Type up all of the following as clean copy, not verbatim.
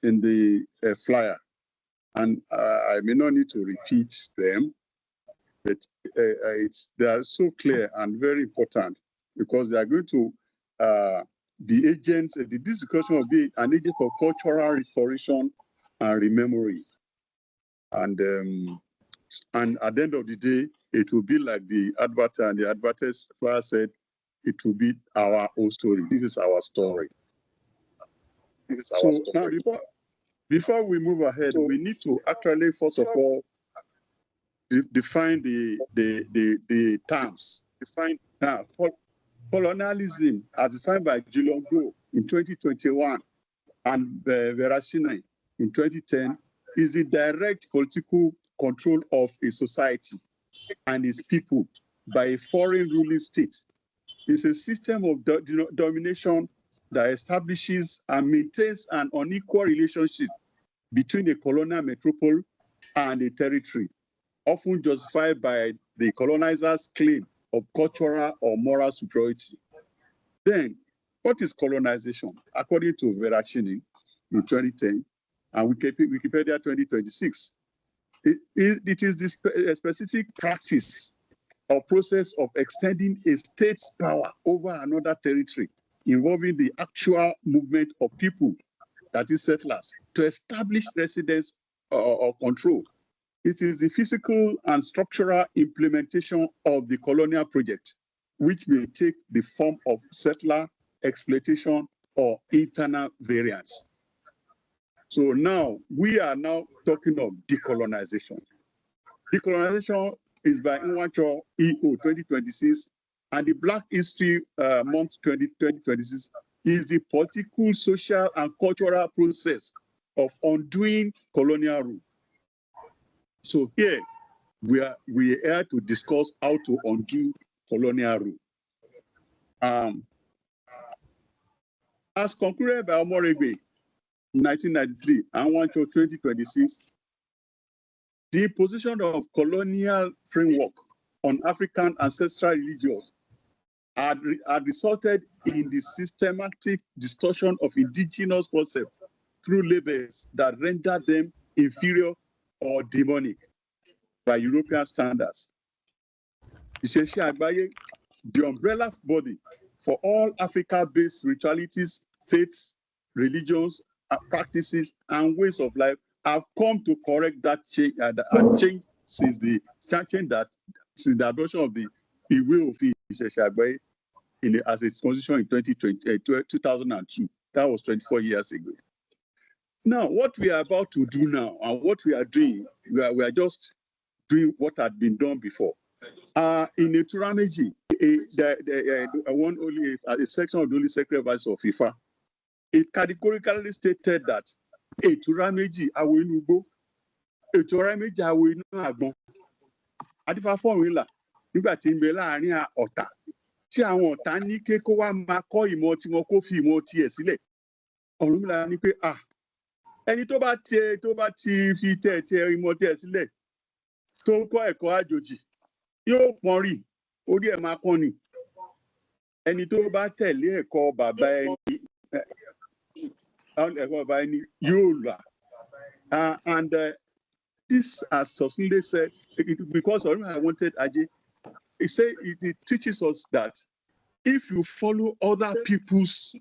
in the flyer, and I may not need to repeat them, but they are so clear and very important because they are going to be agents. This discussion will be an agent for cultural restoration and rememory, and at the end of the day, it will be like the advertiser and the advertiser said, it will be our own story. This is our story. So now, before we move ahead, we need to actually, first of all, define the terms. Now, colonialism, as defined by Julian Go in 2021 and Verashina in 2010, is the direct political control of a society and its people by a foreign ruling state. It's a system of domination that establishes and maintains an unequal relationship between a colonial metropole and a territory, often justified by the colonizer's claim of cultural or moral superiority. Then, what is colonization? According to Verashini in 2010 and Wikipedia 2026, it is the specific practice or process of extending a state's power over another territory, involving the actual movement of people, that is settlers, to establish residence or control. It is the physical and structural implementation of the colonial project, which may take the form of settler exploitation or internal variance. So now, we are now talking of decolonization. Decolonization is by Nwacho EO 2026, and the Black History Month 2026 is the political, social, and cultural process of undoing colonial rule. So here, we are here to discuss how to undo colonial rule. As concluded by Omoregbe in 1993 and Nwacho 2026, the imposition of colonial framework on African ancestral religions had resulted in the systematic distortion of indigenous concepts through labels that rendered them inferior or demonic by European standards. The umbrella body for all Africa-based spiritualities, faiths, religions, practices, and ways of life have come to correct that change change since the adoption of the will of Isheshagbe as its constitution in 2002. That was 24 years ago. Now, what we are about to do now, and what we are doing, we are just doing what had been done before. In a Turameji, a section of the Holy Sacred Advice of FIFA, it categorically stated that a Turameji awinugo, a Turameji awinu agbon. Adifa formula nígbà tí ń bẹ láàrin ọ̀tá tí àwọn ọ̀tá ní ké kó wá máa kọ́ ìmọ̀ tí wọn kó fi ìmọ̀ tiẹ̀ sílẹ̀. Ọ̀rúnmìlà ní pé ẹni tó bá ti fi tẹ̀ ìmọ̀ tiẹ̀ sílẹ̀ tó ń kọ́ ẹ̀kọ́ àjòjì yóò pọ́n rì orí ẹ̀ máa kọ́ ni. Ẹni tó bá tẹ̀lé ẹ̀kọ́ bàbá ẹni yóò là. And this, as Sofinde said, because I wanted Ajay, he said it teaches us that if you follow other people's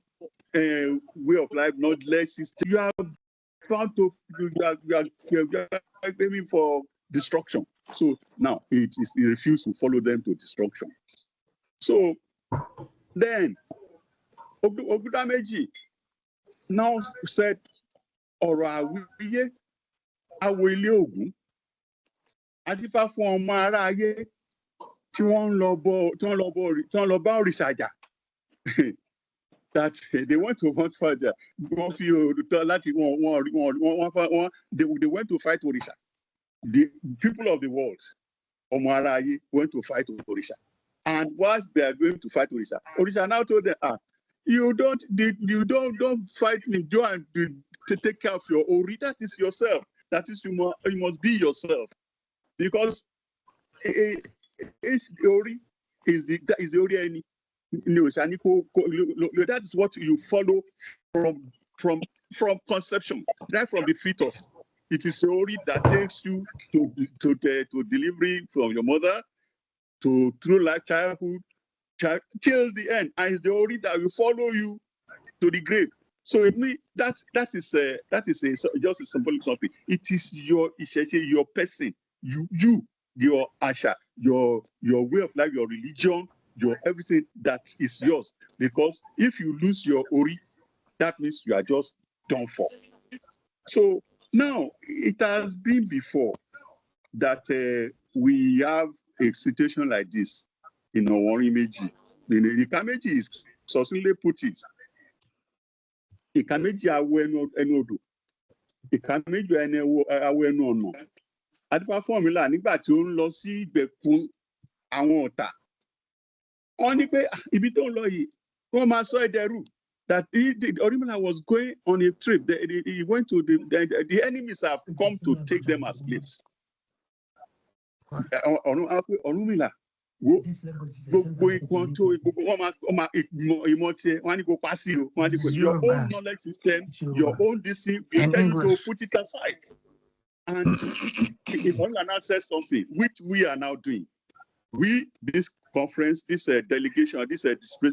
way of life, not less system, you are bound to you are aiming for destruction. So now he refused to follow them to destruction. So then Ogudameji now said, ọ̀rọ̀ àwíyé awo ilé Ògún adífá fún ọmọ ará ayé tí wọ́n lọ bá òrìṣà jà. That they went to hunt further. They went to fight Orisha. The people of the world, ọmọ ará ayé, went to fight Orisha. And whilst they are going to fight Orisha, Orisha now told them, you don't fight me. Go and to take care of your Ori. That is yourself. That is you must be yourself, because Ori is the Ori any. That is what you follow from conception. right from the fetus. It is a ori that takes you to delivery from your mother, to through life, childhood, till the end. And it's the ori that will follow you to the grave. So it means that is just a symbolic something. It is your person, your asha, your way of life, your religion, your everything that is yours. Because if you lose your ori, that means you are just done for. So now it has been before that we have a situation like this in our image. The Kameji is succinctly put it. Ìkàméjì awo ẹnu odò, ìkàméjì awo ẹnu ọ̀nà. Adífá fọ́ọ̀mùlà nígbà tí ó ń lọ sí ìgbèkùn àwọn ọ̀tá. Wọ́n ní pé ibi tó ń lọ yìí, wọ́n máa sọ ẹ̀dẹ̀rù. That Orimila was going on a trip. He went to the enemies have come to take them as slaves. Orunmila, your own knowledge system, your own DC, you tell you to put it aside. And if Orunmila says something, which we are now doing, this conference, this delegation, this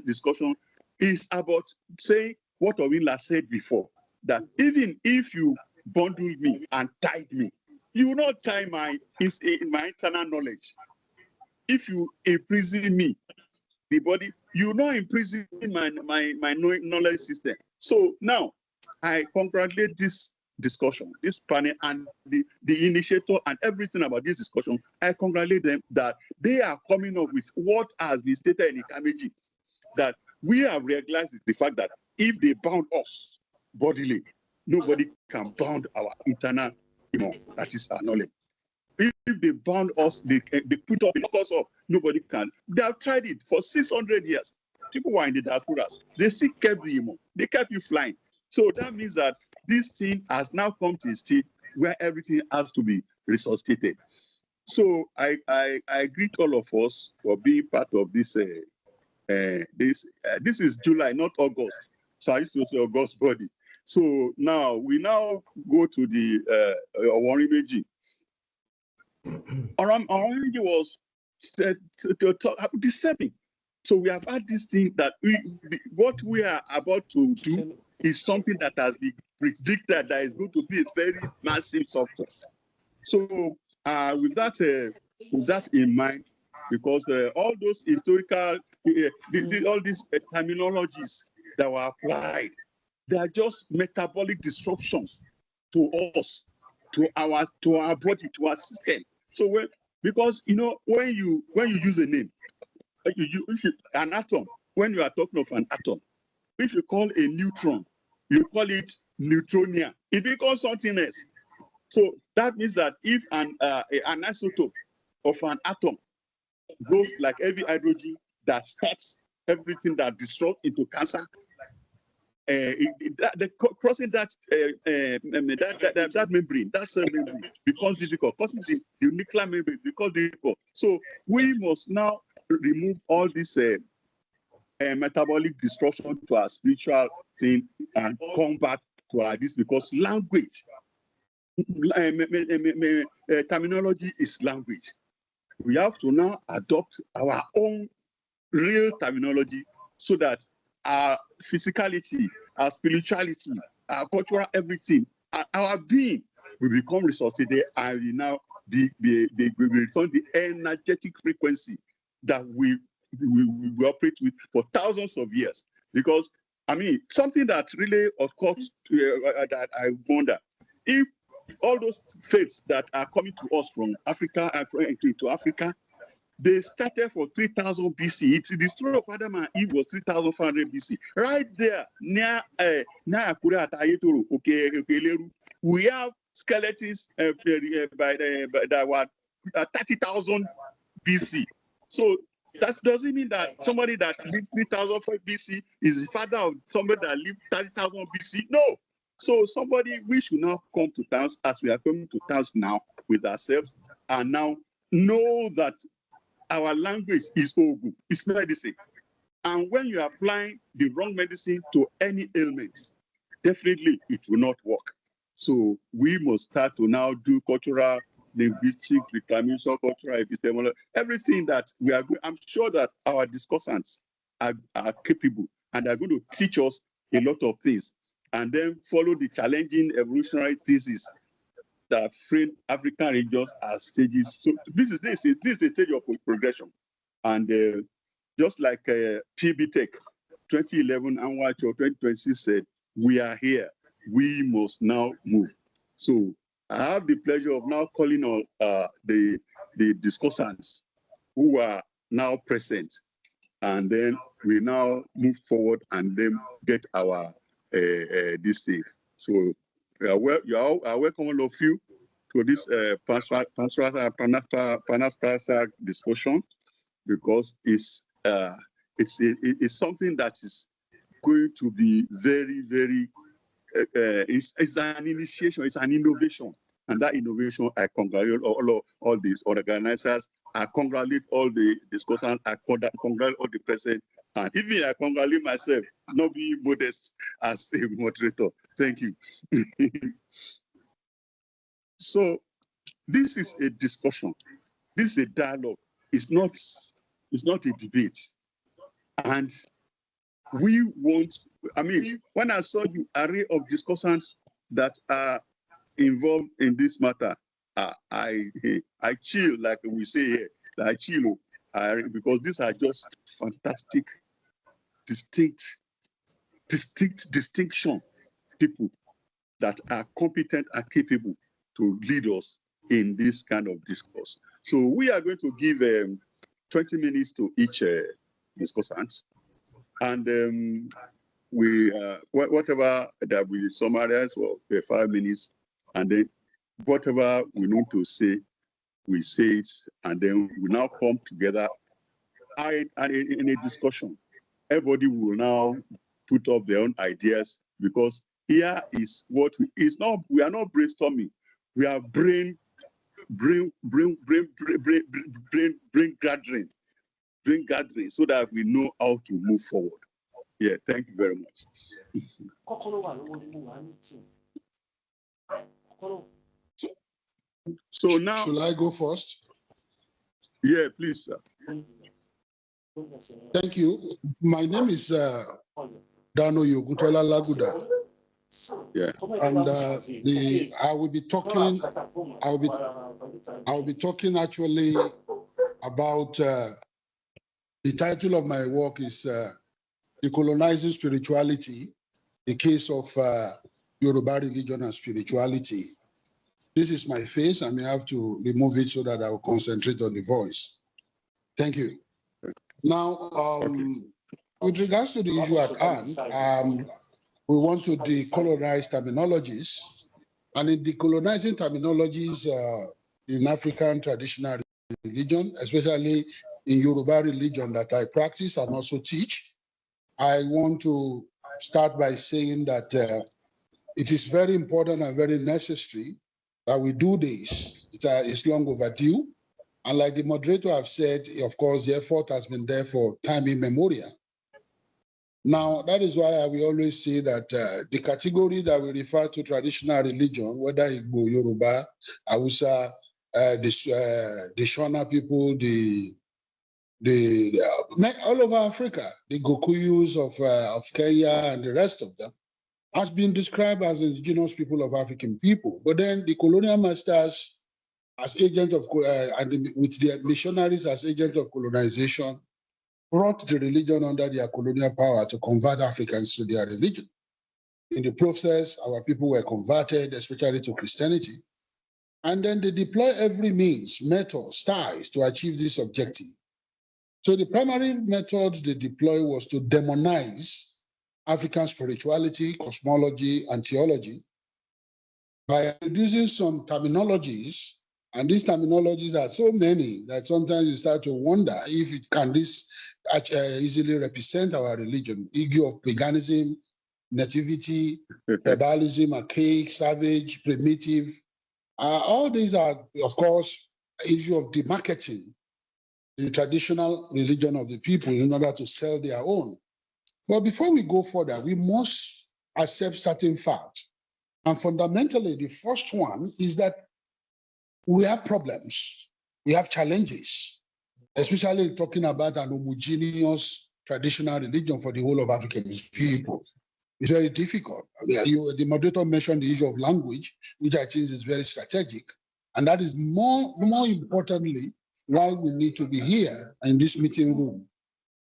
discussion is about saying what Orunmila said before, that even if you bundle me and tied me, you will not tie my internal knowledge. If you imprison me, the body, you will not imprison my knowledge system. So now, I congratulate this discussion, this panel, and the initiator and everything about this discussion. I congratulate them that they are coming up with what has been stated in Ikameji, that we have realized the fact that if they bound us bodily, nobody can bound our internal, that is our knowledge. If they bound us, they put us up, nobody can. They have tried it for 600 years. People were in the diaspora. They still kept the emo. They kept you flying. So that means that this thing has now come to a state where everything has to be resuscitated. So I greet all of us for being part of this. This is July, not August. So I used to say August body. So now we go to the Orimimeji. Orimimeji was deceptive. So we have had this thing that what we are about to do is something that has been predicted that is going to be a very massive success. So with that in mind, because all those historical, all these terminologies that were applied, they are just metabolic disruptions to us, to our body, to our system. So because when you use a name, an atom, when you are talking of an atom, if you call a neutron, you call it neutronia. It becomes something else. So that means that if an isotope of an atom goes like heavy hydrogen that starts everything that disrupts into cancer, crossing that membrane, that cell membrane, becomes difficult. Crossing the nuclear membrane becomes difficult. So we must now remove all this metabolic destruction to our spiritual thing and come back to our this, because language, terminology is language. We have to now adopt our own real terminology so that our physicality, our spirituality, our cultural everything, our being will become resuscitated, and will now be return the energetic frequency that we operate with for thousands of years. Because something that really occurs that I wonder, if all those faiths that are coming to us from Africa and to Africa, they started for 3000 BC. The story of Adam and Eve was 3500 BC. Right there, near Akure Atayetoro, Okeleru, we have skeletons that were 30,000 BC. So that doesn't mean that somebody that lived 3005 BC is the father of somebody that lived 30,000 BC. No. So we should now come to terms, as we are coming to terms now with ourselves, and now know that our language is Ogu, it's medicine. And when you are applying the wrong medicine to any ailment, definitely it will not work. So we must start to now do cultural, linguistic reclamation, cultural epistemology, everything that we are. I'm sure that our discussants are capable and are going to teach us a lot of things, and then follow the challenging evolutionary thesis that frame African regions as stages. So this is a stage of progression, and just like PB Tech 2011 and Watch or 2026 said, we are here. We must now move. So I have the pleasure of now calling on the discussants who are now present, and then we now move forward and then get our this thing. So you are welcome, all of you, to this panel discussion, because it's something that is going to be very, very. It's an initiation. It's an innovation, and that innovation, I congratulate all these organizers. I congratulate all the discussants. I congratulate all the present, and even I congratulate myself, not being modest as a moderator. Thank you. So this is a discussion. This is a dialogue. It's not a debate. And we want, I mean, when I saw the array of discussants that are involved in this matter, I chill, like we say here. I chill, because these are just fantastic, distinction people that are competent and capable to lead us in this kind of discourse. So we are going to give 20 minutes to each discussant, and we whatever that we summarize for 5 minutes, and then whatever we need to say, we say it, and then we now come together and in a discussion. Everybody will now put up their own ideas, because here is what we are not brainstorming. We are brain gathering, so that we know how to move forward. Yeah, thank you very much. So now, should I go first? Yeah, please, sir. Thank you. My name is Dano Yogutola Laguda. Yeah. And I will be talking actually about the title of my work is Decolonizing Spirituality, the case of Yoruba religion and spirituality. This is my face. I may have to remove it so that I will concentrate on the voice. Thank you. Now, with regards to the issue at hand, we want to decolonize terminologies. And in decolonizing terminologies in African traditional religion, especially in Yoruba religion that I practice and also teach, I want to start by saying that it is very important and very necessary that we do this. It's long overdue. And like the moderator have said, of course, the effort has been there for time immemorial. Now, that is why I will always say that the category that we refer to traditional religion, whether Igbo, Yoruba, Hausa, the Shona people, all over Africa, the Gokuyus of Kenya and the rest of them, has been described as indigenous people of African people. But then the colonial masters, as agents of, and with their missionaries as agents of colonization, brought the religion under their colonial power to convert Africans to their religion. In the process, our people were converted, especially to Christianity. And then they deploy every means, method, styles to achieve this objective. So the primary method they deploy was to demonize African spirituality, cosmology, and theology by introducing some terminologies. And these terminologies are so many that sometimes you start to wonder if it can this easily represent our religion. Issue of paganism, nativity, tribalism, archaic, savage, primitive. All these are, of course, issue of demarketing the traditional religion of the people in order to sell their own. But before we go further, we must accept certain facts. And fundamentally, the first one is that we have problems, we have challenges, especially talking about an homogeneous traditional religion for the whole of African people. It's very difficult. The moderator mentioned the issue of language, which I think is very strategic. And that is more importantly why we need to be here in this meeting room.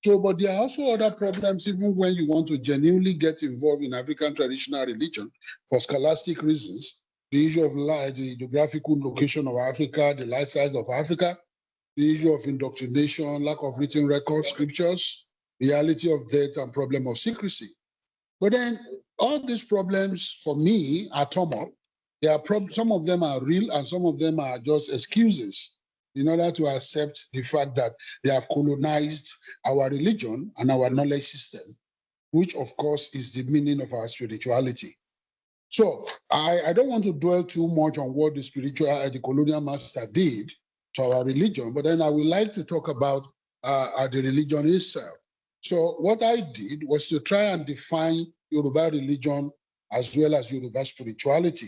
So, but there are also other problems, even when you want to genuinely get involved in African traditional religion for scholastic reasons. The issue of the geographical location of Africa, the life size of Africa, the issue of indoctrination, lack of written records, scriptures, reality of death, and problem of secrecy. But then all these problems, for me, are turmoil. Some of them are real, and some of them are just excuses in order to accept the fact that they have colonized our religion and our knowledge system, which, of course, is the meaning of our spirituality. So I don't want to dwell too much on what the colonial master did to our religion, but then I would like to talk about the religion itself. So what I did was to try and define Yoruba religion as well as Yoruba spirituality.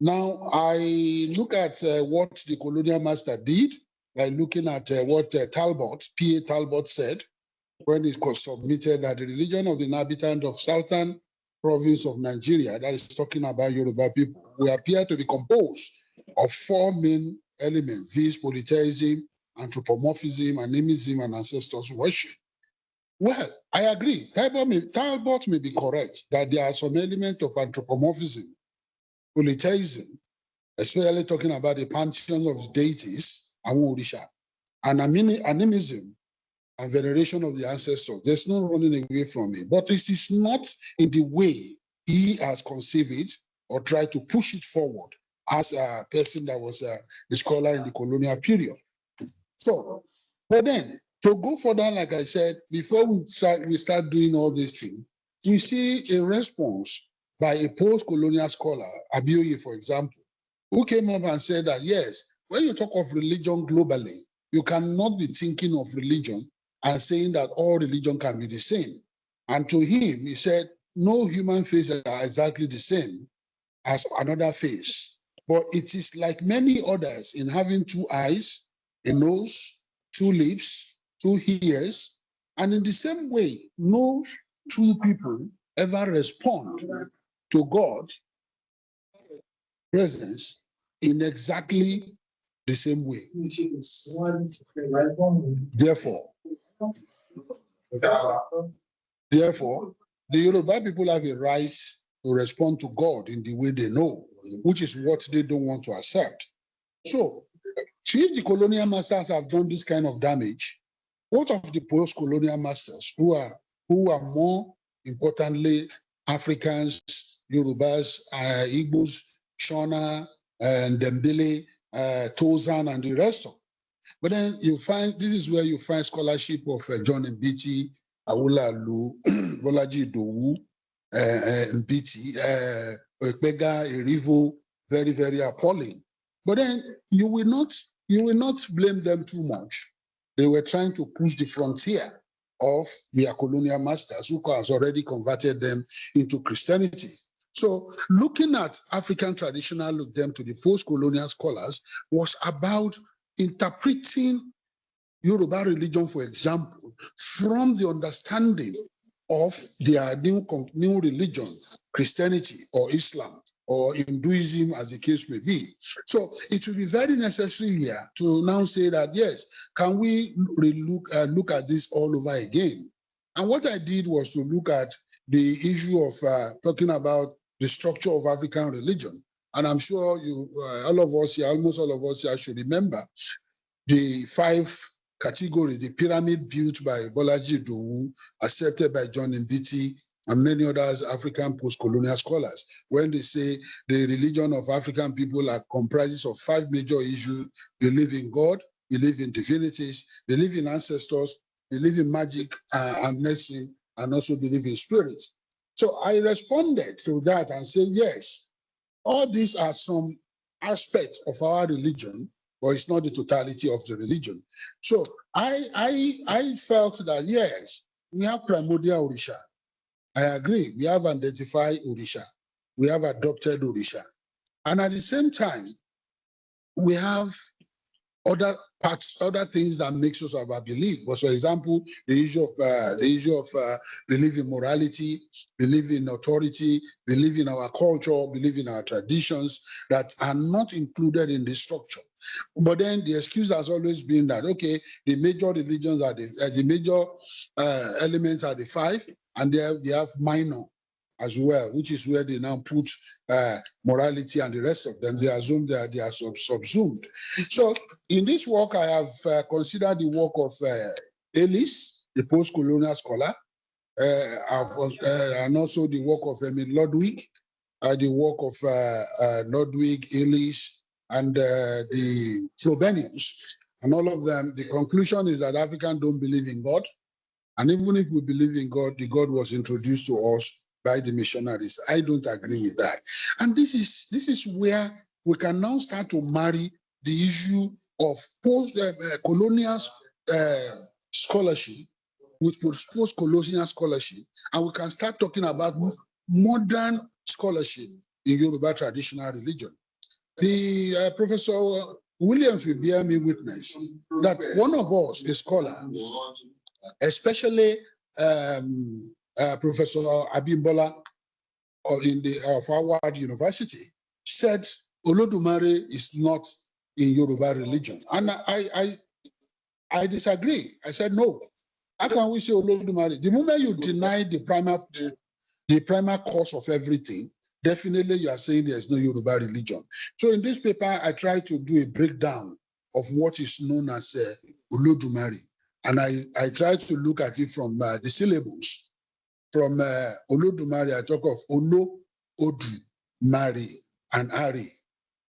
Now, I look at what the colonial master did by looking at what P.A. Talbot said when it was submitted that the religion of the inhabitant of southern province of Nigeria, that is talking about Yoruba people, will appear to be composed of four main elements: these polytheism, anthropomorphism, animism, and ancestors worship. Well, I agree. Talbot may be correct that there are some elements of anthropomorphism, polytheism, especially talking about the pantheon of deities, and animism, and veneration of the ancestors. There's no running away from it. But it is not in the way he has conceived it or tried to push it forward as a person that was a scholar in the colonial period. So, but then, to go further, like I said, before we start doing all these things, we see a response by a post-colonial scholar, Abioye, for example, who came up and said that, yes, when you talk of religion globally, you cannot be thinking of religion and saying that all religion can be the same. And to him, he said, no human faces are exactly the same as another face. But it is like many others in having two eyes, a nose, two lips, two ears, and in the same way, no two people ever respond to God's presence in exactly the same way. Therefore, the Yoruba people have a right to respond to God in the way they know, which is what they don't want to accept. So, if the colonial masters have done this kind of damage, what of the post-colonial masters who are more importantly Africans, Yorubas, Igbos, Shona, and Dembele, Tozan, and the rest of them? But then you find, this is where you find scholarship of John Mbiti, Awula Alu, Bolaji Idowu, Mbiti, Ekpega, Erivo, very, very appalling. But then you will not blame them too much. They were trying to push the frontier of their colonial masters, who has already converted them into Christianity. So looking at African traditional look them to the post-colonial scholars was about interpreting Yoruba religion, for example, from the understanding of their new religion, Christianity or Islam or Hinduism, as the case may be. So it will be very necessary here to now say that, yes, can we look at this all over again? And what I did was to look at the issue of talking about the structure of African religion. And I'm sure almost all of us here should remember the 5 categories, the pyramid built by Bolaji Idowu, accepted by John Mbiti, and many others African post-colonial scholars, when they say the religion of African people comprises of 5 major issues: believe in God, believe in divinities, believe in ancestors, believe in magic and medicine, and also believe in spirits. So I responded to that and said, yes, all these are some aspects of our religion, but it's not the totality of the religion. So I felt that, yes, we have primordial Orisha. I agree, we have identified Orisha. we have adopted Orisha. And at the same time, we have other parts, other things that makes us of our belief. For example, the issue of belief in morality, belief in authority, belief in our culture, belief in our traditions that are not included in the structure. But then the excuse has always been that, okay, the major religions are the major elements are the 5, and they have minor as well, which is where they now put morality and the rest of them. They assume that they are subsumed. So in this work, I have considered the work of Ellis, the post-colonial scholar, and also the work of Emil Ludwig, the work of Ludwig, Ellis, and the Frobenius. And all of them, the conclusion is that Africans don't believe in God. And even if we believe in God, the God was introduced to us by the missionaries. I don't agree with that. And this is where we can now start to marry the issue of post-colonial scholarship with post-colonial scholarship, and we can start talking about modern scholarship in Yoruba traditional religion. The Professor Williams will bear me witness that one of us, the scholars, especially Professor Abimbola of Howard University, said Olodumare is not in Yoruba religion. And I disagree. I said, no. How can we say Olodumare? The moment you deny the primal cause of everything, definitely you are saying there's no Yoruba religion. So in this paper, I try to do a breakdown of what is known as Olodumare. And I try to look at it from the syllables. From Olodumare, I talk of Olo, Odu, Mari, and Ari.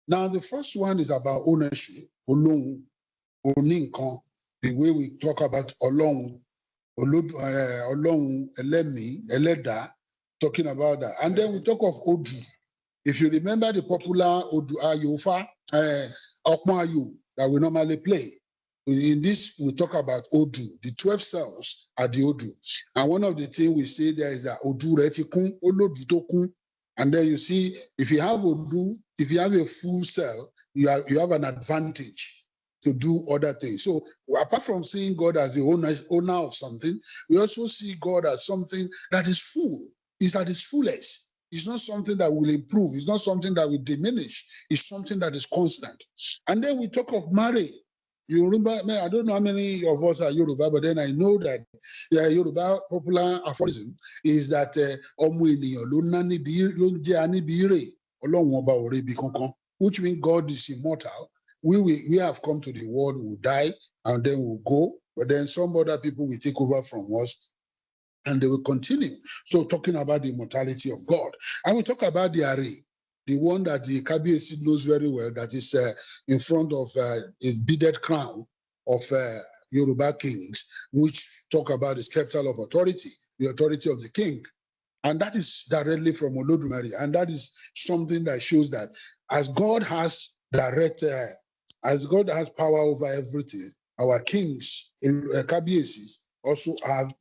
Now, the first one is about ownership, Olong, Oninkan, the way we talk about Olong, Olong, Elemi, Eleda, talking about that. And then we talk of Odu. If you remember the popular Odu Ayofa, Okmayu, that we normally play. In this, we talk about Odu. The 12 cells are the Odu. And one of the things we say there is that Odu retikun, Olodu tokun. And then you see, if you have Odu, if you have a full cell, you have an advantage to do other things. So apart from seeing God as the owner of something, we also see God as something that is full. It's at its fullest. It's not something that will improve. It's not something that will diminish. It's something that is constant. And then we talk of marriage. You remember, man, I don't know how many of us are Yoruba, but then I know that Yoruba popular aphorism is that which means God is immortal. We have come to the world, we'll die, and then we'll go, but then some other people will take over from us, and they will continue. So talking about the immortality of God. And we talk about the array, the one that the Kabiyesi knows very well, that is in front of his beaded crown of Yoruba kings, which talk about the scepter of authority, the authority of the king. And that is directly from Olodumare. And that is something that shows that as God has as God has power over everything, our kings, Kabiyesi, also have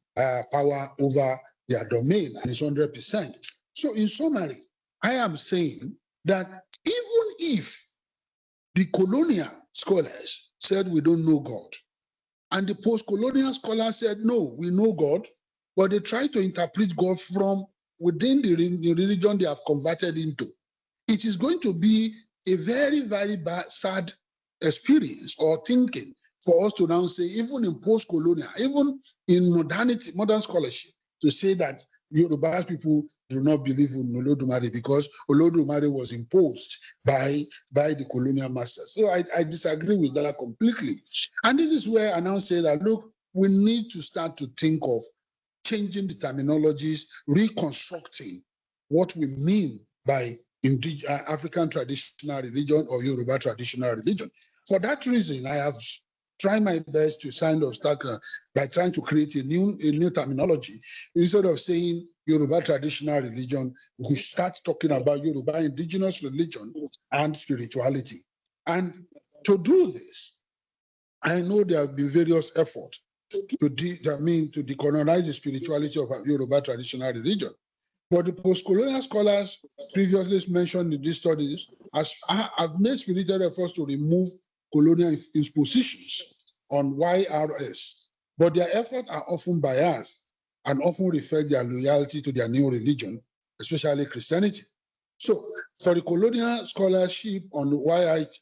power over their domain, and it's 100%. So in summary, I am saying that even if the colonial scholars said we don't know God, and the post-colonial scholars said, no, we know God, but they try to interpret God from within the religion they have converted into, it is going to be a very, very sad experience or thinking for us to now say, even in post-colonial, even in modernity, modern scholarship, to say that Yoruba people do not believe in Olodumare because Olodumare was imposed by the colonial masters. So I disagree with that completely. And this is where I now say that, look, we need to start to think of changing the terminologies, reconstructing what we mean by African traditional religion or Yoruba traditional religion. For that reason, I have tried my best to start by trying to create a new terminology. Instead of saying Yoruba traditional religion, we start talking about Yoruba indigenous religion and spirituality. And to do this, I know there have been various efforts to decolonize the spirituality of Yoruba traditional religion. But the post-colonial scholars previously mentioned in these studies have made spirited efforts to remove colonial impositions on YRS, but their efforts are often biased and often reflect their loyalty to their new religion, especially Christianity. So for the colonial scholarship on YIRS,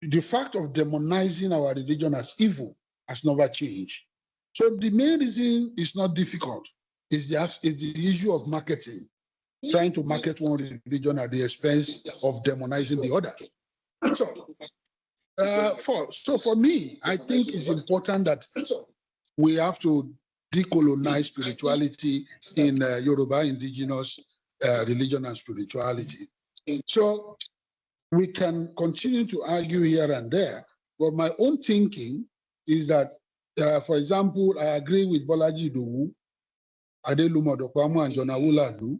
the fact of demonizing our religion as evil has never changed. So the main reason is not difficult. It's the issue of marketing, trying to market one religion at the expense of demonizing the other. So for me, I think it's important that we have to decolonize spirituality in Yoruba indigenous religion and spirituality. So we can continue to argue here and there, but my own thinking is that, for example, I agree with Bolaji Idowu, Adelumo Dokwamu, and John Awoladu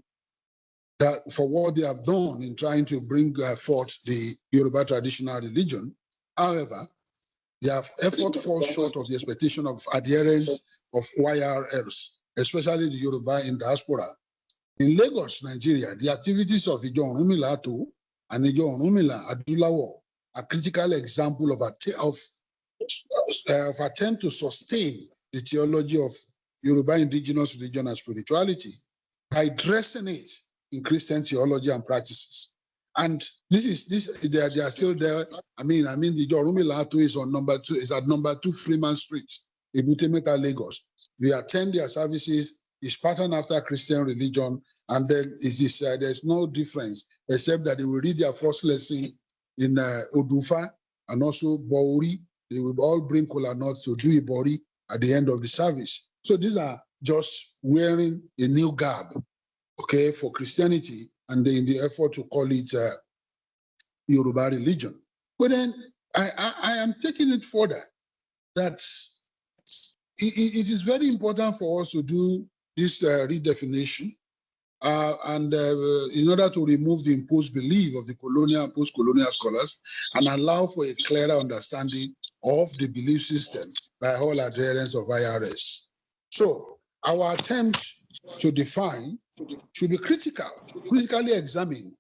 that for what they have done in trying to bring forth the Yoruba traditional religion. However, their effort falls short of the expectation of adherents of YRLs, especially the Yoruba in diaspora. In Lagos, Nigeria, the activities of Ijo Orunmila Ato and Ijo Orunmila Adulawo are critical example of attempt to sustain the theology of Yoruba indigenous religion and spirituality by dressing it in Christian theology and practices. And they are still there. I mean, the Orunmila Ato is on at number 2 Freeman Street, Ebute Metta, Lagos. We attend their services. It's patterned after Christian religion, and then there's no difference except that they will read their first lesson in Odufa and also Bori. They will all bring kola nuts to do Ibori at the end of the service. So these are just wearing a new garb, okay, for Christianity, and in the effort to call it Yoruba religion. But then I am taking it further that it is very important for us to do this redefinition and in order to remove the imposed belief of the colonial and post-colonial scholars and allow for a clearer understanding of the belief system by all adherents of IRS. So our attempt to define should be critically examined.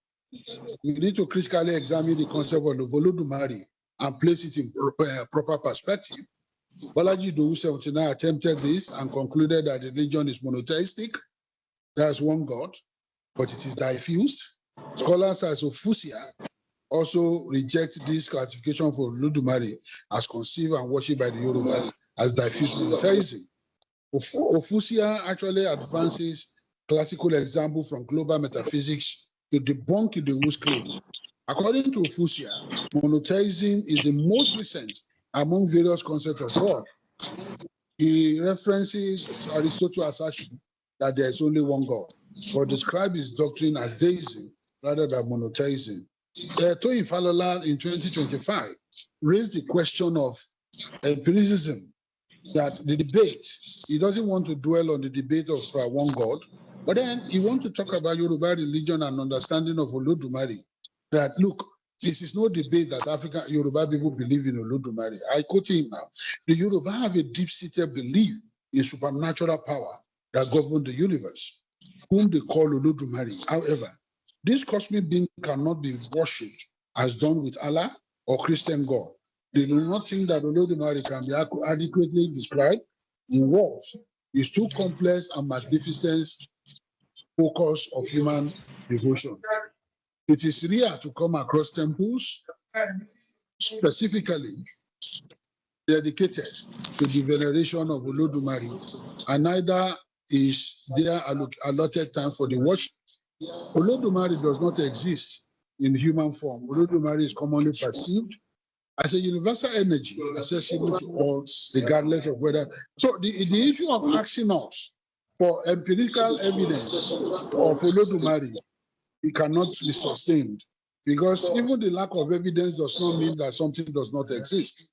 We need to critically examine the concept of the Olodumare and place it in proper perspective. Bolaji Idowu 79 attempted this and concluded that religion is monotheistic. There's one God, but it is diffused. Scholars as Ofusia also reject this classification for Olodumare as conceived and worshipped by the Yoruba as diffuse monotheism. Ofusia actually advances classical example from global metaphysics to debunk Idowu's claim. According to Ofusia, monotheism is the most recent among various concepts of God. He references Aristotle's assertion that there is only one God, but describes his doctrine as deism rather than monotheism. Toyin Falola in 2025 raised the question of empiricism, that the debate, he doesn't want to dwell on the debate of one God, but then he wants to talk about Yoruba religion and understanding of Olodumare, that look, this is no debate that African Yoruba people believe in Olodumare. I quote him now. The Yoruba have a deep-seated belief in supernatural power that governs the universe, whom they call Olodumare. However, this cosmic being cannot be worshipped as done with Allah or Christian God. They do not think that Olodumare can be adequately described in words. It's too complex and magnificent focus of human devotion. It is rare to come across temples specifically dedicated to the veneration of Olodumare, and neither is there allotted time for the worship. Olodumare does not exist in human form. Olodumare is commonly perceived as a universal energy accessible to all, regardless of whether. So the issue of asking us for empirical evidence of Olodumare, it cannot be sustained, because even the lack of evidence does not mean that something does not exist.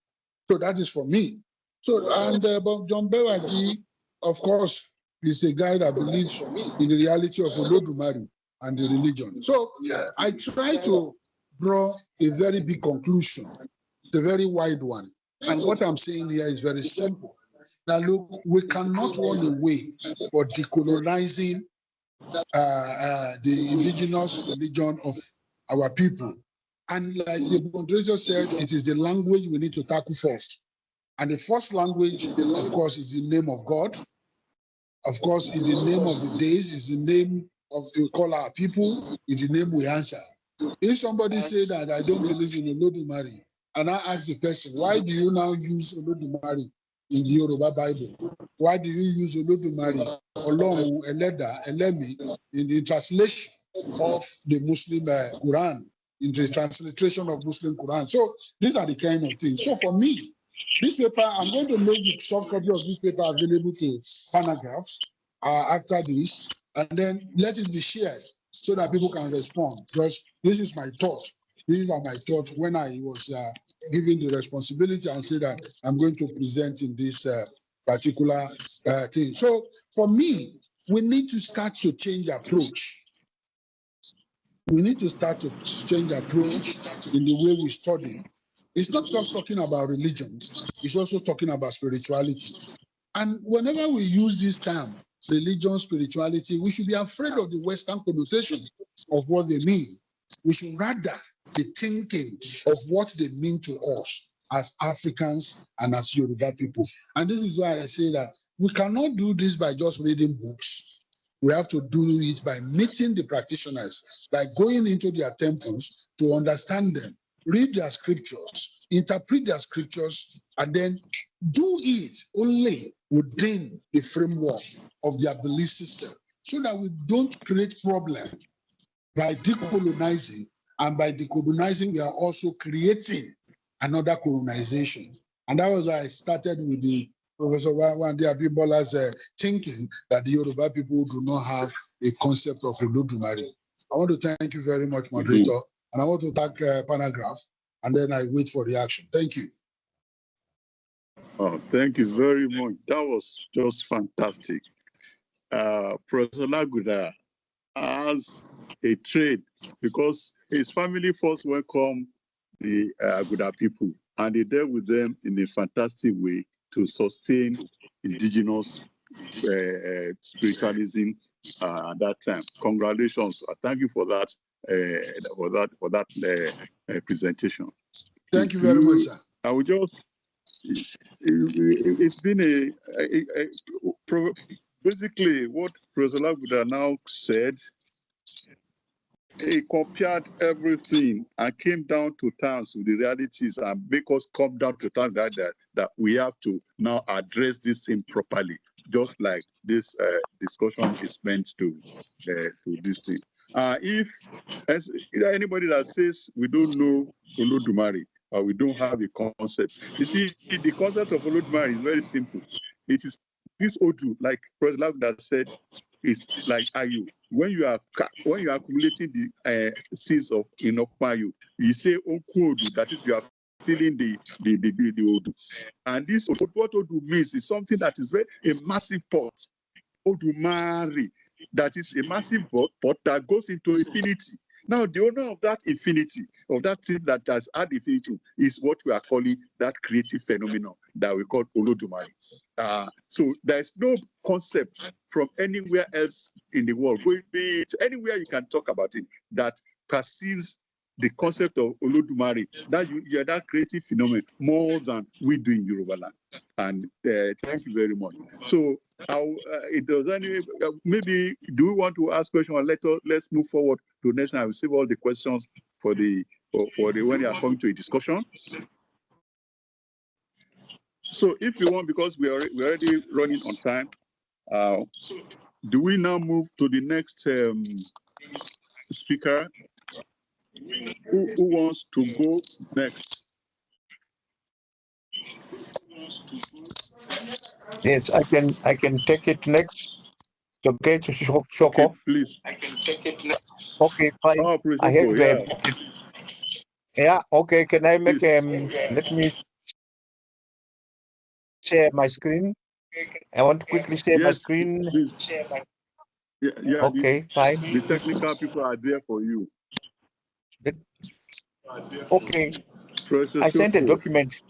So that is for me. So, and John Bewaji, of course, is a guy that believes in the reality of Olodumare and the religion. So I try to draw a very big conclusion. It's a very wide one. And what I'm saying here is very simple. that look, we cannot run away for decolonizing the indigenous religion of our people. And like the moderator said, it is the language we need to tackle first. And the first language, of course, is the name of God. Of course, is the name of the days, is the name of we call our people, is the name we answer. If somebody say that I don't believe in Olodumare, and I ask the person, why do you now use Olodumare in the Yoruba Bible? Why do you use Olodumare, Olorun, Eleda, Elemi in the translation of the Muslim Quran, in the transliteration of Muslim Quran? So these are the kind of things. So for me, this paper, I'm going to make the soft copy of this paper available to panagraphs after this, and then let it be shared so that people can respond. Because this is my thought. These are my thoughts when I was given the responsibility and say that I'm going to present in this particular thing. So for me, we need to start to change approach. We need to start to change approach in the way we study. It's not just talking about religion, it's also talking about spirituality. And whenever we use this term, religion, spirituality, we should be afraid of the Western connotation of what they mean. We should rather be thinking of what they mean to us as Africans and as Yoruba people. And this is why I say that we cannot do this by just reading books. We have to do it by meeting the practitioners, by going into their temples to understand them, read their scriptures, interpret their scriptures, and then do it only within the framework of their belief system so that we don't create problems by decolonizing. And by decolonizing, we are also creating another colonization. And that was why I started with the Professor Wande Abibola's thinking that the Yoruba people do not have a concept of Olodumare. I want to thank you very much, moderator. And I want to thank Panagraph, and then I wait for reaction. Thank you. Oh, thank you very much. That was just fantastic. Professor Laguda has a trade because his family first welcomed the Aguda people, and he dealt with them in a fantastic way to sustain indigenous spiritualism at that time. Congratulations! Thank you for that presentation. Thank you very much, sir. I would just. It's been basically what Professor Laguda now said. He compared everything and came down to terms with the realities and make us come down to terms that we have to now address this thing properly, just like this discussion is meant to this thing. If anybody that says we don't know Olodumare or we don't have a concept, you see, the concept of Olodumare is very simple. It is this Odu, like Professor Laguda said, is like Ayu. When you are accumulating the seeds of Inokpayu, you say Oku-Odu, that is, you are filling the Odu. And this what Odu means is something that is a massive pot. Odumare, that is a massive pot that goes into infinity. Now, the owner of that infinity, of that thing that has had infinity, is what we are calling that creative phenomenon that we call Olodumare. So there's no concept from anywhere else in the world, be it anywhere you can talk about it, that perceives the concept of Olodumare, that creative phenomenon, more than we do in Yoruba land. And thank you very much. So, maybe do we want to ask questions? Let's move forward to next time. I will save all the questions for the when you are coming to a discussion. So, if you want, because we're already running on time, do we now move to the next speaker? Who wants to go next? Yes, I can take it next. Okay, to Shoko. Okay, please. I can take it next. Okay, fine. Oh, please, I have yeah. Okay, can I make Please. let me share my screen. I want to quickly share my screen. Please. Yeah, okay, fine. The technical people are there for you. Okay. Professor I sent a document.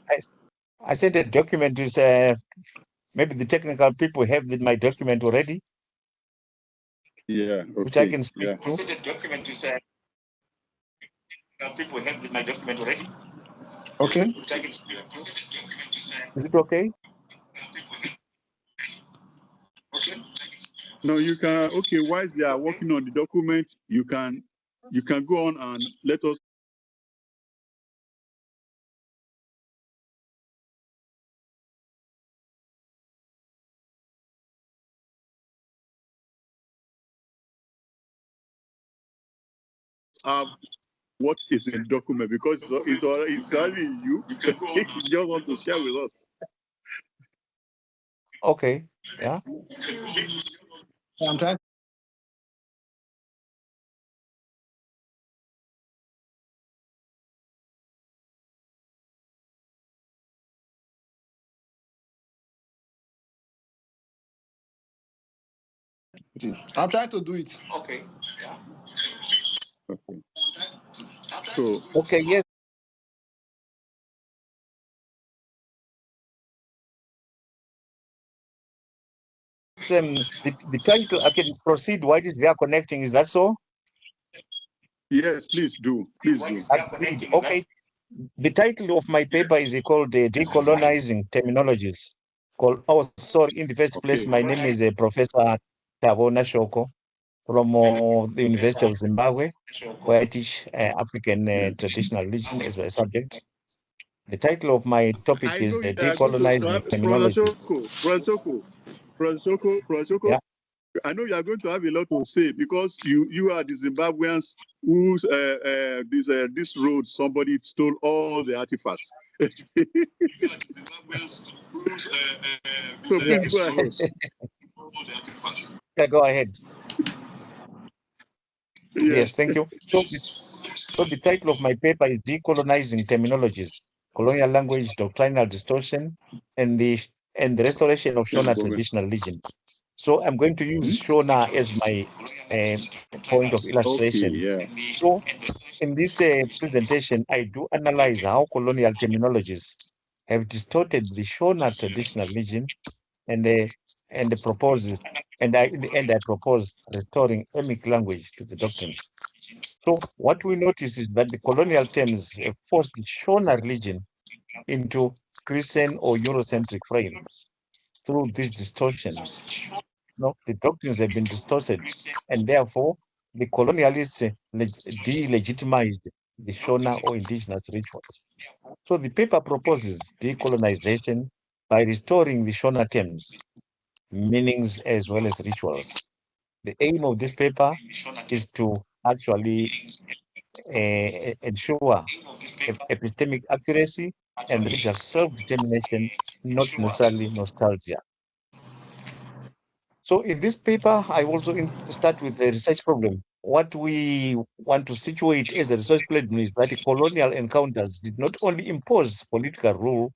I sent a document. Is maybe the technical people have my document already, Yeah, okay. which I can speak yeah. to. The document is people have my document already. Okay. Which I can speak to. Is it okay? Okay. No, you can. Okay, whilst they are working on the document, you can go on and let us. What is in the document, because it's already you. You just want to share with us. Okay. Yeah. I'm trying. I'm trying to do it. Okay. Yeah. Okay. So Okay. Yes. The title, I can proceed. Why is they are connecting? Is that so? yes, please do. Please do. Okay. The title of my paper is called Decolonizing Terminologies. In the first place, my name is Professor Tabona Shoko from the University of Zimbabwe, where I teach African traditional religion as a subject. The title of my topic is Decolonizing Terminologies. Professor Shoko, I know you are going to have a lot to say, because you are the Zimbabweans whose this road somebody stole all the artifacts. So please go ahead. Yeah, go ahead. Yes, thank you. So the title of my paper is Decolonizing Terminologies, Colonial Language, Doctrinal Distortion, and the Restoration of Shona Traditional Religion. So I'm going to use Shona as my point of illustration. Okay, yeah. So in this presentation, I do analyze how colonial terminologies have distorted the Shona traditional religion, and I propose restoring ethnic language to the doctrines. So what we notice is that the colonial terms have forced the Shona religion into Christian or Eurocentric frames through these distortions. The doctrines have been distorted, and therefore the colonialists delegitimized the Shona or indigenous rituals. So the paper proposes decolonization by restoring the Shona terms, meanings as well as rituals. The aim of this paper is to actually ensure epistemic accuracy and religious self-determination, not necessarily nostalgia. So in this paper, I also start with the research problem. What we want to situate as a research problem is that the colonial encounters did not only impose political rule,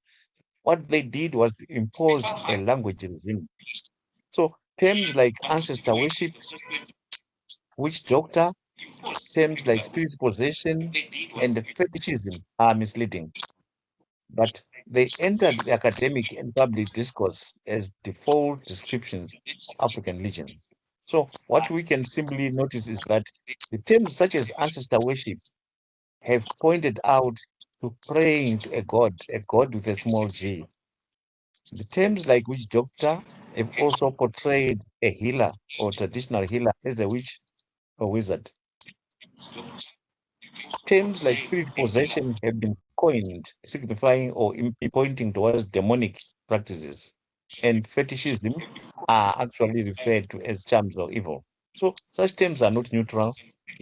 what they did was to impose a language regime. So terms like ancestor worship, witch doctor, terms like spirit possession, and fetishism are misleading, but they entered the academic and public discourse as default descriptions of African religions. So what we can simply notice is that the terms such as ancestor worship have pointed out to praying to a god with a small g. The terms like witch doctor have also portrayed a healer or traditional healer as a witch or wizard. Terms like spirit possession have been coined, signifying or pointing towards demonic practices, and fetishism are actually referred to as charms of evil. So such terms are not neutral.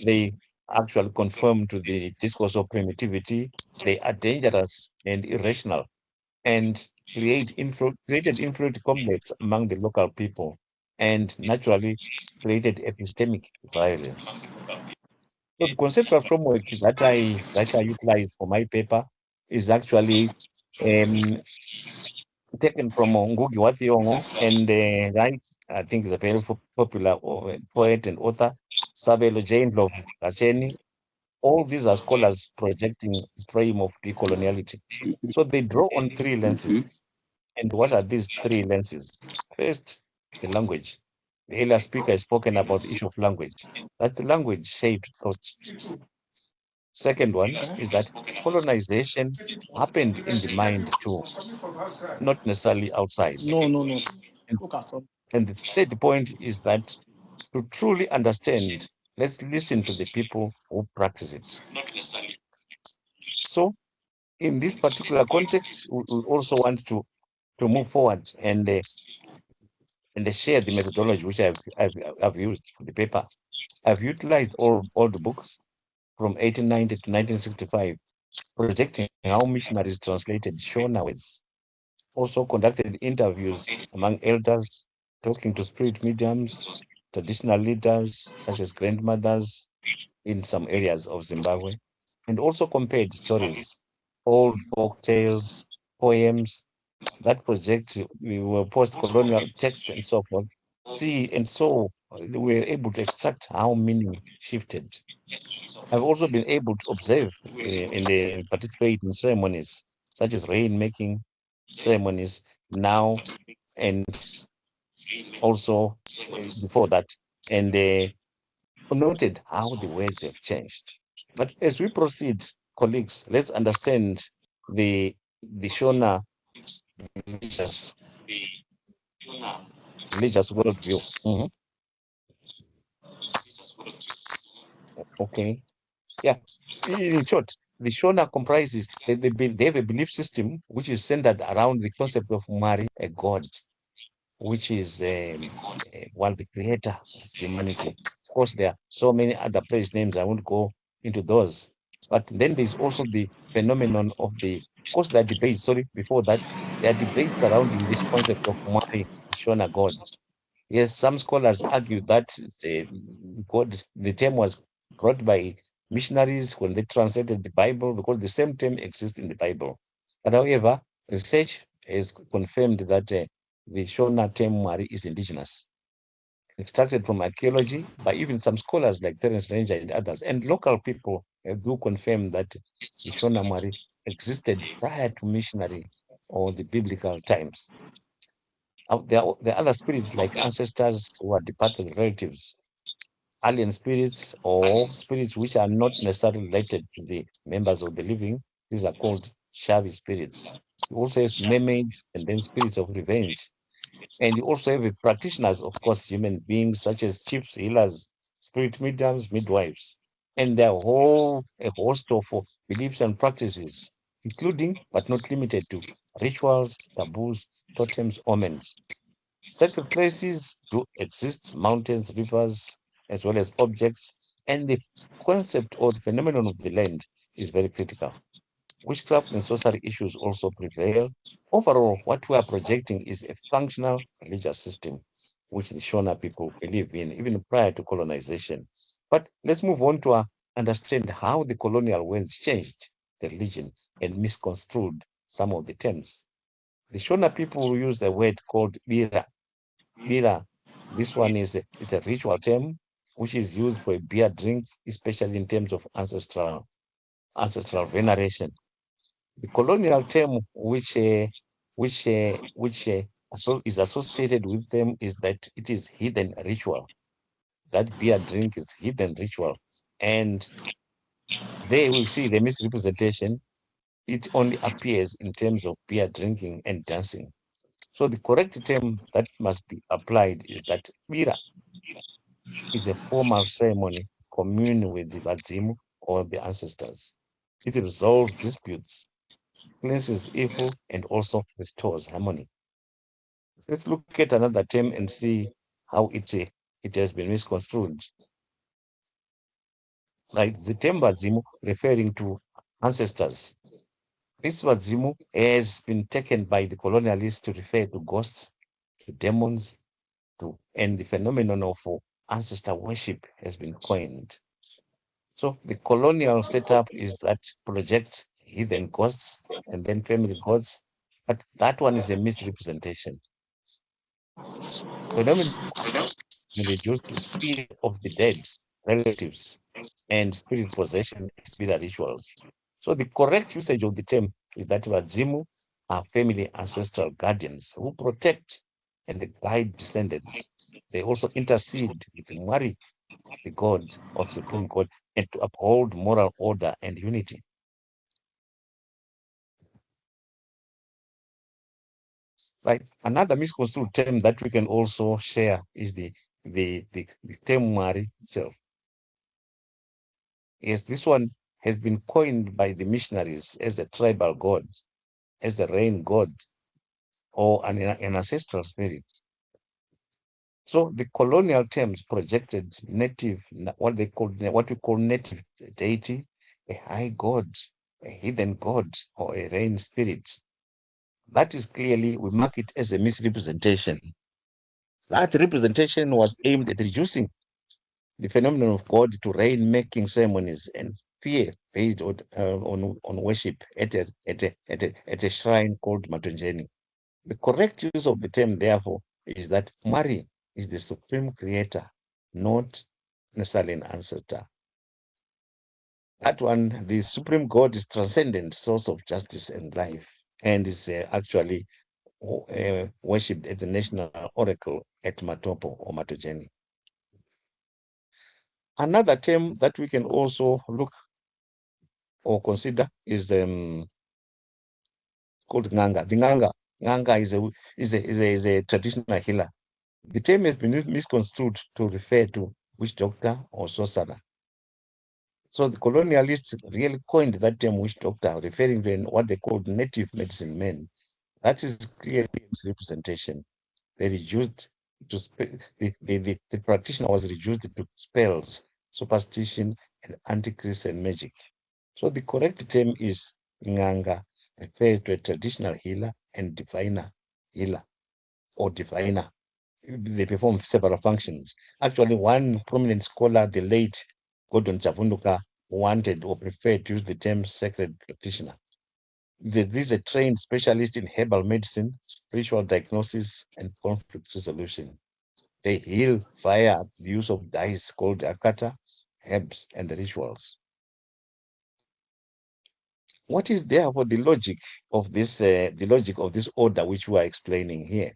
They actually conform to the discourse of primitivity. They are dangerous and irrational, and created influence conflicts among the local people, and naturally created epistemic violence. So the conceptual framework that I utilize for my paper is actually taken from Ngugi wa Thiong'o, and I think is a very popular poet and author, Sabelo Jane Love Gacheni. All these are scholars projecting the frame of decoloniality. So they draw on three lenses: And what are these three lenses? First, the language. The earlier speaker has spoken about the issue of language. That's the language shaped thought. Second one is that colonization happened in the mind too, not necessarily outside. No. And, and the third point is that to truly understand, let's listen to the people who practice it. So, in this particular context, we also want to move forward and share the methodology which I've used for the paper. I've utilized all the books from 1890 to 1965, projecting how missionaries translated Shona words. Also conducted interviews among elders, talking to spirit mediums, traditional leaders such as grandmothers in some areas of Zimbabwe, and also compared stories, old folk tales, poems. That project, we were post-colonial texts and so forth. And so we were able to extract how meaning shifted. I've also been able to observe and participate in ceremonies such as rain-making ceremonies now and also before that, and noted how the words have changed. But as we proceed, colleagues, let's understand the Shona religious worldview. Okay. Yeah. In short, the Shona comprises, they have a belief system which is centered around the concept of Mari, a god, which is well, the creator of humanity. Of course, there are so many other praise names. I won't go into those. But then there's also the phenomenon of of course, there are debates. Sorry, before that, there are debates surrounding this concept of Mari, the Shona god. Yes, some scholars argue that the term was brought by missionaries when they translated the Bible because the same term exists in the Bible. But however, research has confirmed that the Shona term Mari is indigenous, extracted from archaeology by even some scholars like Terence Ranger and others. And local people do confirm that the Shona Mari existed prior to missionary or the biblical times. There are other spirits like ancestors who are departed relatives, alien spirits, or spirits which are not necessarily related to the members of the living. These are called Shavi spirits. You also have mermaids and then spirits of revenge. And you also have practitioners, of course, human beings such as chiefs, healers, spirit mediums, midwives, and there are a host of beliefs and practices, including but not limited to rituals, taboos, totems, omens. Sacred places do exist, mountains, rivers, as well as objects, and the concept or the phenomenon of the land is very critical. Witchcraft and sorcery issues also prevail. Overall, what we are projecting is a functional religious system, which the Shona people believe in, even prior to colonization. But let's move on to understand how the colonial worlds changed the religion and misconstrued some of the terms. The Shona people use a word called bira. Bira, this one is a ritual term which is used for a beer drink, especially in terms of ancestral veneration. The colonial term is associated with them is that it is hidden ritual. That beer drink is hidden ritual, and there we see the misrepresentation. It only appears in terms of beer drinking and dancing. So the correct term that must be applied is that bira is a formal ceremony communing with the Vadzimu or the ancestors. It resolves disputes, cleanses evil, and also restores harmony. Let's look at another term and see how it has been misconstrued. Right, the term Vadzimu referring to ancestors. This Vadzimu has been taken by the colonialists to refer to ghosts, to demons, and the phenomenon of ancestor worship has been coined. So the colonial setup is that projects hidden ghosts and then family gods, but that one is a misrepresentation. Phenomenon reduced to fear of the dead, relatives, and spirit possession and spirit rituals. So the correct usage of the term is that Vadzimu are family ancestral guardians who protect and guide descendants. They also intercede with Mwari, the god or supreme god, and to uphold moral order and unity. Right. Another misconstrued term that we can also share is the term Mwari itself. Yes, this one has been coined by the missionaries as a tribal god, as a rain god, or an ancestral spirit. So the colonial terms projected native, what we call native deity, a high god, a heathen god, or a rain spirit. That is clearly, we mark it as a misrepresentation. That representation was aimed at reducing the phenomenon of God to rain-making ceremonies and fear based on worship at a shrine called Matunjeni. The correct use of the term, therefore, is that Mwari is the supreme creator, not necessarily an ancestor. That one, the supreme God is transcendent source of justice and life, and is actually worshipped at the national oracle at Matopo or Matujeni. Another term that we can also look or consider is called Nganga. The Nganga is a traditional healer. The term has been misconstrued to refer to witch doctor or sorcerer. So the colonialists really coined that term witch doctor, referring to what they called native medicine men. That is clearly its representation. They reduced to the practitioner was reduced to spells, superstition, and anti-Christian magic. So the correct term is Nganga, refers to a traditional healer and diviner healer or diviner. They perform several functions. Actually, one prominent scholar, the late Gordon Chavunduka, wanted or preferred to use the term sacred practitioner. This is a trained specialist in herbal medicine, spiritual diagnosis, and conflict resolution. They heal via the use of dyes called akata, herbs, and the rituals. What is therefore the logic of this order which we are explaining here?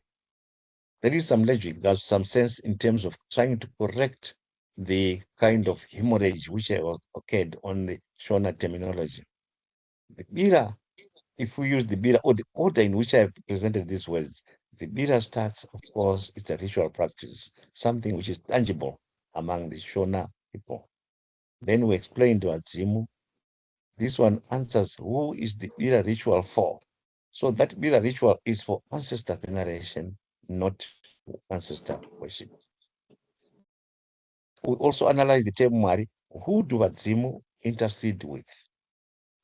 There is some logic, there's some sense in terms of trying to correct the kind of hemorrhage which occurred on the Shona terminology. The Bira, if we use the Bira or the order in which I have presented these words, the Bira starts, of course, it's a ritual practice, something which is tangible among the Shona people. Then we explain to Adzimu. This one answers who is the Bira ritual for. So that Bira ritual is for ancestor veneration, not for ancestor worship. We also analyze the term Mwari. Who do Wadzimu intercede with?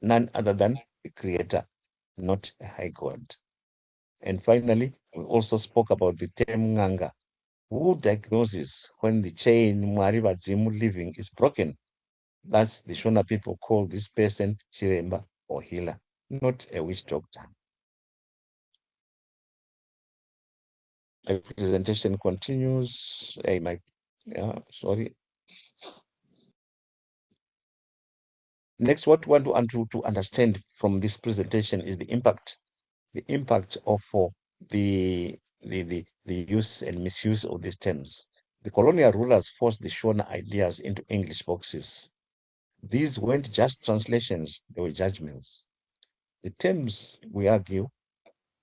None other than the creator, not a high god. And finally, we also spoke about the term Nganga. Who diagnoses when the chain Mwari Wadzimu living is broken? Thus, the Shona people call this person Chiremba or healer, not a witch doctor. My presentation continues. Sorry. Next, what we want to understand from this presentation is the impact of the use and misuse of these terms. The colonial rulers forced the Shona ideas into English boxes. These weren't just translations, they were judgments. The terms, we argue,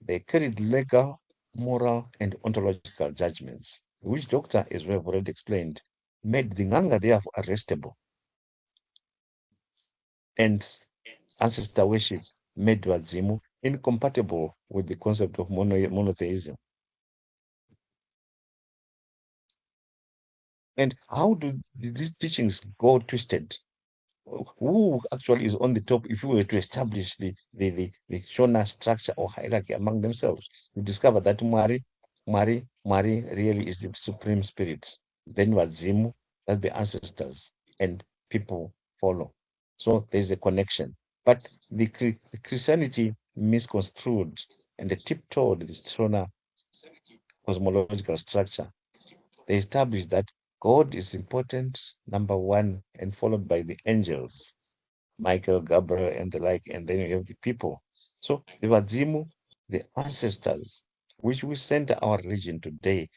they carried legal, moral, and ontological judgments, which doctor, as we have already explained, made the Nganga therefore arrestable. And ancestor worship made Wadzimu incompatible with the concept of monotheism. And how do these teachings go twisted? Who actually is on the top if we were to establish the Shona structure or hierarchy among themselves? We discover that Mwari really is the supreme spirit. Then Wadzimu, that's the ancestors, and people follow. So there's a connection. But the Christianity misconstrued and they tiptoed this Shona cosmological structure. They established that God is important, number one, and followed by the angels, Michael, Gabriel, and the like, and then you have the people. So the Wadzimu the ancestors, which we center our religion today,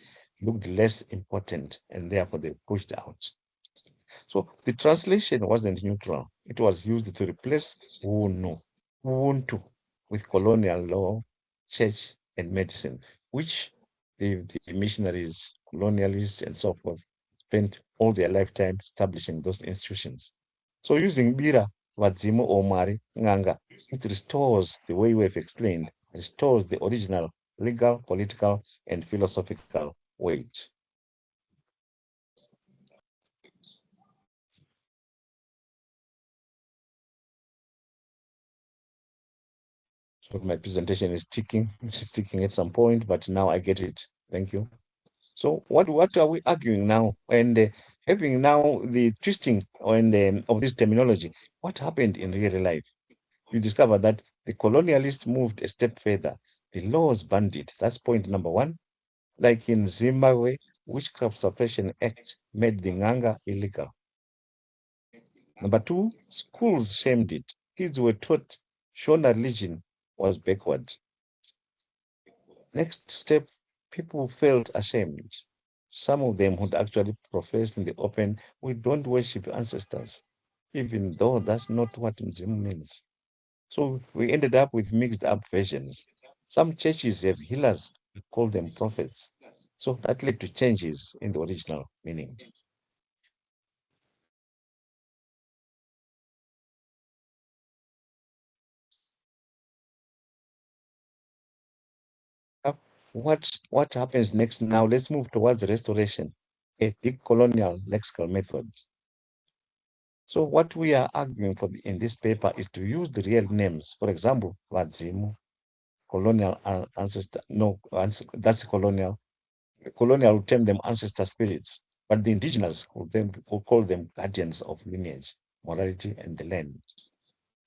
looked less important and therefore they pushed out. So the translation wasn't neutral. It was used to replace Ubuntu with colonial law, church, and medicine, which the missionaries, colonialists, and so forth spent all their lifetime establishing those institutions. So using Bira, Wadzimu, or Mari, Nganga, it restores the way we've explained, restores the original legal, political, and philosophical weight. So my presentation is ticking, it's ticking at some point, but now I get it. Thank you. So what are we arguing now? And having now the twisting of this terminology, what happened in real life? You discover that the colonialists moved a step further. The laws banned it. That's point number one. Like in Zimbabwe, Witchcraft Suppression Act made the Nganga illegal. Number two, schools shamed it. Kids were taught Shona religion was backward. Next step, people felt ashamed. Some of them would actually profess in the open, we don't worship ancestors, even though that's not what Mzimu means. So we ended up with mixed up versions. Some churches have healers, we call them prophets. So that led to changes in the original meaning. What happens next now? Let's move towards restoration, a decolonial lexical method. So what we are arguing for in this paper is to use the real names. For example, Wadzimu, colonial ancestor. No, that's colonial. The colonial will term them ancestor spirits, but the indigenous will call them guardians of lineage, morality, and the land.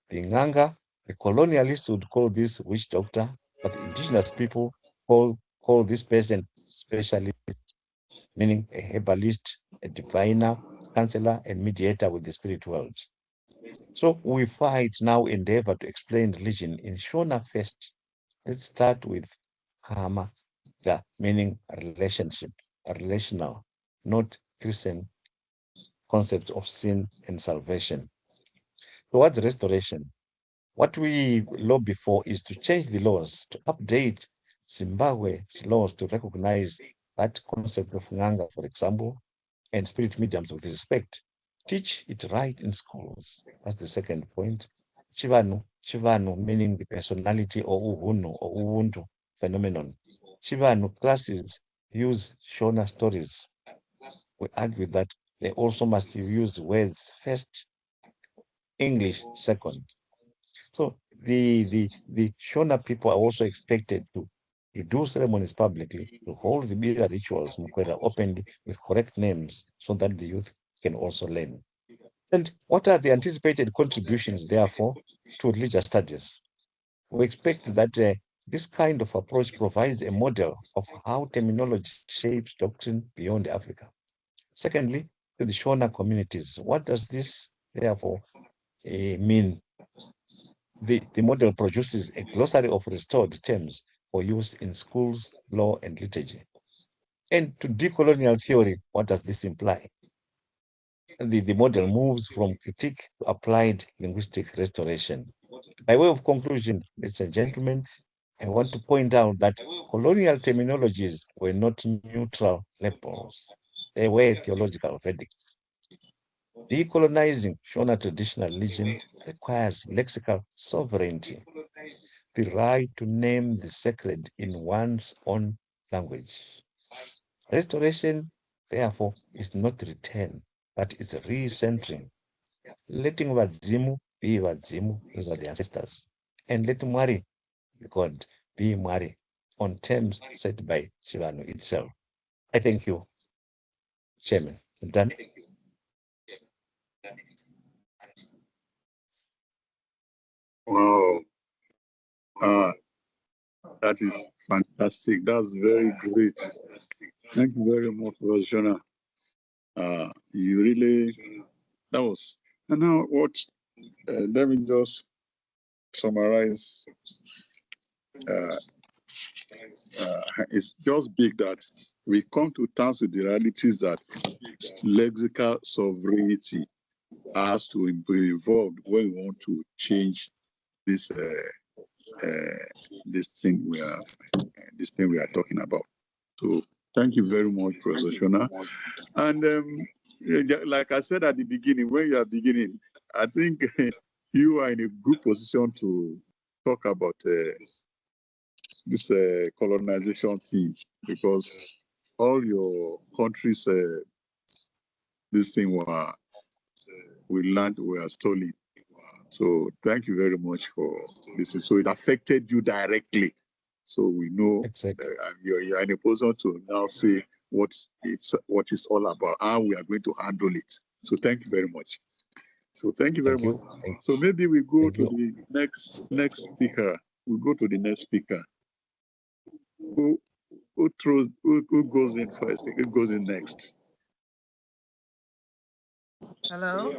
The Nganga, the colonialists would call this witch doctor, but the indigenous people call this person specialist, meaning a herbalist, a diviner, counselor, and mediator with the spirit world. So we fight now endeavor to explain religion in Shona first. Let's start with karma, the meaning relationship, a relational, not Christian concepts of sin and salvation. Towards restoration, what we lobby for is to change the laws, to update Zimbabwe's laws to recognize that concept of Nganga, for example, and spirit mediums with respect. Teach it right in schools. That's the second point. Chivanu meaning the personality or uhunu or ubuntu phenomenon. Chivanu classes use Shona stories. We argue that they also must use words first, English second. So the Shona people are also expected to do ceremonies publicly, to hold the Bira rituals Mukwera openly with correct names so that the youth can also learn. And what are the anticipated contributions, therefore, to religious studies? We expect that this kind of approach provides a model of how terminology shapes doctrine beyond Africa. Secondly, to the Shona communities, what does this, therefore, mean? The model produces a glossary of restored terms for use in schools, law, and liturgy. And to decolonial theory, what does this imply? The model moves from critique to applied linguistic restoration. By way of conclusion, ladies and gentlemen, I want to point out that colonial terminologies were not neutral labels. They were theological verdicts. Decolonizing Shona traditional religion requires lexical sovereignty, the right to name the sacred in one's own language. Restoration, therefore, is not return, but it's recentering, letting Wadzimu be Wadzimu, those are the ancestors, and let Mwari, the God, be Mwari on terms set by Shivanu itself. I thank you, Chairman. I'm done. Wow. That is fantastic. That's very great. Thank you very much, Rosjana. You really, that was, and now what, let me just summarize uh, it's just big that we come to terms with the realities that lexical sovereignty has to be involved when we want to change this this thing we are talking about. So thank you very much, Professor Shona. And like I said at the beginning, when you are beginning, I think you are in a good position to talk about this colonization thing, because all your countries, this thing we learned were stolen. So thank you very much for this. So it affected you directly. So we know Exactly. You're in a position to now say what it's all about, how we are going to handle it. So thank you very much. So thank you very much. So maybe we go to the next speaker. We'll go to the next speaker. Who goes in first? Who goes in next? Hello.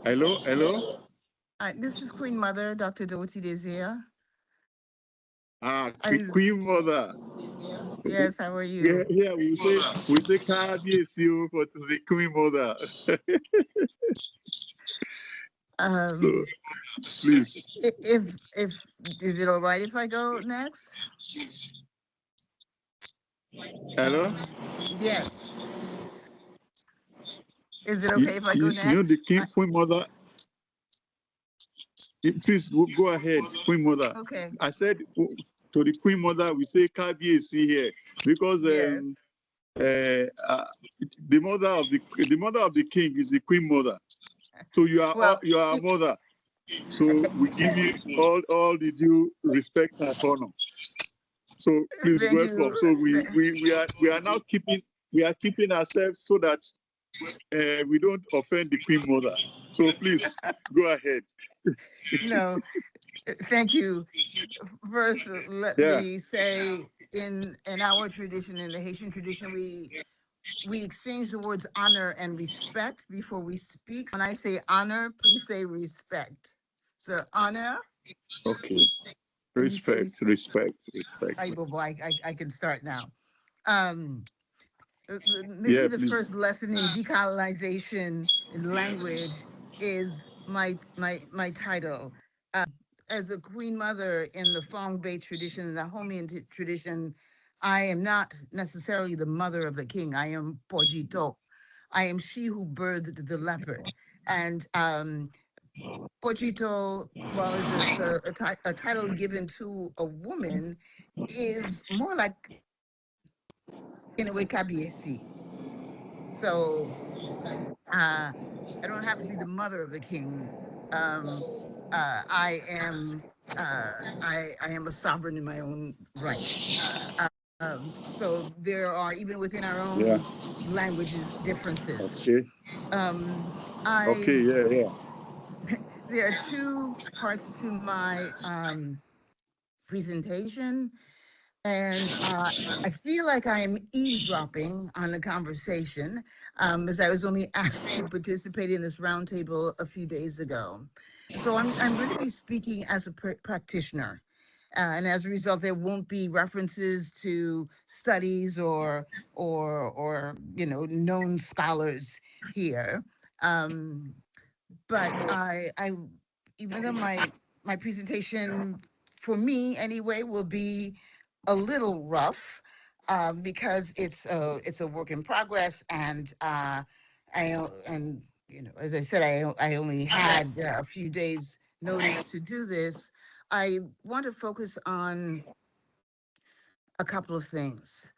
Hello. This is Queen Mother, Dr. Dorothy Desir. Queen Mother. Yes, how are you? Yeah, we say KBSU for the Queen Mother. So please. If is it all right if I go next? Hello? Yes. Is it okay if I go next? You know the Queen Mother. Please go ahead, Queen Mother. Okay. I said to the Queen Mother, we say KBSC here because yes. The mother of the king is the Queen Mother. So you are a mother. So we give you all the due respect and honor. So please welcome. So we are now keeping ourselves so that we don't offend the Queen Mother. So please go ahead. No, thank you. First, let me say in our tradition, in the Haitian tradition, we exchange the words honor and respect before we speak. When I say honor, please say respect. So honor. Okay. Respect. I can start now. Maybe the first lesson in decolonization in language is my title. As a Queen Mother in the Fong Bay tradition, the Homean tradition, I am not necessarily the mother of the king. I am Pojito. I am she who birthed the leopard. And Pojito, while it's a title given to a woman, is more like in a way Kabiesi. So I don't have to be the mother of the king. I am a sovereign in my own right. So there are, even within our own languages, differences. Okay. There are two parts to my presentation. And I feel like I am eavesdropping on a conversation, as I was only asked to participate in this roundtable a few days ago. So I'm going to be speaking as a practitioner. And as a result, there won't be references to studies or known scholars here. But I even though my presentation, for me anyway, will be a little rough, because it's a work in progress, and as I said, I only had a few days notice to do this. I want to focus on a couple of things.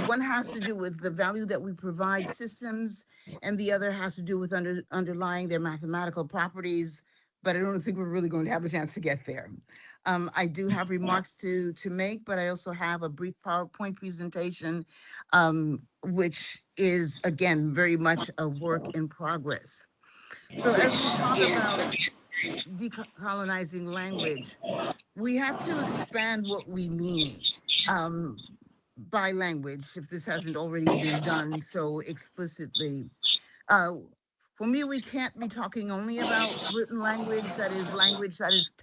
One has to do with the value that we provide systems, and the other has to do with underlying their mathematical properties, but I don't think we're really going to have a chance to get there. I do have remarks to make, but I also have a brief PowerPoint presentation, which is, again, very much a work in progress. So as we talk about decolonizing language, we have to expand what we mean by language, if this hasn't already been done so explicitly. For me, we can't be talking only about written language that is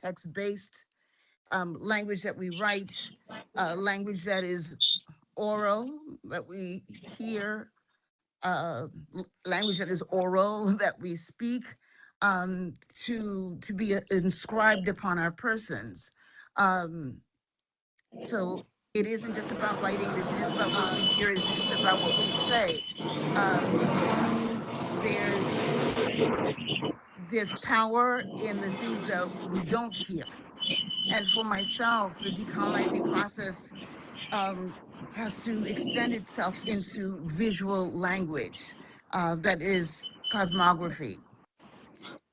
text-based. language that we write, language that is oral, that we hear, language that is oral, that we speak, to be inscribed upon our persons. So it isn't just about writing, it isn't just about what we hear, it isn't just about what we say. For me, there's power in the things that we don't hear. And for myself, the decolonizing process has to extend itself into visual language, that is cosmography.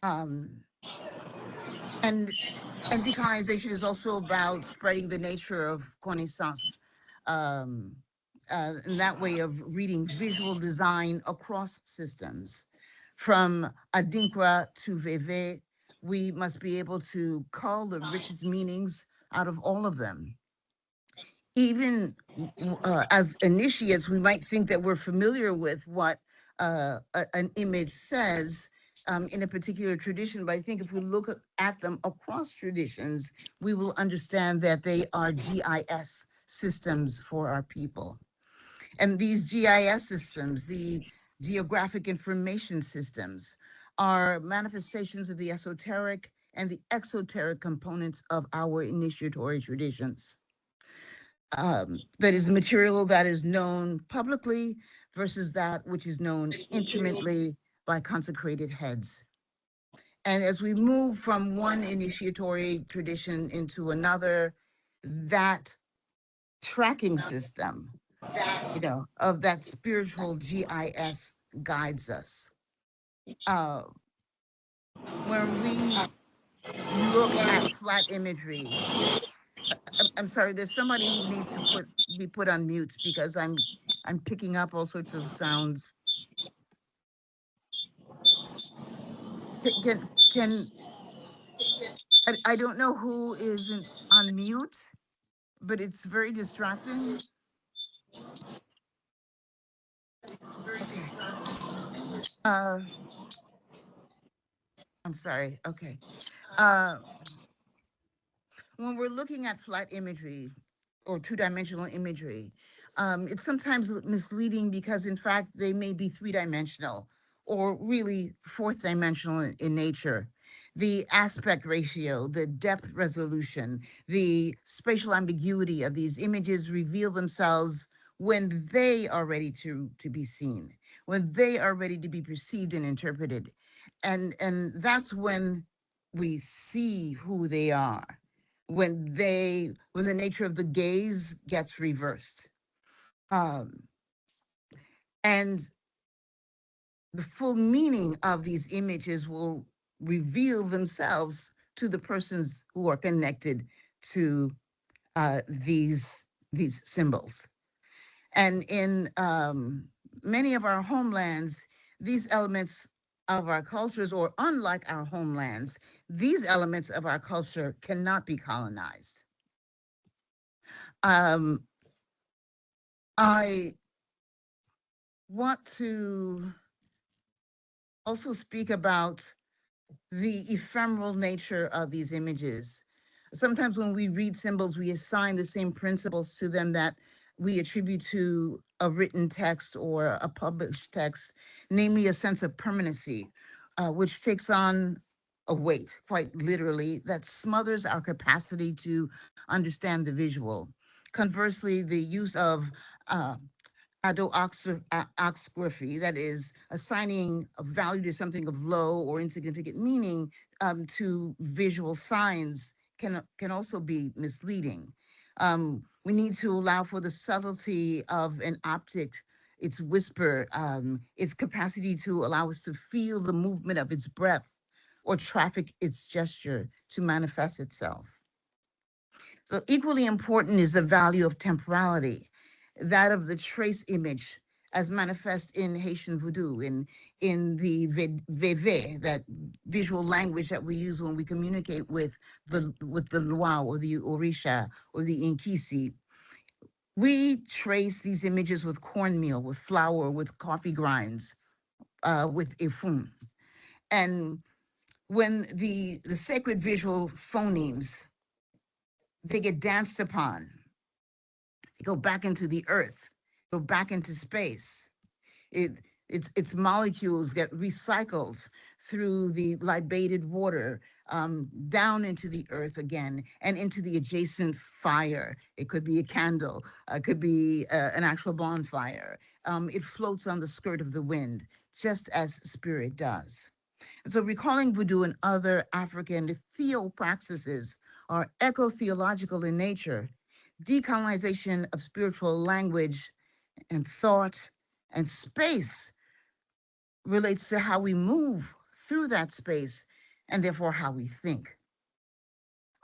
And decolonization is also about spreading the nature of connaissance, in that way of reading visual design across systems. From Adinkra to Veve, we must be able to cull the richest meanings out of all of them. Even as initiates, we might think that we're familiar with what an image says, in a particular tradition, but I think if we look at them across traditions, we will understand that they are GIS systems for our people. And these GIS systems, the geographic information systems, are manifestations of the esoteric and the exoteric components of our initiatory traditions. That is material that is known publicly versus that which is known intimately by consecrated heads. And as we move from one initiatory tradition into another, that tracking system, of that spiritual GIS guides us. When we look at flat imagery, I'm sorry, there's somebody who needs to be put on mute because I'm picking up all sorts of sounds. I don't know who isn't on mute, but it's very distracting. Okay. I'm sorry. Okay. When we're looking at flat imagery or two-dimensional imagery, it's sometimes misleading because in fact they may be three-dimensional or really fourth-dimensional in nature. The aspect ratio, the depth resolution, the spatial ambiguity of these images reveal themselves when they are ready to be seen, when they are ready to be perceived and interpreted. And that's when we see who they are, when the nature of the gaze gets reversed. And the full meaning of these images will reveal themselves to the persons who are connected to these symbols. And in many of our homelands, these elements of our cultures, or unlike our homelands, these elements of our culture cannot be colonized. I want to also speak about the ephemeral nature of these images. Sometimes when we read symbols, we assign the same principles to them that we attribute to a written text or a published text, namely a sense of permanency, which takes on a weight, quite literally, that smothers our capacity to understand the visual. Conversely, the use of adoxography, that is assigning a value to something of low or insignificant meaning to visual signs, can also be misleading. We need to allow for the subtlety of an object, its whisper, its capacity to allow us to feel the movement of its breath or traffic its gesture to manifest itself. So equally important is the value of temporality, that of the trace image as manifest in Haitian voodoo, in the Veve, that visual language that we use when we communicate with the Loa or the Orisha or the Inkisi. We trace these images with cornmeal, with flour, with coffee grinds, with ifun. And when the sacred visual phonemes they get danced upon. They go back into the earth, go back into space. Its molecules get recycled through the libated water, down into the earth again and into the adjacent fire. It could be a candle, it could be an actual bonfire. It floats on the skirt of the wind, just as spirit does. And so recalling voodoo and other African theopraxises are eco-theological in nature. Decolonization of spiritual language and thought and space relates to how we move through that space and therefore how we think.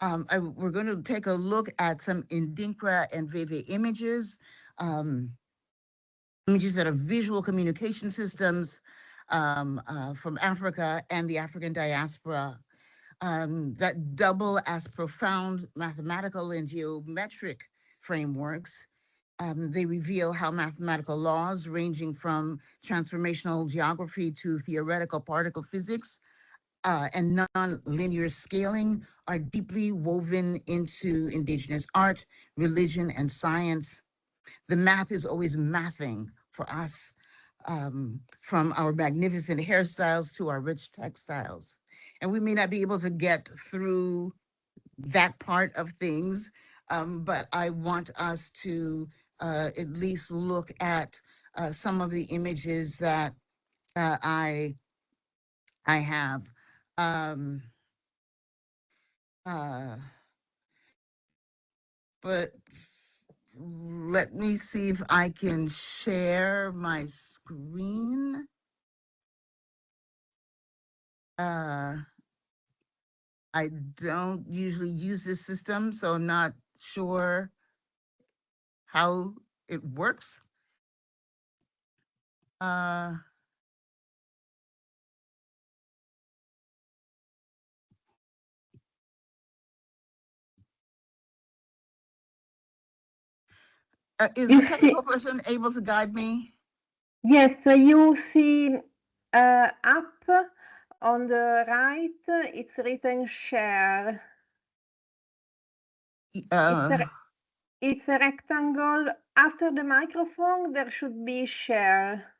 We're going to take a look at some Ndinkra and Veve images, images that are visual communication systems from Africa and the African diaspora that double as profound mathematical and geometric frameworks. They reveal how mathematical laws ranging from transformational geography to theoretical particle physics and non-linear scaling are deeply woven into indigenous art, religion, and science. The math is always mathing for us, from our magnificent hairstyles to our rich textiles. And we may not be able to get through that part of things, but I want us to at least look at some of the images that I have. But let me see if I can share my screen. I don't usually use this system, so I'm not sure how it works. Is the technical person able to guide me? Yes, you see up on the right, it's written share. It's a rectangle. After the microphone, there should be share.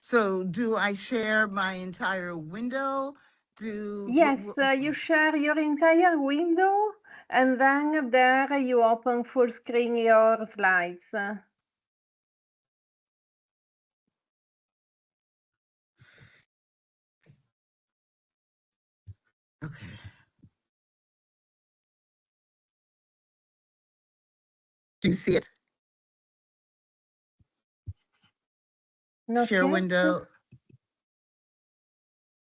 So do I share my entire window? Yes, you share your entire window, and then there you open full screen your slides. Okay. Do you see it? Not Share yet. window.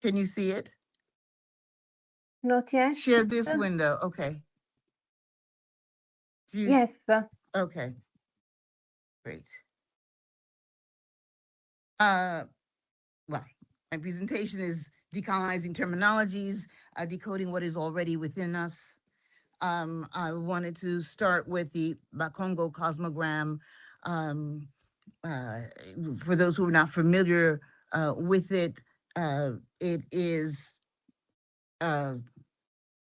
Can you see it? Not yet. Share this window. Okay. Yes. Okay. Great. Well, my presentation is Decolonizing Terminologies, Decoding What is Already Within Us. I wanted to start with the Bakongo cosmogram. For those who are not familiar with it, it is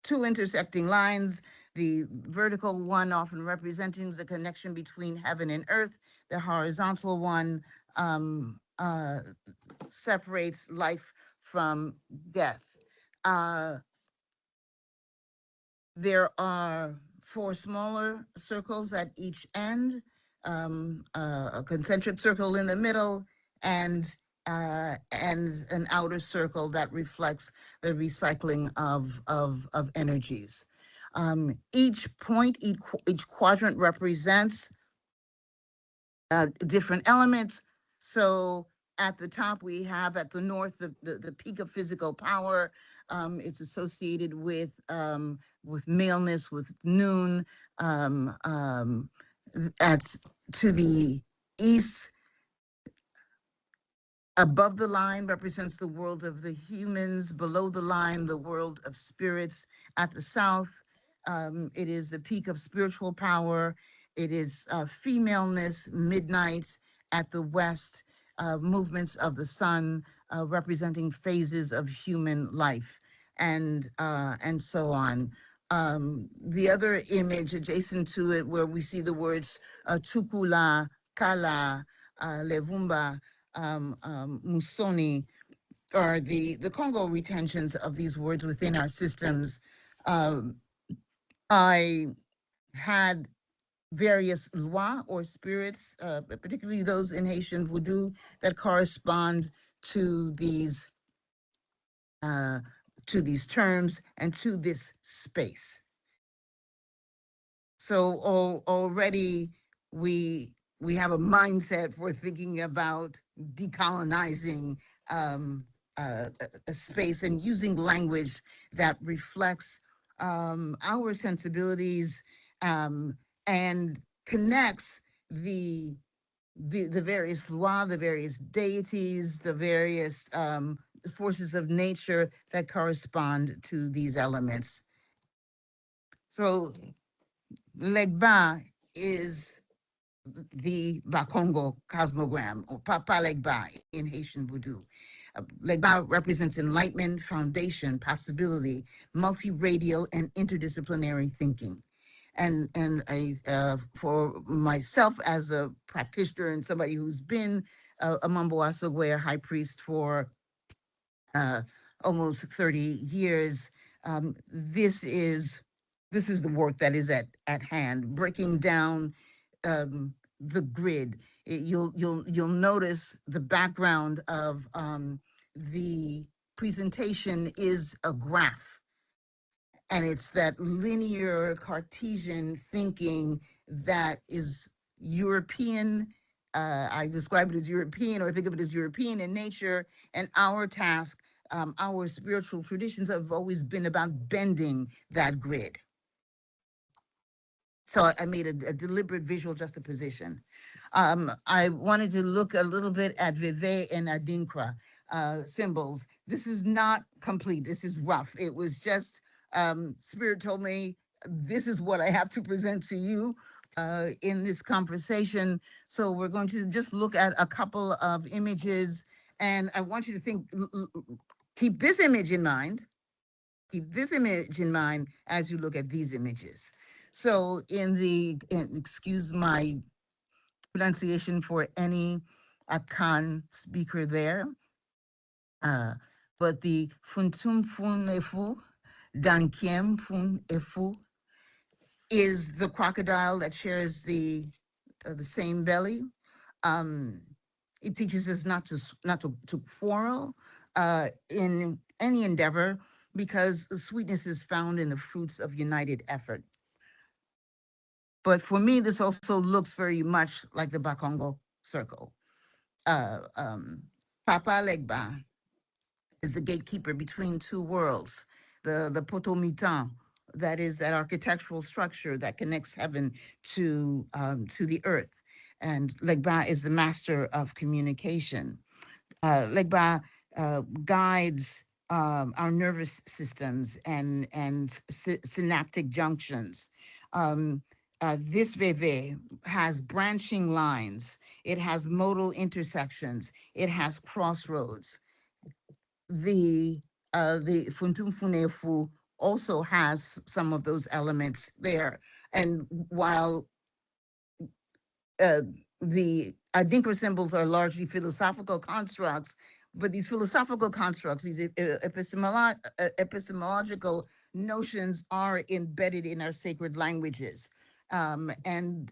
two intersecting lines, the vertical one often representing the connection between heaven and earth, the horizontal one separates life from death. There are 4 smaller circles at each end, a concentric circle in the middle, and an outer circle that reflects the recycling of energies. Each point, each quadrant represents different elements. So at the top, we have at the north the peak of physical power. It's associated with maleness, with noon. To the east, above the line represents the world of the humans. Below the line, the world of spirits. At the south, it is the peak of spiritual power. It is femaleness, midnight. At the west, movements of the sun representing phases of human life. and so on. The other image adjacent to it, where we see the words Tukula, Kala, Levumba, Musoni, are the Congo retentions of these words within our systems. I had various lois or spirits, particularly those in Haitian Voodoo, that correspond to these terms and to this space. So already we have a mindset for thinking about decolonizing a space and using language that reflects our sensibilities and connects the various lois, the various deities, the various forces of nature that correspond to these elements. So Legba is the Bakongo cosmogram, or Papa Legba in Haitian Voodoo. Legba represents enlightenment, foundation, possibility, multi-radial and interdisciplinary thinking. And for myself as a practitioner and somebody who's been a Mambo Asogwe high priest for almost 30 years, this is the work that is at hand, breaking down the grid. You'll notice the background of the presentation is a graph. And it's that linear Cartesian thinking that is European. I describe it as European, or think of it as European in nature. And our task, our spiritual traditions have always been about bending that grid. So I made a deliberate visual juxtaposition. I wanted to look a little bit at Veve and Adinkra symbols. This is not complete. This is rough. It was just Spirit told me this is what I have to present to you in this conversation. So we're going to just look at a couple of images, and I want you to keep this image in mind. Keep this image in mind as you look at these images. So excuse my pronunciation for any Akan speaker there, but the Funtum Fun Efu, Dankiem Fun Efu, is the crocodile that shares the same belly. It teaches us not to quarrel in any endeavor, because the sweetness is found in the fruits of united effort. But for me, this also looks very much like the Bakongo circle. Papa Legba is the gatekeeper between two worlds, the Potomitan, that is that architectural structure that connects heaven to the earth. And Legba is the master of communication. Legba guides our nervous systems and synaptic junctions. This Veve has branching lines. It has modal intersections. It has crossroads. The Funtum Funefu also has some of those elements there. And while the Adinkra symbols are largely philosophical constructs, but these philosophical constructs, these epistemological notions are embedded in our sacred languages. And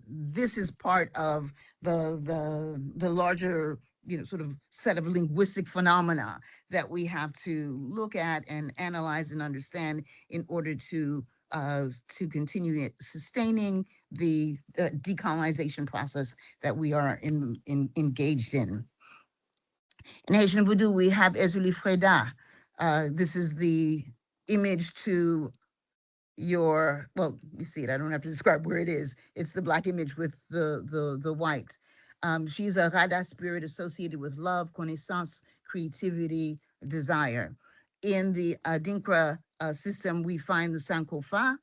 this is part of the larger, sort of set of linguistic phenomena that we have to look at and analyze and understand in order to continue sustaining the decolonization process that we are engaged in. In Haitian Voodoo, we have Ezuli Freda. This is the image to your, well, you see it, I don't have to describe where it is. It's the black image with the white. She's a Rada spirit associated with love, connaissance, creativity, desire. In the Adinkra system, we find the Sankofa,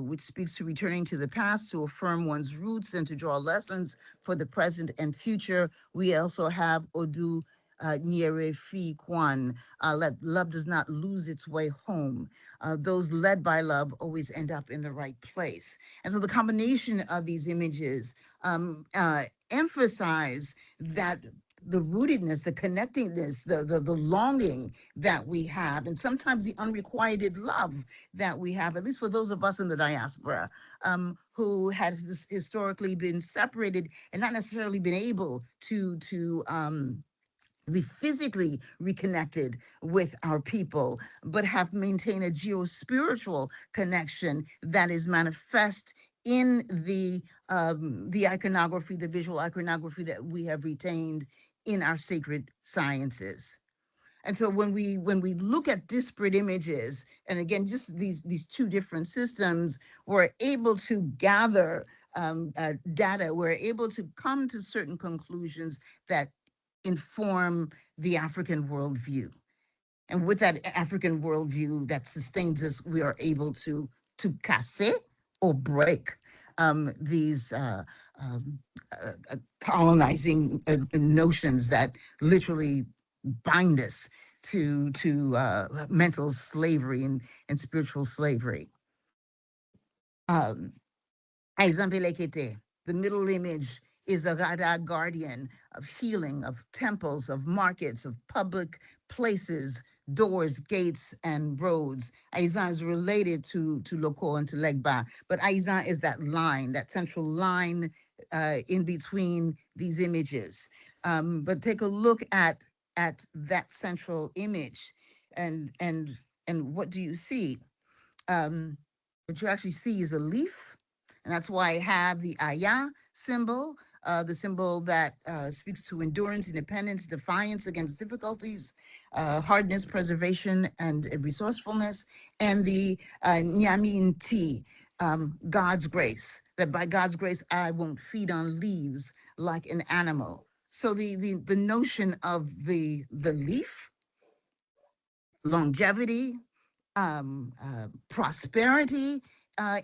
which speaks to returning to the past to affirm one's roots and to draw lessons for the present and future. We also have Odu Nyere Fi Kwan, let love does not lose its way home. Those led by love always end up in the right place. And so the combination of these images emphasize that the rootedness, the connectingness, the longing that we have, and sometimes the unrequited love that we have, at least for those of us in the diaspora, who had historically been separated and not necessarily been able to be physically reconnected with our people, but have maintained a geo-spiritual connection that is manifest in the iconography, the visual iconography that we have retained in our sacred sciences. And so when we look at disparate images, and again, just these two different systems, we're able to gather data, we're able to come to certain conclusions that inform the African worldview. And with that African worldview that sustains us, we are able to casser or break these colonizing notions that literally bind us to mental slavery and spiritual slavery. Aizambelekete, the middle image, is a Gada guardian of healing, of temples, of markets, of public places, doors, gates, and roads. Aizan is related to Loko and to Legba, but Aizan is that line, that central line in between these images. But take a look at that central image, and what do you see? What you actually see is a leaf, and that's why I have the Aya symbol, the symbol that speaks to endurance, independence, defiance against difficulties, hardness, preservation, and resourcefulness, and the Nyamin Ti, God's grace, that by God's grace, I won't feed on leaves like an animal. So the notion of the leaf, longevity, prosperity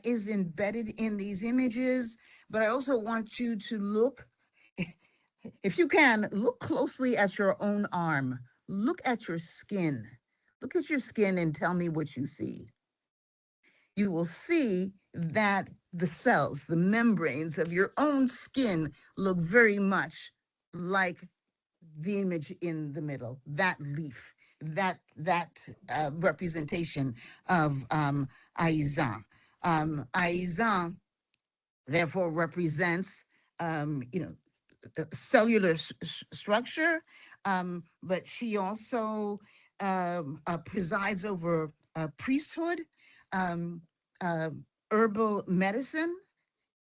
is embedded in these images. But I also want you to look, if you can, look closely at your own arm. Look at your skin. Look at your skin and tell me what you see. You will see that the cells, the membranes of your own skin look very much like the image in the middle, that leaf, that representation of Aizan. Aizan, therefore, represents, cellular structure, but she also presides over priesthood, herbal medicine,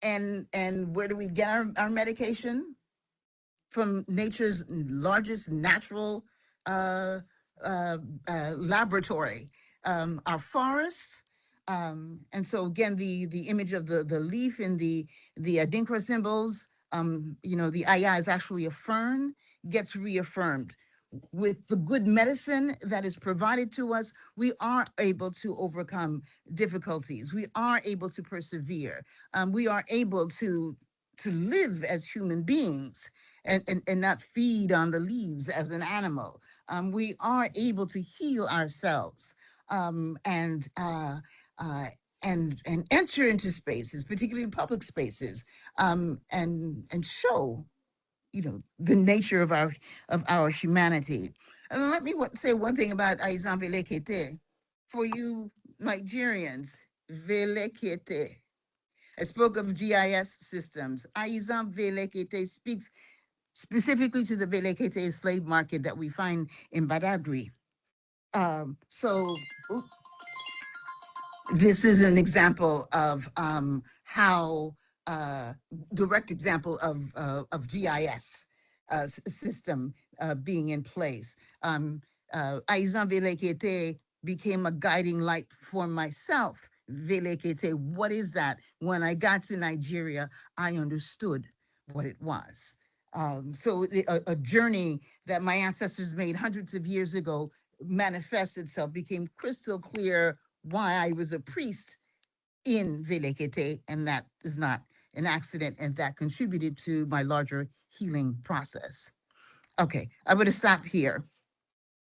and where do we get our medication? From nature's largest natural laboratory, our forests. And so again, the image of the leaf in the Adinkra symbols, the Aya is actually a fern, gets reaffirmed. With the good medicine that is provided to us, we are able to overcome difficulties. We are able to persevere. We are able to live as human beings and not feed on the leaves as an animal. We are able to heal ourselves and enter into spaces, particularly public spaces, and show, the nature of our humanity. And let me say one thing about Aizan Velekete. For you Nigerians, Velekete. I spoke of GIS systems. Aizan Velekete speaks specifically to the Velekete slave market that we find in Badagry. So this is an example of how, direct example of GIS system being in place. Aizan Velekete became a guiding light for myself. Velekete, what is that? When I got to Nigeria, I understood what it was. So a journey that my ancestors made hundreds of years ago manifests itself, became crystal clear why I was a priest in Velekete, and that is not an accident, and that contributed to my larger healing process. Okay, I'm going to stop here.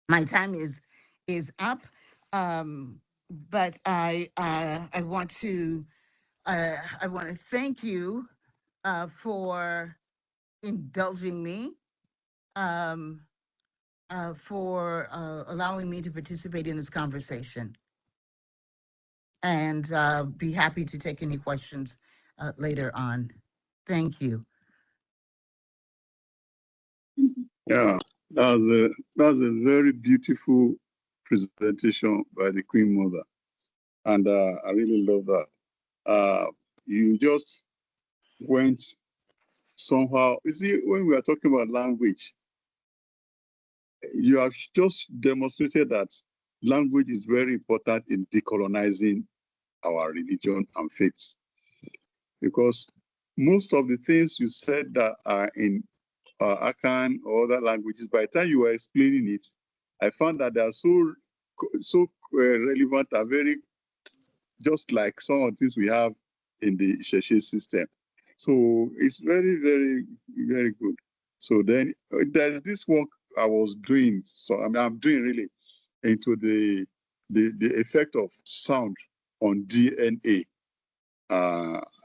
My time is up, but I want to thank you for indulging me, for allowing me to participate in this conversation, and be happy to take any questions later on. Thank you. Yeah, that was a very beautiful presentation by the Queen Mother, and I really love that. You just went somehow. You see, when we are talking about language, you have just demonstrated that language is very important in decolonizing our religion and faiths, because most of the things you said that are in Akan or other languages, by the time you were explaining it, I found that they are so relevant and very just like some of the things we have in the Isheshe system. So it's very, very, very good. So then there's this work I was doing. So I'm doing really into the effect of sound on DNA.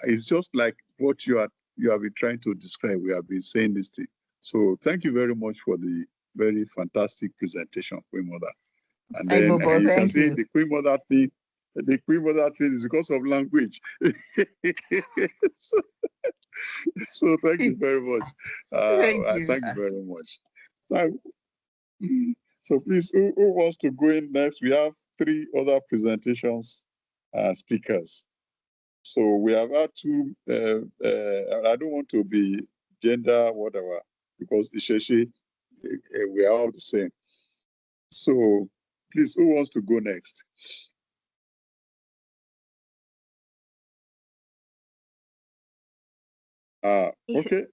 It's just like what you have been trying to describe. We have been saying this thing. So thank you very much for the very fantastic presentation, Queen Mother. And then you can see the Queen Mother thing. The Queen Mother thing is because of language. so thank you very much. Thank you very much. So please, who wants to go in next? We have 3 other presentations speakers. So we have had 2. I don't want to be gender whatever, because Isheshe, we are all the same. So please, who wants to go next? Okay.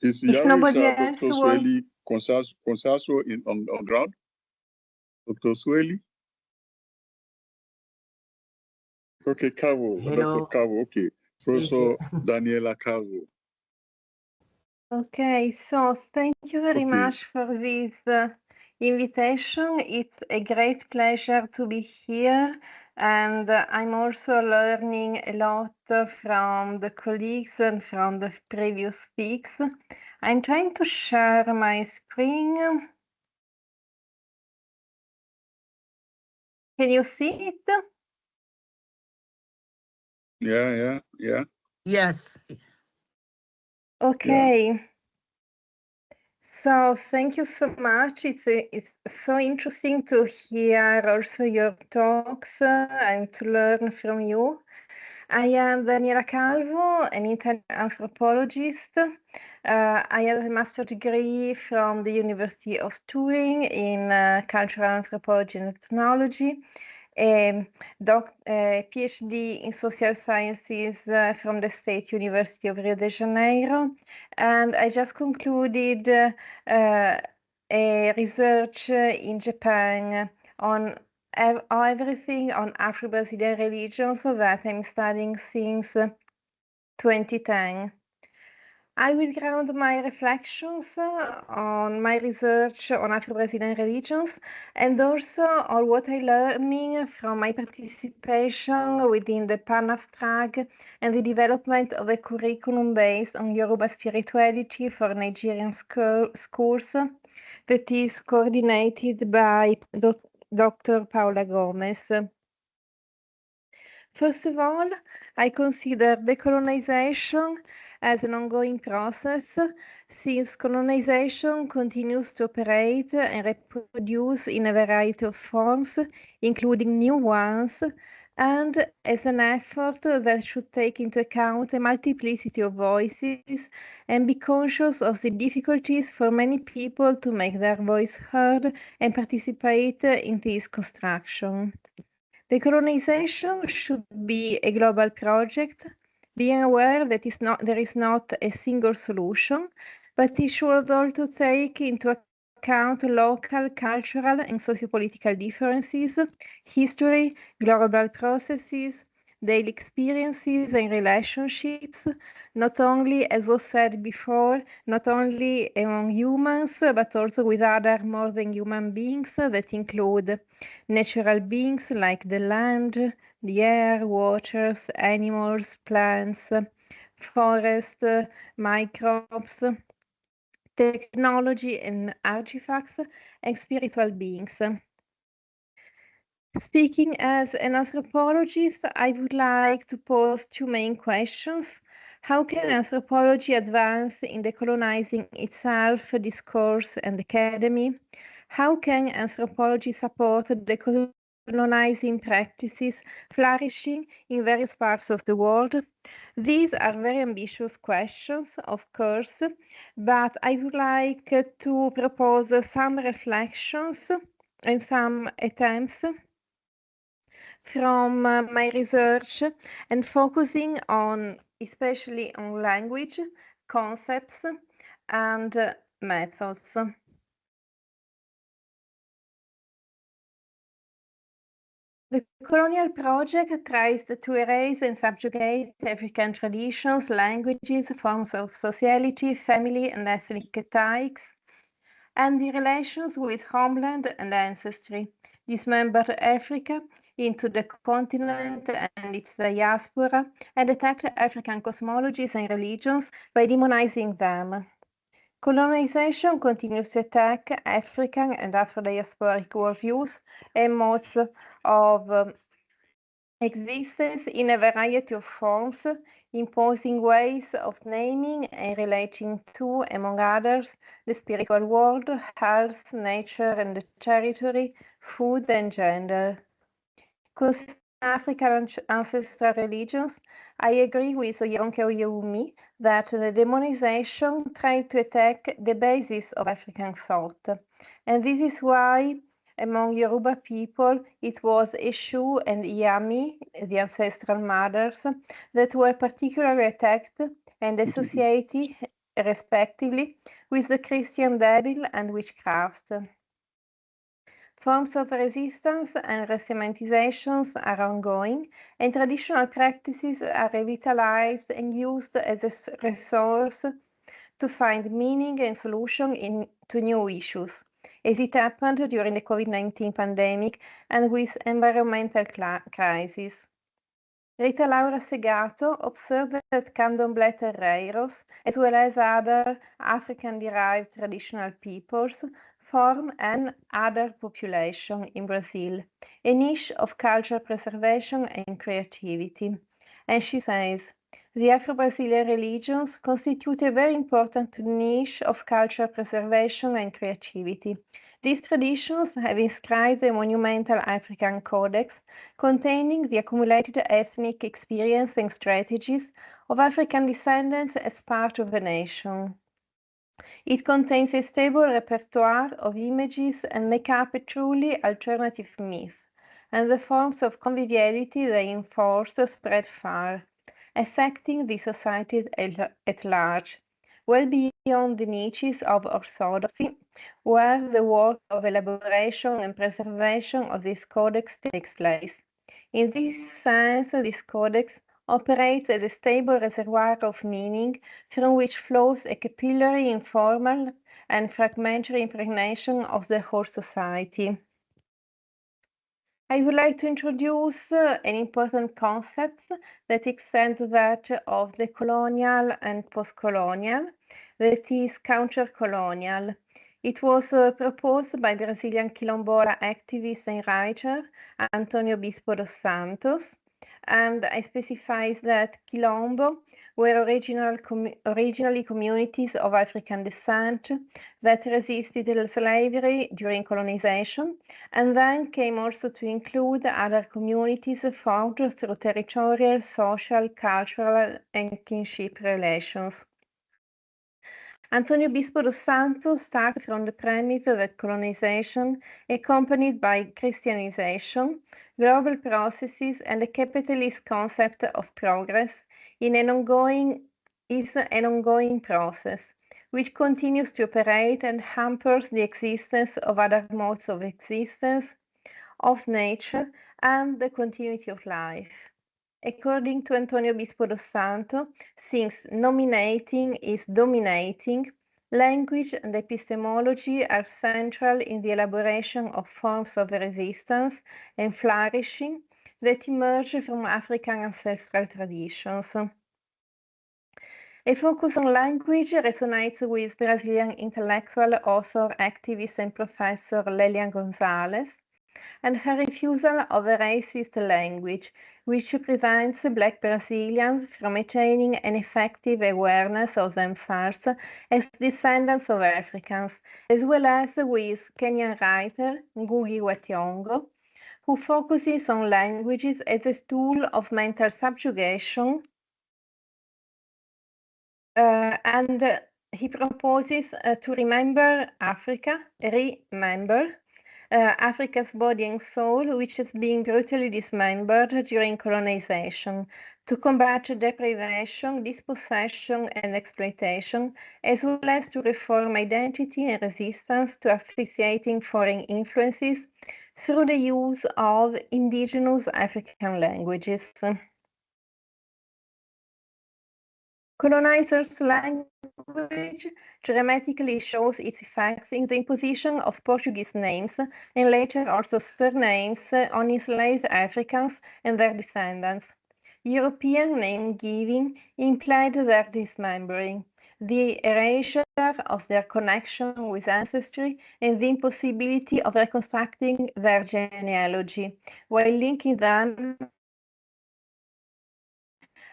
Is Yarisha Dr. Sweli Consenso on ground? Dr. Sweli? Okay, Cavo. Hello. Dr. Cavo, okay. Professor Daniela Cavo. Okay, so thank you very much for this invitation. It's a great pleasure to be here, and I'm also learning a lot from the colleagues and from the previous speaks. I'm trying to share my screen. Can you see it? Yeah. Yes. Okay. Yeah. So thank you so much. It's so interesting to hear also your talks and to learn from you. I am Daniela Calvo, an Italian anthropologist. I have a master's degree from the University of Turin in cultural anthropology and ethnology, a PhD in social sciences from the State University of Rio de Janeiro, and I just concluded a research in Japan on everything on Afro-Brazilian religion, so that I'm studying since 2010. I will ground my reflections on my research on Afro-Brazilian religions and also on what I'm learning from my participation within the PANAF track and the development of a curriculum based on Yoruba spirituality for Nigerian schools that is coordinated by Dr. Paula Gomez. First of all, I consider decolonization as an ongoing process, since colonization continues to operate and reproduce in a variety of forms, including new ones, and as an effort that should take into account a multiplicity of voices and be conscious of the difficulties for many people to make their voice heard and participate in this construction. Decolonization should be a global project, being aware that there is not a single solution, but it should also take into account local, cultural, and sociopolitical differences, history, global processes, daily experiences and relationships, not only, as was said before, not only among humans, but also with other more than human beings that include natural beings like the land, the air, waters, animals, plants, forests, microbes, technology and artifacts, and spiritual beings. Speaking as an anthropologist, I would like to pose two main questions. How can anthropology advance in decolonizing itself, discourse, and academy? How can anthropology support decolonizing practices flourishing in various parts of the world? These are very ambitious questions, of course, but I would like to propose some reflections and some attempts from my research and focusing on especially on language, concepts, and methods. The colonial project tries to erase and subjugate African traditions, languages, forms of sociality, family and ethnic types, and the relations with homeland and ancestry, dismembered Africa into the continent and its diaspora, and attacked African cosmologies and religions by demonizing them. Colonization continues to attack African and Afro-diasporic worldviews and modes of existence in a variety of forms, imposing ways of naming and relating to, among others, the spiritual world, health, nature and the territory, food and gender. Concerning African ancestral religions, I agree with Oyonke Oyewumi that the demonization tried to attack the basis of African thought. And this is why among Yoruba people, it was Eshu and Iyami, the ancestral mothers, that were particularly attacked and associated, respectively, with the Christian devil and witchcraft. Forms of resistance and resemistizations are ongoing, and traditional practices are revitalized and used as a resource to find meaning and solution to new issues, as it happened during the COVID-19 pandemic and with environmental crisis. Rita Laura Segato observed that candomblé terreiros, as well as other African-derived traditional peoples, form an other population in Brazil, a niche of cultural preservation and creativity. And she says, the Afro-Brazilian religions constitute a very important niche of cultural preservation and creativity. These traditions have inscribed a monumental African codex containing the accumulated ethnic experience and strategies of African descendants as part of a nation. It contains a stable repertoire of images and make up a truly alternative myth, and the forms of conviviality they enforce spread far, affecting the society at large, well beyond the niches of orthodoxy, where the work of elaboration and preservation of this codex takes place. In this sense, this codex operates as a stable reservoir of meaning from which flows a capillary, informal, and fragmentary impregnation of the whole society. I would like to introduce an important concept that extends that of the colonial and post-colonial, that is counter-colonial. It was proposed by Brazilian quilombola activist and writer Antonio Bispo dos Santos, and I specify that Quilombo were originally communities of African descent that resisted slavery during colonization, and then came also to include other communities formed through territorial, social, cultural, and kinship relations. Antonio Bispo dos Santos started from the premise that colonization, accompanied by Christianization, global processes, and a capitalist concept of progress is an ongoing process, which continues to operate and hampers the existence of other modes of existence, of nature, and the continuity of life. according to Antonio Bispo dos Santos, since nominating is dominating, language and epistemology are central in the elaboration of forms of resistance and flourishing that emerge from African ancestral traditions. A focus on language resonates with Brazilian intellectual, author, activist, and professor Lélia Gonzalez, and her refusal of a racist language, which prevents Black Brazilians from attaining an effective awareness of themselves as descendants of Africans, as well as with Kenyan writer Ngugi wa Thiong'o, who focuses on languages as a tool of mental subjugation, and he proposes to remember Africa, remember Africa's body and soul, which has been brutally dismembered during colonization, to combat deprivation, dispossession, and exploitation, as well as to reform identity and resistance to asphyxiating foreign influences through the use of indigenous African languages. Colonizers' language dramatically shows its effects in the imposition of Portuguese names and later also surnames on enslaved Africans and their descendants. European name-giving implied their dismembering, the erasure of their connection with ancestry, and the impossibility of reconstructing their genealogy, while linking them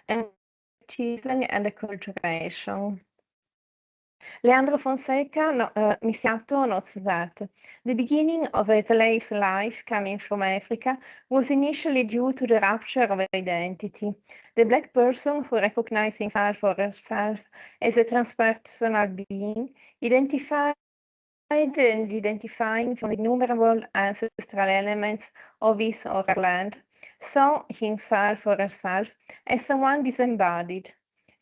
and and acculturation. Leandro Fonseca Misiato notes that the beginning of a slave's life coming from Africa was initially due to the rupture of identity. The Black person who recognized himself or herself as a transpersonal being, identified and identifying from the innumerable ancestral elements of his or her land, saw himself or herself as someone disembodied,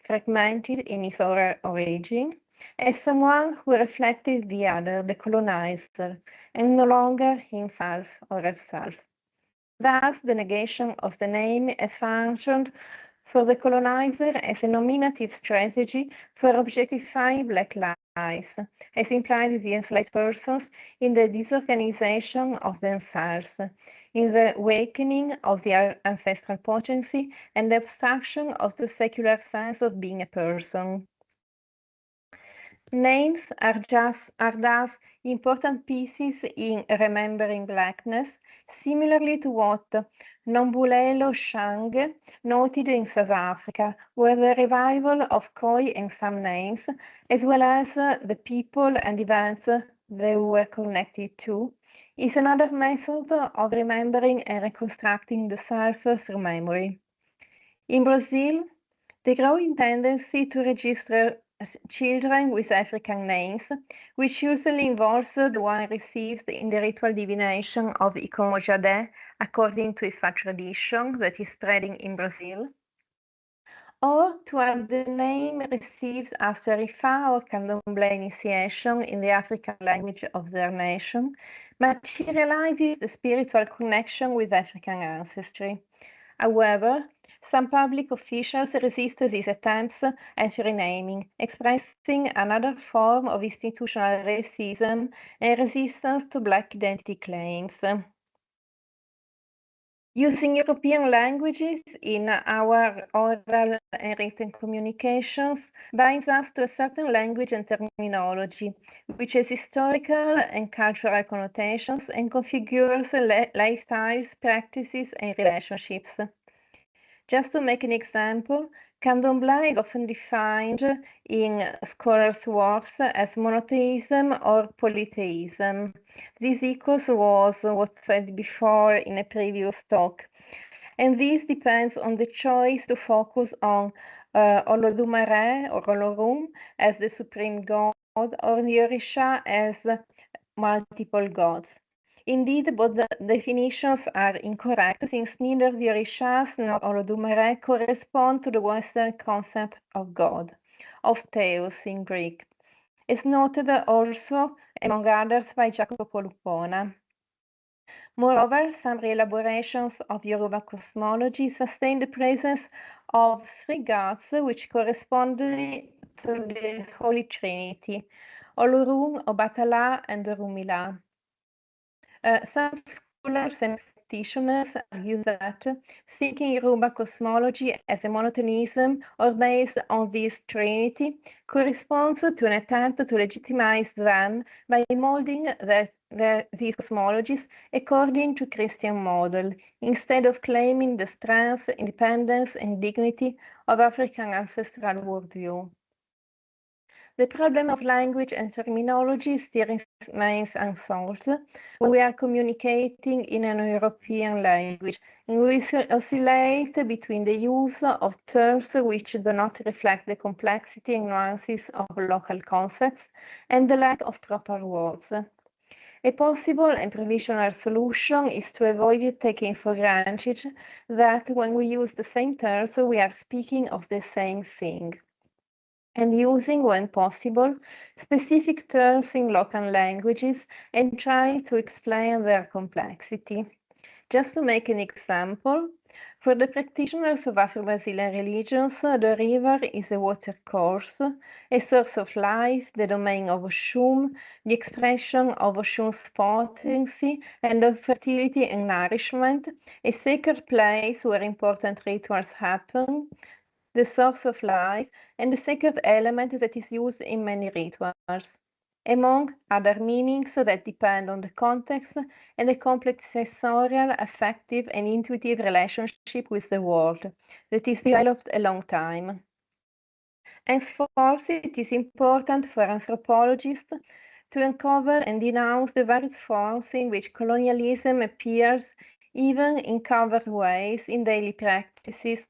fragmented in his or her origin, as someone who reflected the other, the colonizer, and no longer himself or herself. Thus, the negation of the name has functioned for the colonizer as a nominative strategy for objectifying Black lives, as implied the enslaved persons in the disorganization of themselves, in the awakening of their ancestral potency, and the obstruction of the secular sense of being a person. Names are thus important pieces in remembering Blackness, similarly to what Nombulelo Shang noted in South Africa, where the revival of Khoi and some names, as well as the people and events they were connected to, is another method of remembering and reconstructing the self through memory. In Brazil, the growing tendency to register children with African names, which usually involves the one received in the ritual divination of Icomojadé, according to Ifa tradition that is spreading in Brazil, or to have the name received after Ifa or Candomblé initiation in the African language of their nation, materializes the spiritual connection with African ancestry. However, some public officials resist these attempts at renaming, expressing another form of institutional racism and resistance to Black identity claims. Using European languages in our oral and written communications binds us to a certain language and terminology, which has historical and cultural connotations and configures lifestyles, practices, and relationships. Just to make an example, Candomblé is often defined in scholars' works as monotheism or polytheism. This echoes was what said before in a previous talk. And this depends on the choice to focus on Olodumare or Olorum as the supreme god or the Orisha as multiple gods. Indeed, both the definitions are incorrect, since neither the Orishas nor Olodumare correspond to the Western concept of God, of Theos in Greek, as noted also, among others, by Jacopo Lupona. Moreover, some re-elaborations of Yoruba cosmology sustain the presence of three gods which correspond to the Holy Trinity, Olorun, Obatala, and Orunmila. Some scholars and practitioners argue that thinking Yoruba cosmology as a monotheism or based on this trinity corresponds to an attempt to legitimize them by molding these cosmologies according to Christian model, instead of claiming the strength, independence, and dignity of African ancestral worldview. The problem of language and terminology still remains unsolved when we are communicating in an European language, and we oscillate between the use of terms which do not reflect the complexity and nuances of local concepts and the lack of proper words. A possible and provisional solution is to avoid taking for granted that when we use the same terms, we are speaking of the same thing, and using, when possible, specific terms in local languages and try to explain their complexity. Just to make an example, for the practitioners of Afro-Brazilian religions, the river is a watercourse, a source of life, the domain of Oshun, the expression of Oshun's potency and of fertility and nourishment, a sacred place where important rituals happen, the source of life, and the sacred element that is used in many rituals, among other meanings that depend on the context and the complex sensorial, affective, and intuitive relationship with the world that is developed a long time. Henceforth, it is important for anthropologists to uncover and denounce the various forms in which colonialism appears, even in covert ways, in daily practices,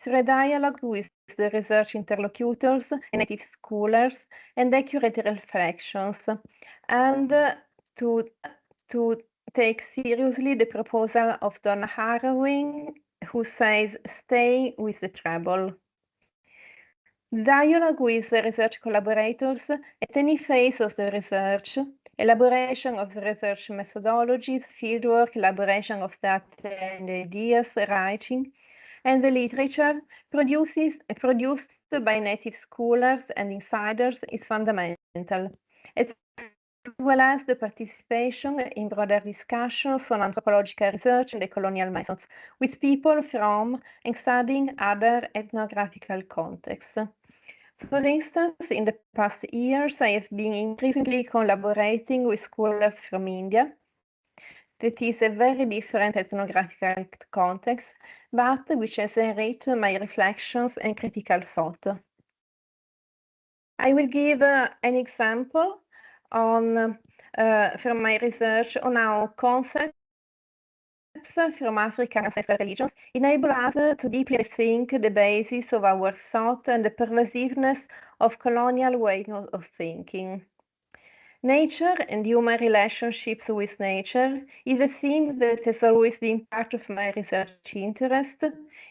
through a dialogue with the research interlocutors and native scholars and accurate reflections, and to take seriously the proposal of Donna Haraway, who says, "Stay with the trouble." Dialogue with research collaborators at any phase of the research, elaboration of the research methodologies, fieldwork, elaboration of data and ideas, writing, and the literature produced by native scholars and insiders is fundamental, as well as the participation in broader discussions on anthropological research and decolonial methods with people from and studying other ethnographical contexts. For instance, in the past years, I have been increasingly collaborating with scholars from India. That is a very different ethnographical context, but which has enriched my reflections and critical thought. I will give an example from my research on how concepts from African ancestral religions enable us to deeply rethink the basis of our thought and the pervasiveness of colonial ways of thinking. Nature and human relationships with nature is a theme that has always been part of my research interest,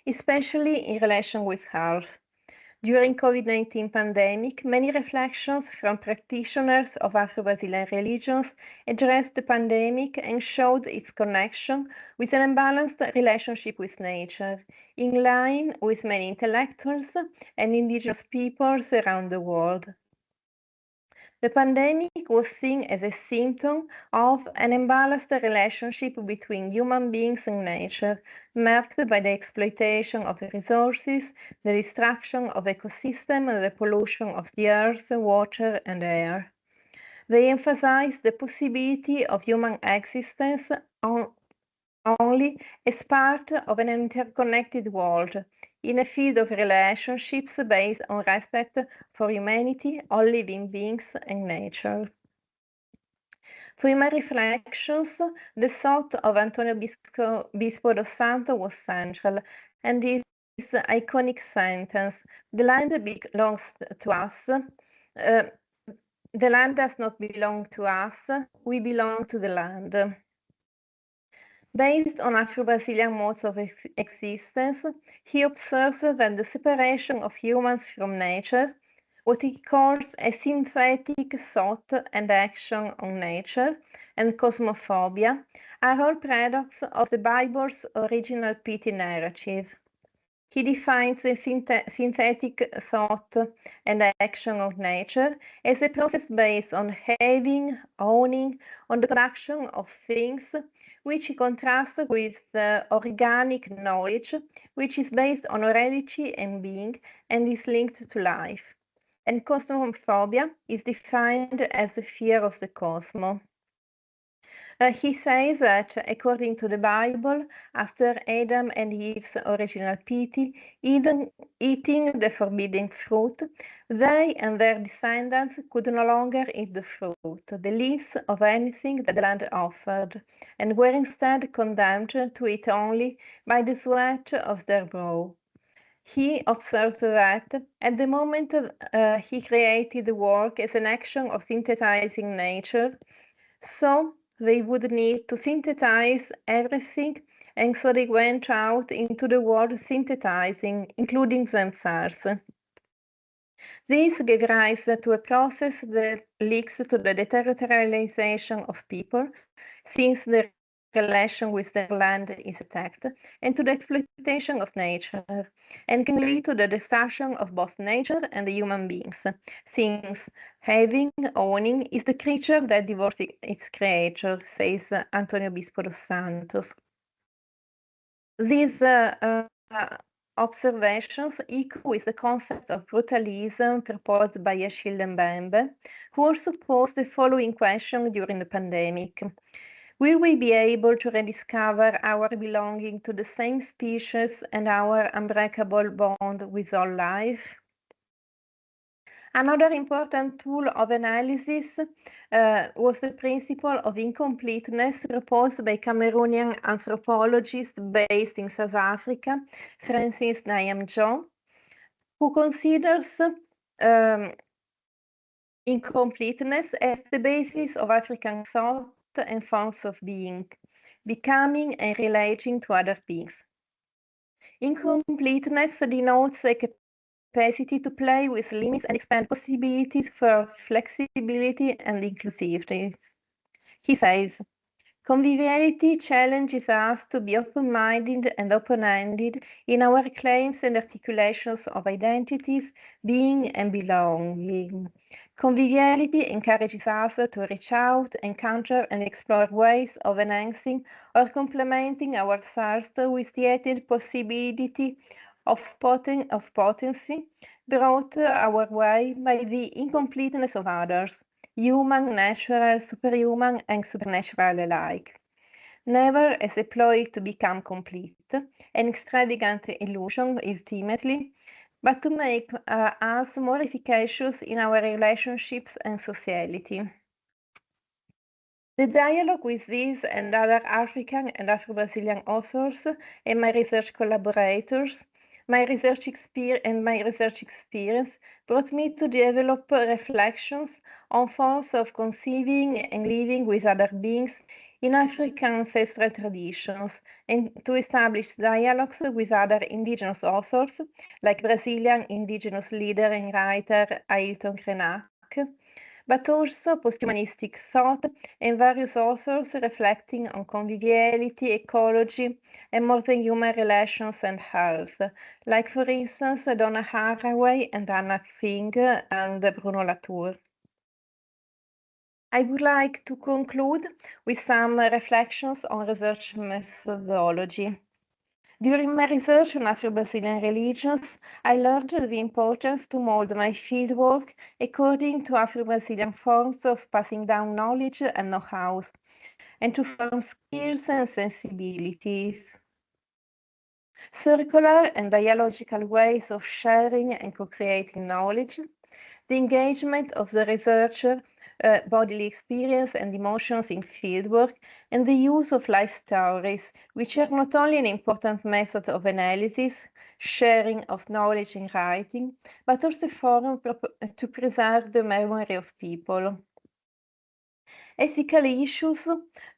especially in relation with health. During COVID-19 pandemic, many reflections from practitioners of Afro-Brazilian religions addressed the pandemic and showed its connection with an imbalanced relationship with nature, in line with many intellectuals and indigenous peoples around the world. The pandemic was seen as a symptom of an imbalanced relationship between human beings and nature, marked by the exploitation of resources, the destruction of ecosystems, and the pollution of the earth, water, and air. They emphasized the possibility of human existence only as part of an interconnected world, in a field of relationships based on respect for humanity, all living beings, and nature. For my reflections, the thought of Antonio Bispo dos Santos was central, and this iconic sentence, "The land belongs to us, the land does not belong to us, we belong to the land." Based on Afro-Brazilian modes of existence, he observes that the separation of humans from nature, what he calls a synthetic thought and action on nature, and cosmophobia, are all products of the Bible's original piety narrative. He defines the synthetic thought and action of nature as a process based on having, owning, on the production of things, which he contrasts with the organic knowledge, which is based on reality and being and is linked to life. And cosmophobia is defined as the fear of the cosmos. He says that, according to the Bible, after Adam and Eve's original piety, eating the forbidden fruit, they and their descendants could no longer eat the fruit, the leaves of anything that the land offered, and were instead condemned to eat only by the sweat of their brow. He observed that at the moment he created the work as an action of synthesizing nature, so they would need to synthesize everything, and so they went out into the world synthesizing, including themselves. This gave rise to a process that leads to the deterritorialization of people, since the relation with their land is attacked, and to the exploitation of nature, and can lead to the destruction of both nature and the human beings, since having, owning, is the creature that divorces its creator, says Antonio Bispo dos Santos. These observations echo with the concept of brutalism proposed by Achille Mbembe, who also posed the following question during the pandemic. Will we be able to rediscover our belonging to the same species and our unbreakable bond with all life? Another important tool of analysis was the principle of incompleteness proposed by Cameroonian anthropologist based in South Africa, Francis Nyamjo, who considers incompleteness as the basis of African thought and forms of being, becoming and relating to other beings. Incompleteness denotes a capacity to play with limits and expand possibilities for flexibility and inclusiveness. He says, conviviality challenges us to be open-minded and open-ended in our claims and articulations of identities, being and belonging. Conviviality encourages us to reach out, encounter and explore ways of enhancing or complementing ourselves with the added possibility of potency brought our way by the incompleteness of others, human, natural, superhuman, and supernatural alike. Never as a ploy to become complete, an extravagant illusion ultimately, but to make us more efficacious in our relationships and sociality. The dialogue with these and other African and Afro-Brazilian authors and my research collaborators, my research experience brought me to develop reflections on forms of conceiving and living with other beings in African ancestral traditions, and to establish dialogues with other indigenous authors, like Brazilian indigenous leader and writer Ailton Krenak, but also post-humanistic thought and various authors reflecting on conviviality, ecology, and more than human relations and health, like, for instance, Donna Haraway and Anna Singh and Bruno Latour. I would like to conclude with some reflections on research methodology. During my research on Afro-Brazilian religions, I learned the importance to mold my fieldwork according to Afro-Brazilian forms of passing down knowledge and know-how, and to form skills and sensibilities. Circular and dialogical ways of sharing and co-creating knowledge, the engagement of the researcher, bodily experience and emotions in fieldwork, and the use of life stories, which are not only an important method of analysis, sharing of knowledge in writing, but also a forum to preserve the memory of people. Ethical issues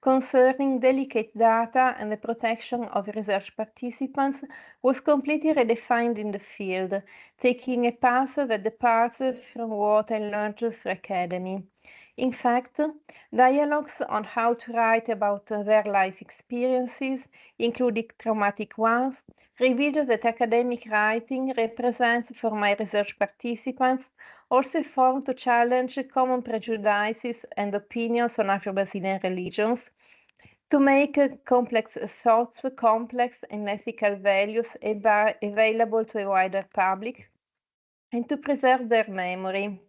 concerning delicate data and the protection of research participants was completely redefined in the field, taking a path that departs from what I learned through academy. In fact, dialogues on how to write about their life experiences, including traumatic ones, revealed that academic writing represents for my research participants also a form to challenge common prejudices and opinions on Afro-Brazilian religions, to make complex thoughts, complex and ethical values available to a wider public, and to preserve their memory.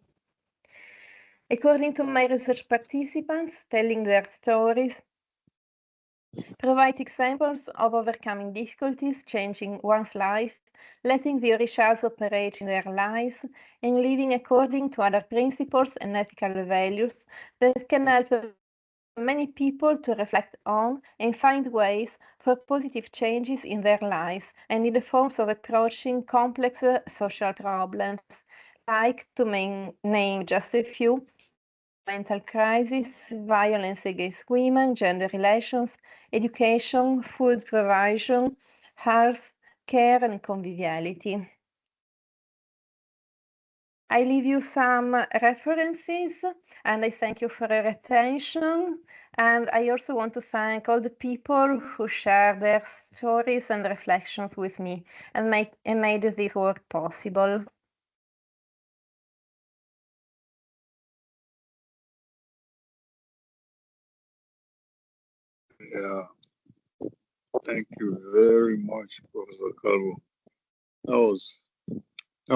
According to my research participants, telling their stories provides examples of overcoming difficulties, changing one's life, letting the orishas operate in their lives, and living according to other principles and ethical values that can help many people to reflect on and find ways for positive changes in their lives and in the forms of approaching complex social problems, like, to name just a few, mental crisis, violence against women, gender relations, education, food provision, health, care, and conviviality. I leave you some references, and I thank you for your attention. And I also want to thank all the people who shared their stories and reflections with me and made this work possible. Yeah, thank you very much, Professor Calvo. That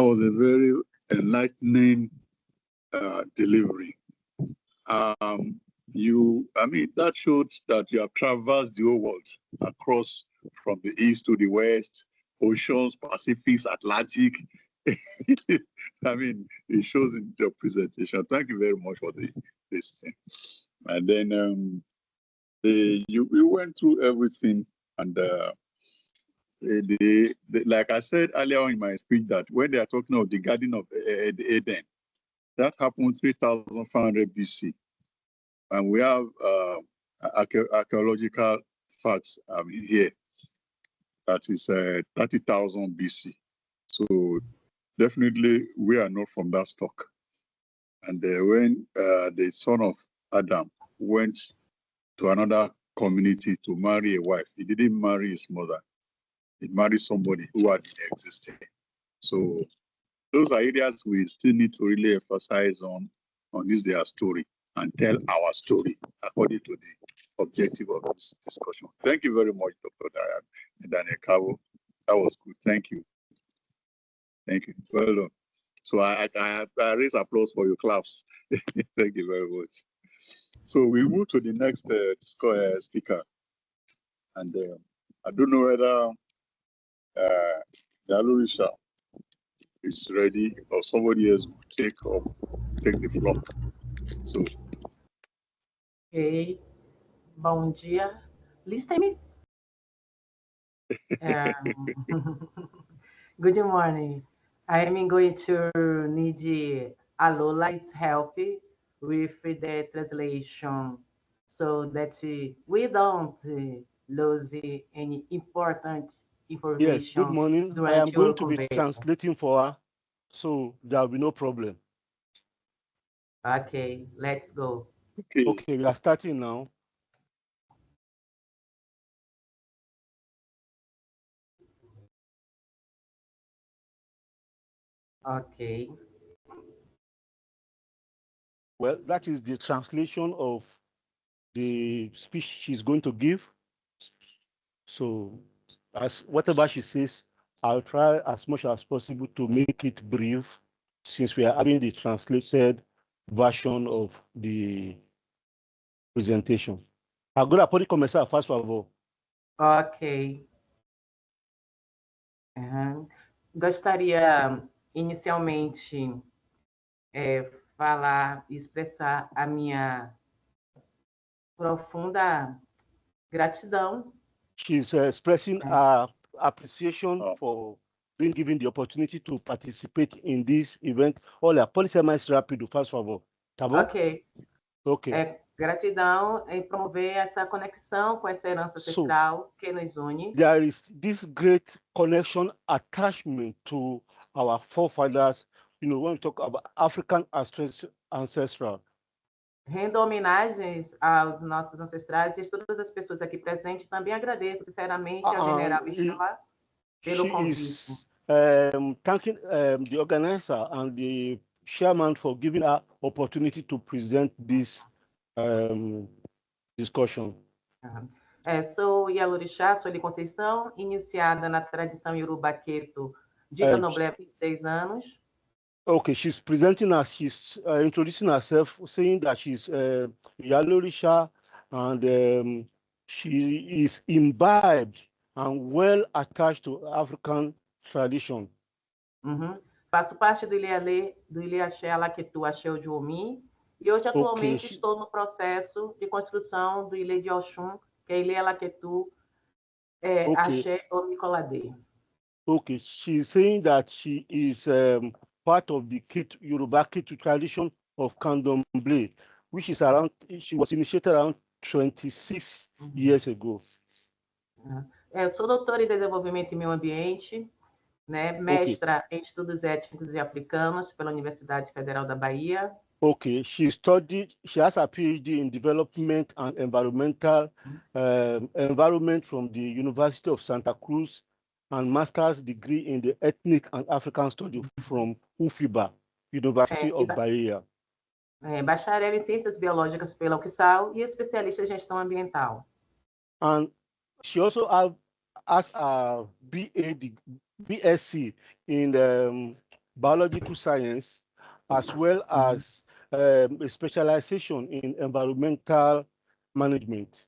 was a very enlightening delivery. That showed that you have traversed the whole world across from the east to the west, oceans, Pacifics, Atlantic. It shows in your presentation. Thank you very much for this thing. And then you went through everything, and like I said earlier on in my speech, that when they are talking of the Garden of Eden, that happened 3,500 BC. And we have archaeological facts here that is 30,000 BC. So definitely we are not from that stock. And when the son of Adam went to another community to marry a wife, he didn't marry his mother. He married somebody who had been existing. So those are areas we still need to really emphasize on this their story and tell our story according to the objective of this discussion. Thank you very much, Dr. Daniel Cabo. That was good. Thank you. Thank you. Well done. So I raise applause for your claps. Thank you very much. So we move to the next speaker. And I don't know whether Dalurisha is ready or somebody else will take the floor. So. Okay. Bom dia. Listen me. Good morning. I am going to need Alola's help with the translation so that we don't lose any important information. Yes, good morning. I am going to be translating for her, so there will be no problem. Okay, let's go. Okay, we are starting now. Okay. Well, that is the translation of the speech she's going to give. So, as whatever she says, I'll try as much as possible to make it brief, since we are having the translated version of the presentation. Agora pode começar, faz favor. Ok. Gostaria inicialmente falar, expressar a minha profunda gratidão. She's expressing her appreciation for being given the opportunity to participate in this event. Olha, pode ser mais rápido, faz favor. Tá bom? Ok. Ok. Gratidão em promover essa conexão com essa herança ancestral que nos une. There is this great connection, attachment to our forefathers. When we talk about African ancestral, Rendo homenagens aos nossos ancestrais e a todas as pessoas aqui presentes. Também agradeço sinceramente ao General Ixalá pelo She convite. is thanking the organizer and the chairman for giving her opportunity to present this discussion. Sou Yalorixá, sou de Conceição, iniciada na tradição Yoruba-Queto de Candomblé há 26 anos. Okay, she's presenting us, she's introducing herself, saying that she's Yalorixá and she is imbibed and well attached to African tradition. Faço parte do Ilê Axé Alaquetu Axé Ojuomi, e hoje atualmente estou no processo de construção do Ilê de Oxum, que é Ilê Alaquetu Axé Omicolade. Okay, she's saying that she is part of the Yoruba Ketu tradition of Candomblé, which is around, she was initiated around 26 years ago. Sou doutora em desenvolvimento e meio ambiente, né? Mestra em estudos étnicos e africanos pela Universidade Federal da Bahia. Okay, she has a PhD in development and environmental environment from the University of Santa Cruz and master's degree in the ethnic and African studies from UFIBA, University of Bahia. Bacharel em ciências biológicas pela UFSAL e especialista em gestão ambiental. And she also has a BSc in biological science, as well as a specialization in environmental management.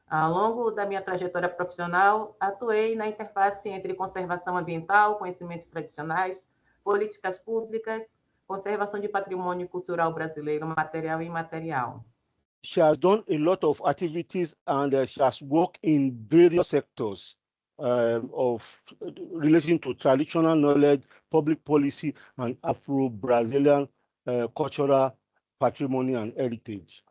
Ao longo da minha trajetória profissional, atuei na interface entre conservação ambiental, conhecimentos tradicionais, políticas públicas, conservação de patrimônio cultural brasileiro, material e imaterial. She has done a lot of activities and she has worked in various sectors of relating to traditional knowledge, public policy, and Afro-Brazilian cultural patrimony and heritage.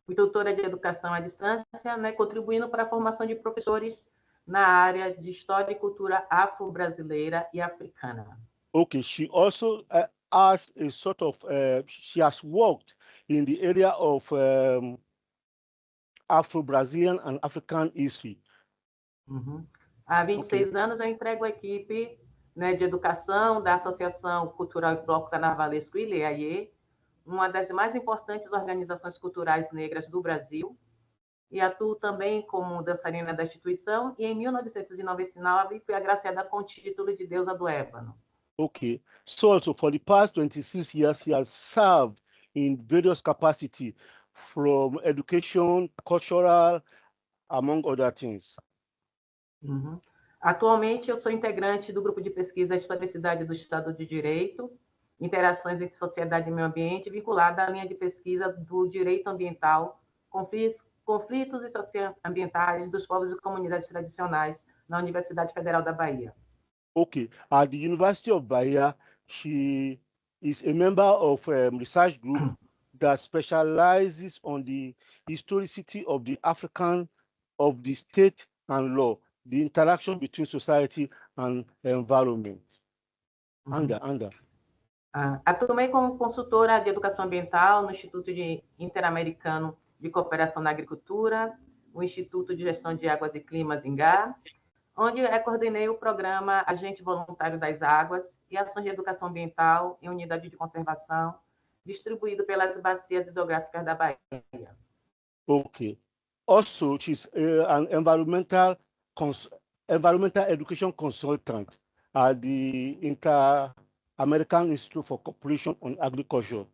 Fui doutora de educação à distância, né, contribuindo para a formação de professores na área de história e cultura afro-brasileira e africana. Okay, she also has a sort of, she has worked in the area of Afro-Brazilian and African history. Há 26 anos eu entrego a equipe, né, de educação da Associação Cultural e Bloco Carnavalesco Ilê, uma das mais importantes organizações culturais negras do Brasil, e atuo também como dançarina da instituição, e em 1999 fui agraciada com o título de Deusa do Ébano. Okay, so also for the past 26 years, he has served in various capacities, from education, cultural, among other things. Atualmente, eu sou integrante do grupo de pesquisa Historicidade do Estado de Direito, Interações entre Sociedade e Meio Ambiente, vinculada à linha de pesquisa do direito ambiental, conflitos e socioambientais dos povos e comunidades tradicionais na Universidade Federal da Bahia. Okay, at the University of Bahia, she is a member of a research group that specializes on the historicity of the African, of the state and law, the interaction between society and environment. Atuei como consultora de educação ambiental no Instituto Interamericano de Cooperação na Agricultura, o Instituto de Gestão de Águas e Clima, Zingá, onde coordenei o programa Agente Voluntário das Águas e Ações de Educação Ambiental em Unidade de Conservação, distribuído pelas bacias hidrográficas da Bahia. Okay. Also, she's an environmental education consultant at the Inter-American Institute for Cooperation on Agriculture.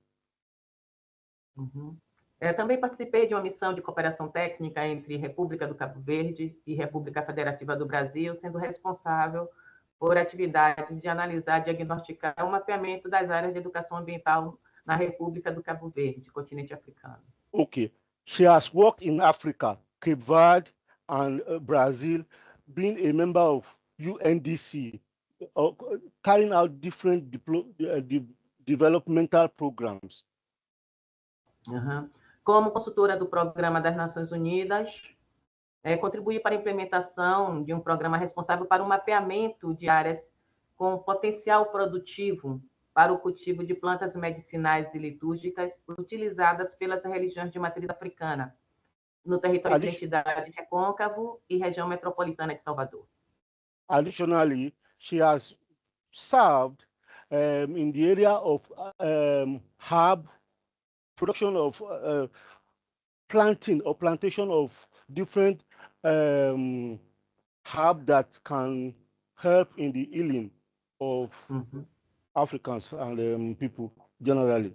Também participei de uma missão de cooperação técnica entre República do Cabo Verde e República Federativa do Brasil, sendo responsável por atividades de analisar e diagnosticar o mapeamento das áreas de educação ambiental na República do Cabo Verde, continente africano. Okay. She has worked in Africa, Cape Verde, and Brazil, being a member of UNDC, carrying out different developmental programs. Como consultora do Programa das Nações Unidas, contribuí para a implementação de um programa responsável para o mapeamento de áreas com potencial produtivo para o cultivo de plantas medicinais e litúrgicas utilizadas pelas religiões de matriz africana, no território de identidade recôncavo e região metropolitana de Salvador. Additionally, she has served in the area of herb production of plantation of different herb that can help in the healing of Africans and people generally.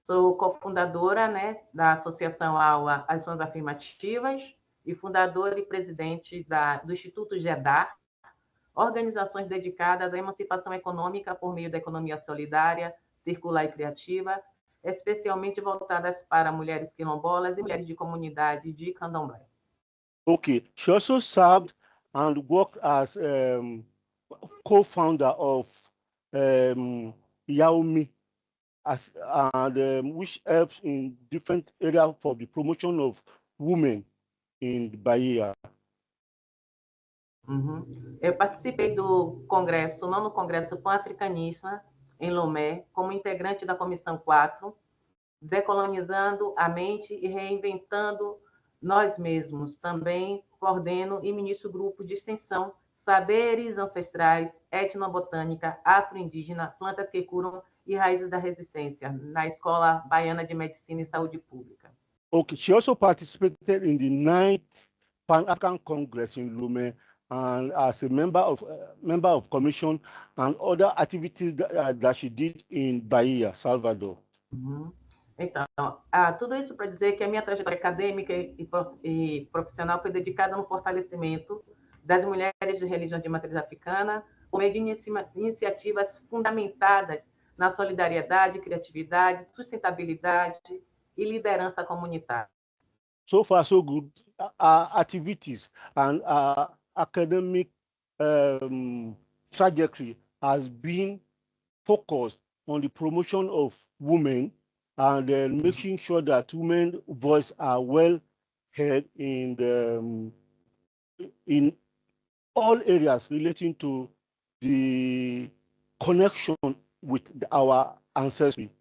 Sou cofundadora, né, da Associação Aula Ações Afirmativas e fundadora e presidente do Instituto GEDAR, organizações dedicadas à emancipação econômica por meio da economia solidária, circular e criativa, especialmente voltadas para mulheres quilombolas e mulheres de comunidade de candomblé. Okay, she also served and worked as co-founder of Yaomi, which helps in different areas for the promotion of women in Bahia. Eu participei do congresso, nono Congresso Pan-Africanista, em Lomé, como integrante da Comissão 4, Decolonizando a Mente e Reinventando Nós Mesmos. Também coordeno e ministro grupo de extensão Saberes Ancestrais, Etnobotânica, Afro-Indígena, Plantas que Curam e Raízes da Resistência, na Escola Baiana de Medicina e Saúde Pública. Okay, she also participated in the 9th Pan-African Congress in Lomé, and as a member of commission and other activities that she did in Bahia, Salvador. Então, tudo isso para dizer que a minha trajetória acadêmica e profissional foi dedicada no fortalecimento das mulheres de religião de matriz africana, por meio de iniciativas fundamentadas na solidariedade, criatividade, sustentabilidade e liderança comunitária. So far, so good. Activities and academic trajectory has been focused on the promotion of women and making sure that women's voice are well heard in all areas relating to the connection with our ancestry.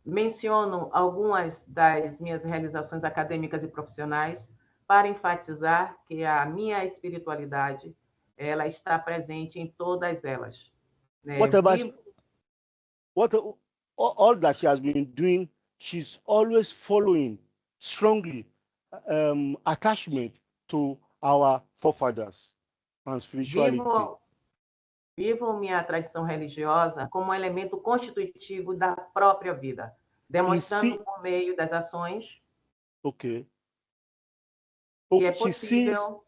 Menciono algumas das minhas realizações acadêmicas e profissionais para enfatizar que a minha espiritualidade ela está presente em todas elas. Né? All that she has been doing, she's always following strongly attachment to our forefathers and spirituality. Vivo minha tradição religiosa como um elemento constitutivo da própria vida, demonstrando por meio das ações que é possível.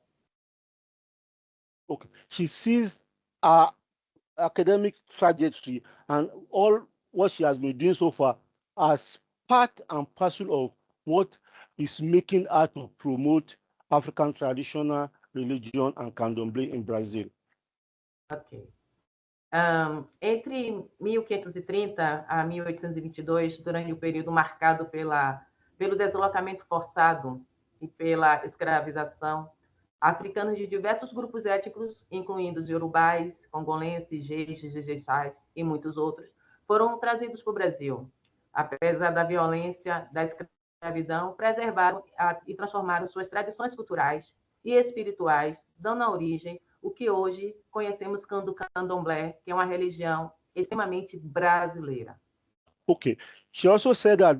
She sees our academic trajectory and all what she has been doing so far as part and parcel of what is making her to promote African traditional religion and candomblé in Brazil. Ok. Entre 1530 a 1822, durante o período marcado pelo deslocamento forçado e pela escravização, africanos de diversos grupos étnicos, incluindo os iorubais, congolenses, jeixes, jejeçais e muitos outros, foram trazidos para o Brasil. Apesar da violência da escravidão, preservaram e transformaram suas tradições culturais e espirituais, dando origem o que hoje conhecemos como candomblé, que é uma religião extremamente brasileira. Okay. She also said that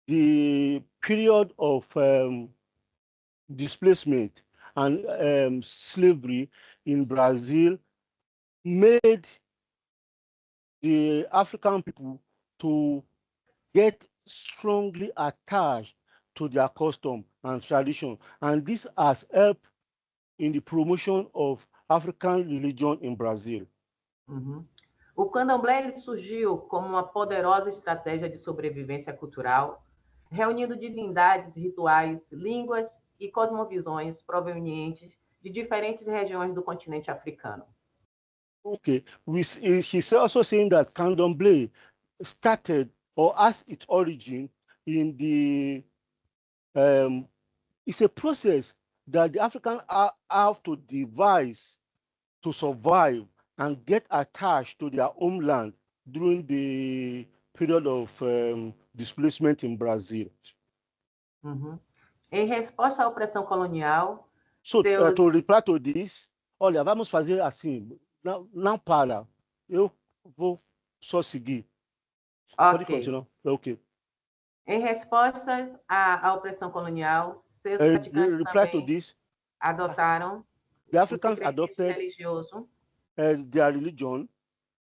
the period of displacement and slavery in Brazil made the African people to get strongly attached to their custom and tradition, and this has helped in the promotion of African religion in Brazil. O candomblé ele surgiu como uma poderosa estratégia de sobrevivência cultural, reunindo divindades, rituais, línguas e cosmovisões provenientes de diferentes regiões do continente africano. Okay, she's also saying that candomblé started or has its origin in the it's a process that the Africans have to devise to survive and get attached to their homeland during the period of displacement in Brazil. Uhum. Em resposta à opressão colonial, So, seus... to reply to this, olha, vamos fazer assim, não para, eu vou só seguir. Pode continuar. Ok. Em respostas à opressão colonial, seus praticantes reply to também this, adotaram the Africans o secretismo adopted religioso their religion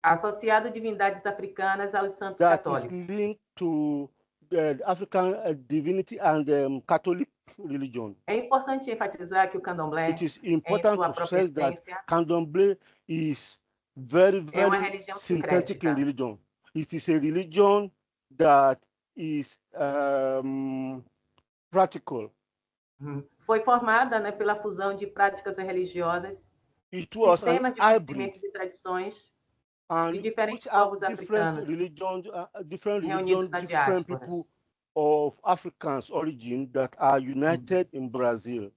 associado a divindades africanas aos santos that católicos. is linked to the African divinity and Catholic religion. É importante enfatizar que o candomblé, It is important em sua to própria stress that essência, candomblé is very, é uma very religião synthetic sincrética. in religion. It is a religion that is practical. Foi formada, né, pela fusão de práticas religiosas, It was sistemas an de hybrid conhecimentos e tradições and de diferentes which have povos different africanos religions, reunidos na different diáspora. people of Africans origin that are united in Brazil.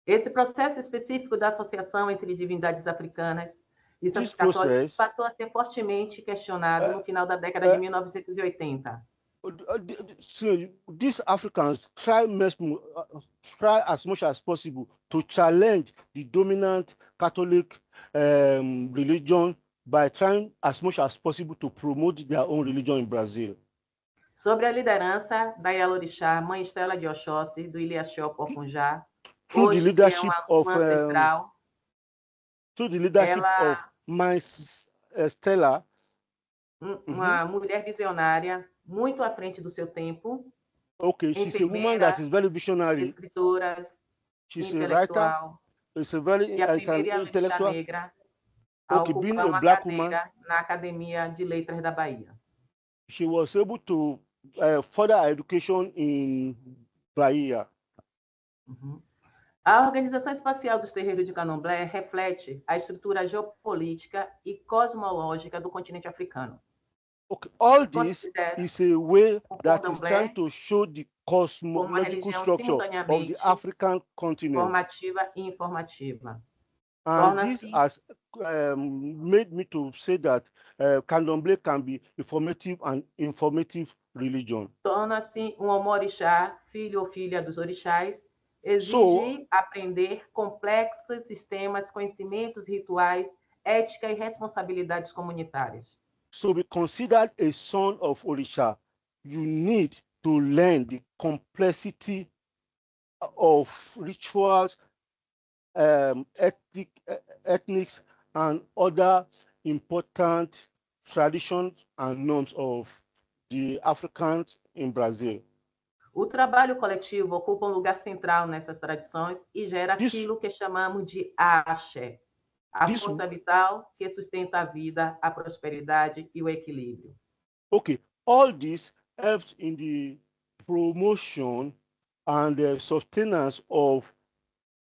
Esse processo específico da associação entre divindades africanas e santos This católicos process passou a ser fortemente questionado no final da década de 1980. So these Africans try as much as possible to challenge the dominant Catholic religion by trying as much as possible to promote their own religion in Brazil. Sobre a liderança da Yalorixá, Mãe Estela de Oxóssi, do Ilha-Xó Pofunjá, through the hoje leadership que é uma ancestral, of Mãe Estela, uma mulher visionária, muito à frente do seu tempo. Okay, she's a woman that is very visionary. Escritora, she's a writer. She's a very intellectual. Negra Okay, being a black woman na Academia de Letras da Bahia. She was able to further education in Bahia. A Organização Espacial dos Terreiros de Candomblé reflete a estrutura geopolítica e cosmológica do continente africano. Okay, all this is a way that is trying to show the cosmological structure of the African continent. Formativa e informativa. And this has made me to say that Candomblé can be informative and informative religion. Torna-se omorixá, filho ou filha dos orixás, exige aprender complexos sistemas, conhecimentos, rituais, ética e responsabilidades comunitárias. So be considered a son of Orisha, you need to learn the complexity of rituals, ethnics, and other important traditions and norms of the Africans in Brazil. O trabalho coletivo ocupa um lugar central nessas tradições e gera aquilo que chamamos de axé, a força vital que sustenta a vida, a prosperidade e o equilíbrio. Okay, all this helps in the promotion and the sustenance of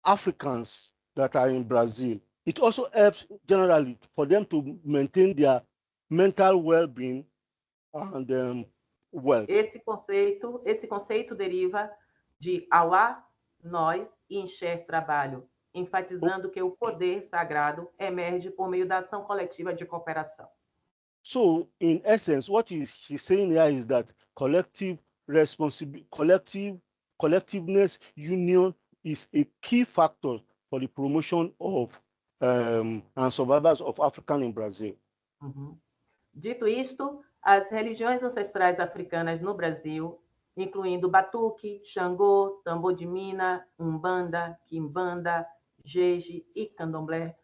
Africans that are in Brazil. It also helps generally for them to maintain their mental well-being and wealth. Esse conceito deriva de Awa, nós e enxer, trabalho, enfatizando que o poder sagrado emerge por meio da ação coletiva de cooperação. So, in essence, what she's saying here is that collectiveness, union is a key factor for the promotion of and survivors of African in Brazil. Dito isto, as religiões ancestrais africanas no Brasil, incluindo Batuque, Xangô, Tambor de Mina, Umbanda, Quimbanda, Jeje e Candomblé,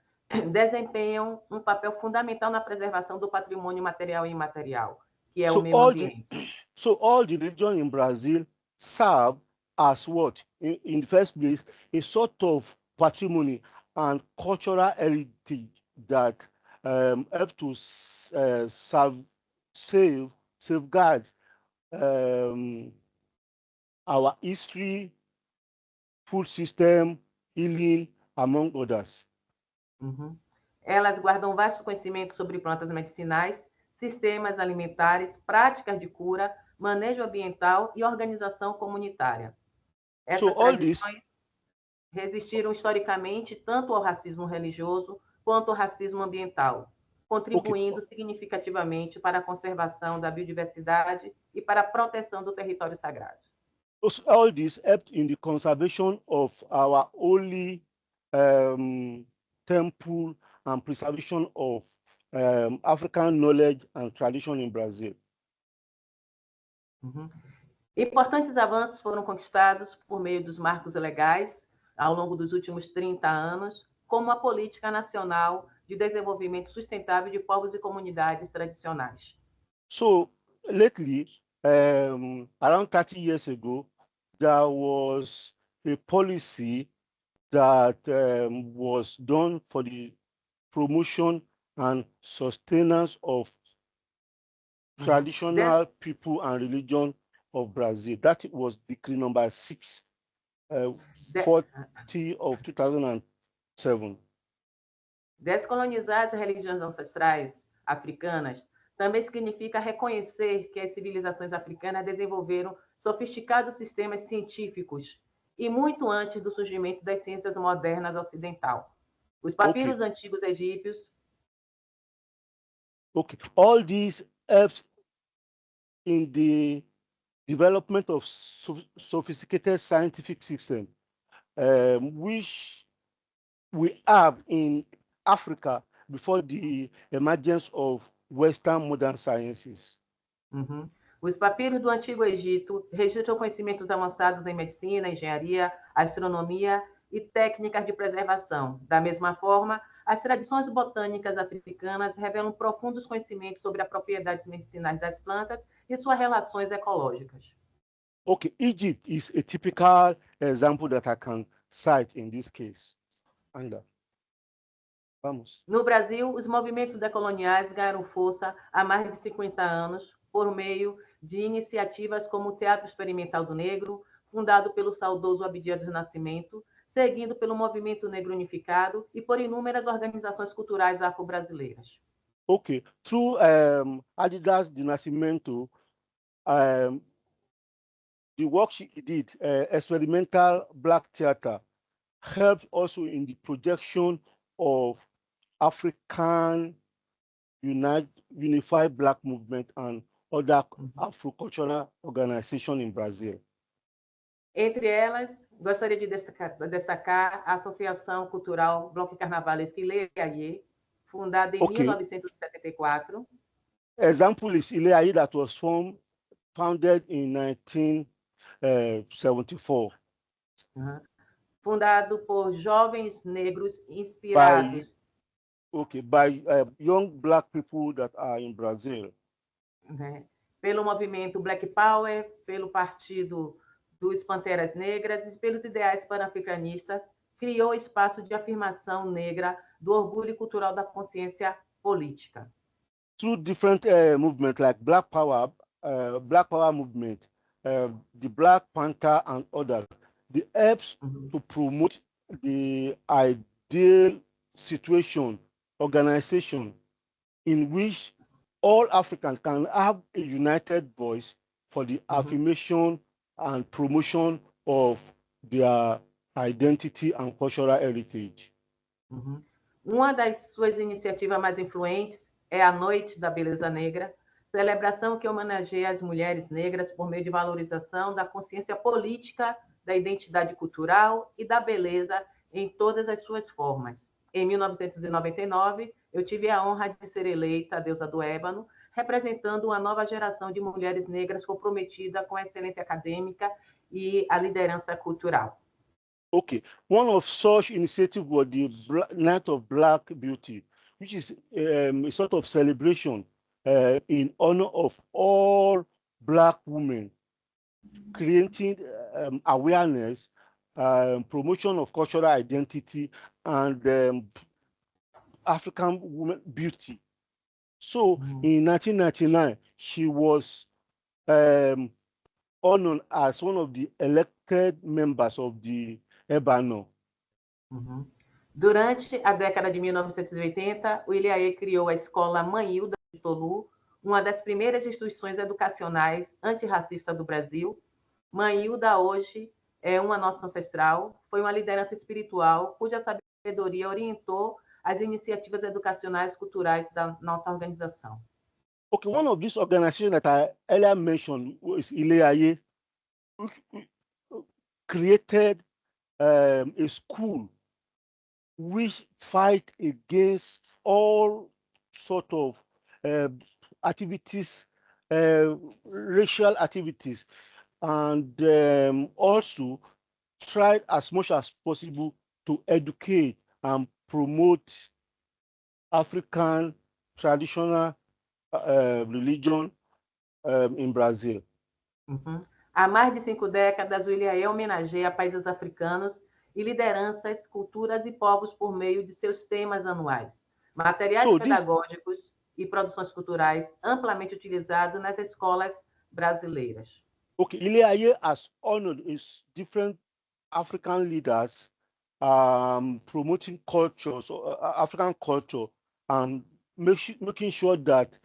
desempenham um papel fundamental na preservação do patrimônio material e imaterial, que é o meio ambiente. So all the religions in Brazil serve as what? In the first place, a sort of patrimony and cultural heritage that help to safeguard our history, food system, healing, among others. Elas guardam vastos conhecimentos sobre plantas medicinais, sistemas alimentares, práticas de cura, manejo ambiental e organização comunitária. So all this resistiram historicamente tanto ao racismo religioso quanto ao racismo ambiental, contribuindo significativamente para a conservação da biodiversidade e para a proteção do território sagrado. All this helped in the conservation of our holy temple and preservation of African knowledge and tradition in Brazil. Importantes avanços foram conquistados por meio dos marcos legais ao longo dos últimos 30 anos, como a Política Nacional de Desenvolvimento Sustentável de Povos e Comunidades Tradicionais. So, lately, around 30 years ago, there was a policy that was done for the promotion and sustenance of traditional people and religion of Brazil. That was decree number 6, 40 of 2007. Descolonizar as religiões ancestrais africanas também significa reconhecer que as civilizações africanas desenvolveram sofisticados sistemas científicos e muito antes do surgimento das ciências modernas ocidental. Os papiros antigos egípcios. All these helps in the development of sophisticated scientific system, which we have in Africa before the emergence of Western modern sciences. Os papiros do Antigo Egito registram conhecimentos avançados em medicina, engenharia, astronomia e técnicas de preservação. Da mesma forma, as tradições botânicas africanas revelam profundos conhecimentos sobre as propriedades medicinais das plantas e suas relações ecológicas. Egypt is a typical example that I can cite in this case. Vamos. No Brasil, os movimentos decoloniais ganharam força há mais de 50 anos por meio de iniciativas como o Teatro Experimental do Negro, fundado pelo saudoso Abdias do Nascimento, seguindo pelo Movimento Negro Unificado e por inúmeras organizações culturais afro-brasileiras. Through Abdias do Nascimento, the work she did, experimental black theater, helped also in the projection of African unified black movement and other Afro-cultural organizations in Brazil. Entre elas, gostaria de destacar a Associação Cultural Bloco Carnavalesco Ileaie, fundada em 1974. Example is Ileaie, that was founded in 1974. Fundado por jovens negros inspirados. By young black people that are in Brazil. Pelo movimento Black Power, pelo Partido dos Panteras Negras e pelos ideais panafricanistas, criou espaço de afirmação negra do orgulho cultural da consciência política. Through different movements like Black Power movement, the Black Panther and others, the helps to promote the ideal situation, organization in which all Africans can have a united voice for the affirmation and promotion of their identity and cultural heritage. Uma das suas iniciativas mais influentes é a Noite da Beleza Negra, celebração que homenageia as mulheres negras por meio de valorização da consciência política, da identidade cultural e da beleza em todas as suas formas. Em 1999, eu tive a honra de ser eleita a deusa do ébano, representando uma nova geração de mulheres negras comprometida com a excelência acadêmica e a liderança cultural. One of such initiatives was the Night of Black Beauty, which is a sort of celebration in honor of all Black women, creating awareness, promotion of cultural identity, and African woman beauty. So in 1999, she was honored as one of the elected members of the Ebano. Durante a década de 1980, o Ileaie criou a Escola Mãe Hilda de Tolu, uma das primeiras instituições educacionais antirracistas do Brasil. Mãe Hilda hoje é uma nossa ancestral, foi uma liderança espiritual cuja sabedoria orientou as iniciativas educacionais e culturais da nossa organização. Okay, one of these organizations that I earlier mentioned was Ileaye, which created a school which fight against all sort of activities, racial activities, and also tried as much as possible to educate and promote African traditional religion in Brazil. Uhum. Há mais de 5 décadas, o Ilhaê homenageia países africanos e lideranças, culturas e povos por meio de seus temas anuais, materiais pedagógicos e produções culturais amplamente utilizados nas escolas brasileiras. Okay, Ilhaê has honored its different African leaders promoting cultures, African culture, and making sure that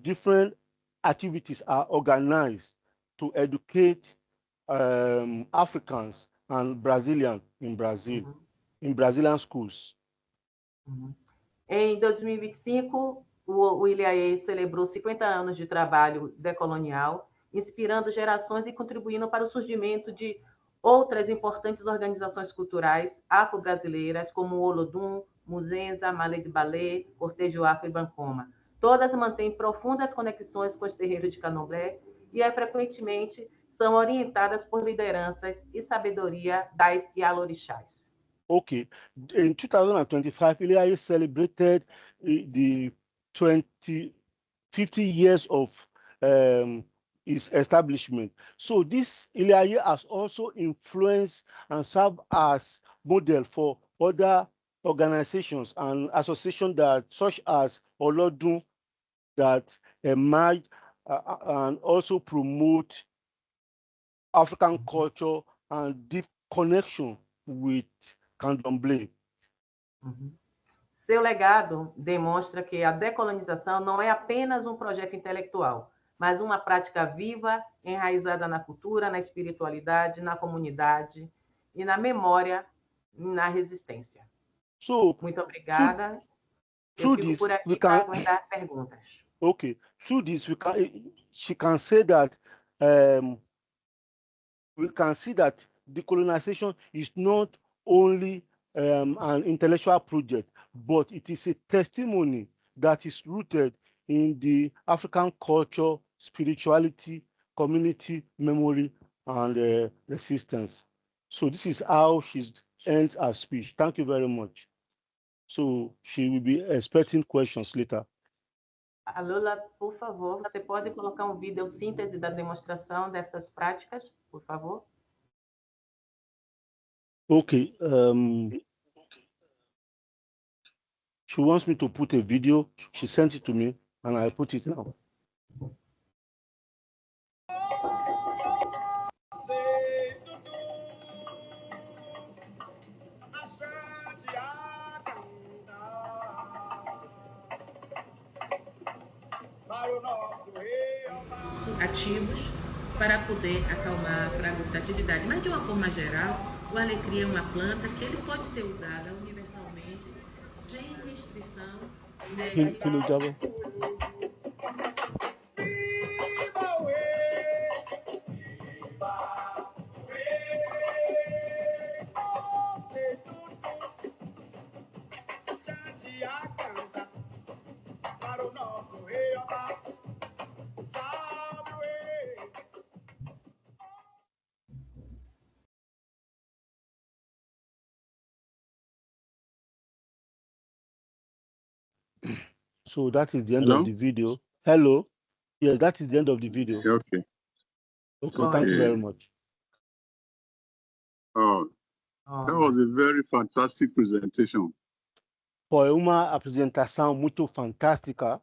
different activities are organized to educate Africans and Brazilians in Brazil, in Brazilian schools. Em 2025, o Ilhaê celebrou 50 anos de trabalho decolonial, inspirando gerações e contribuindo para o surgimento de outras importantes organizações culturais afro-brasileiras, como o Olodum, Muzenza, Malê de Balé, Cortejo Afro e Bancoma. Todas mantêm profundas conexões com os terreiros de Candomblé e, frequentemente, são orientadas por lideranças e sabedoria das Yalorixás. Okay, in 2025, Ilhaê celebrated the 50 years of its establishment. So this Ilhaê has also influenced and served as model for other organizations and associations that, such as Olodun, that emerge and also promote African culture and deep connection with Candomblé. Seu legado demonstra que a decolonização não é apenas um projeto intelectual, mas uma prática viva, enraizada na cultura, na espiritualidade, na comunidade e na memória, na resistência. Muito obrigada. Eu fico por aqui para aguardar perguntas. Okay, through this, she can say that we can see that decolonization is not only an intellectual project, but it is a testimony that is rooted in the African culture, spirituality, community, memory, and resistance. So this is how she ends her speech. Thank you very much. So she will be expecting questions later. A Lula, por favor, você pode colocar um vídeo síntese da demonstração dessas práticas, por favor? Okay. She wants me to put a video. She sent it to me, and I put it now. Ativos para poder acalmar, para aguçar a atividade. Mas, de uma forma geral, o alecrim é uma planta que ele pode ser usada universalmente, sem restrição. So that is the end of the video. Hello? Yes, that is the end of the video. Okay. Okay, thank you very much. Oh, that was a very fantastic presentation. Foi uma apresentação muito fantástica.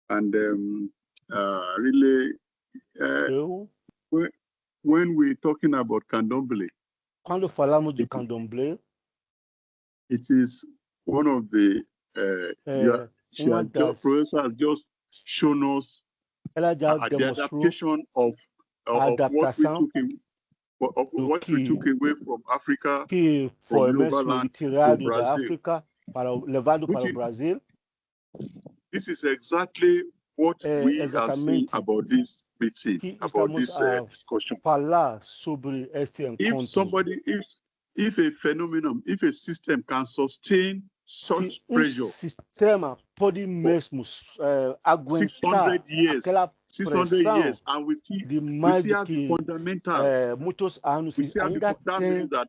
And really, when we're talking about Candomblé, quando falamos de Candomblé, it is one of the professor has just shown us ela já the adaptation of what we took of what we took away from Africa, que from foi mesmo Novaland to retirado da Brazil. África levado para o Brasil. This is exactly what we are saying Exatamente about this meeting, que about estamos this a discussion. falar sobre este encontro. If a phenomenon, if a system can sustain such Se pressure, sistema pode mesmo aguentar 600 years, aquela 600 pressão years, and we de see mais have do the que fundamentals. muitos anos, We see have ainda that tem. means that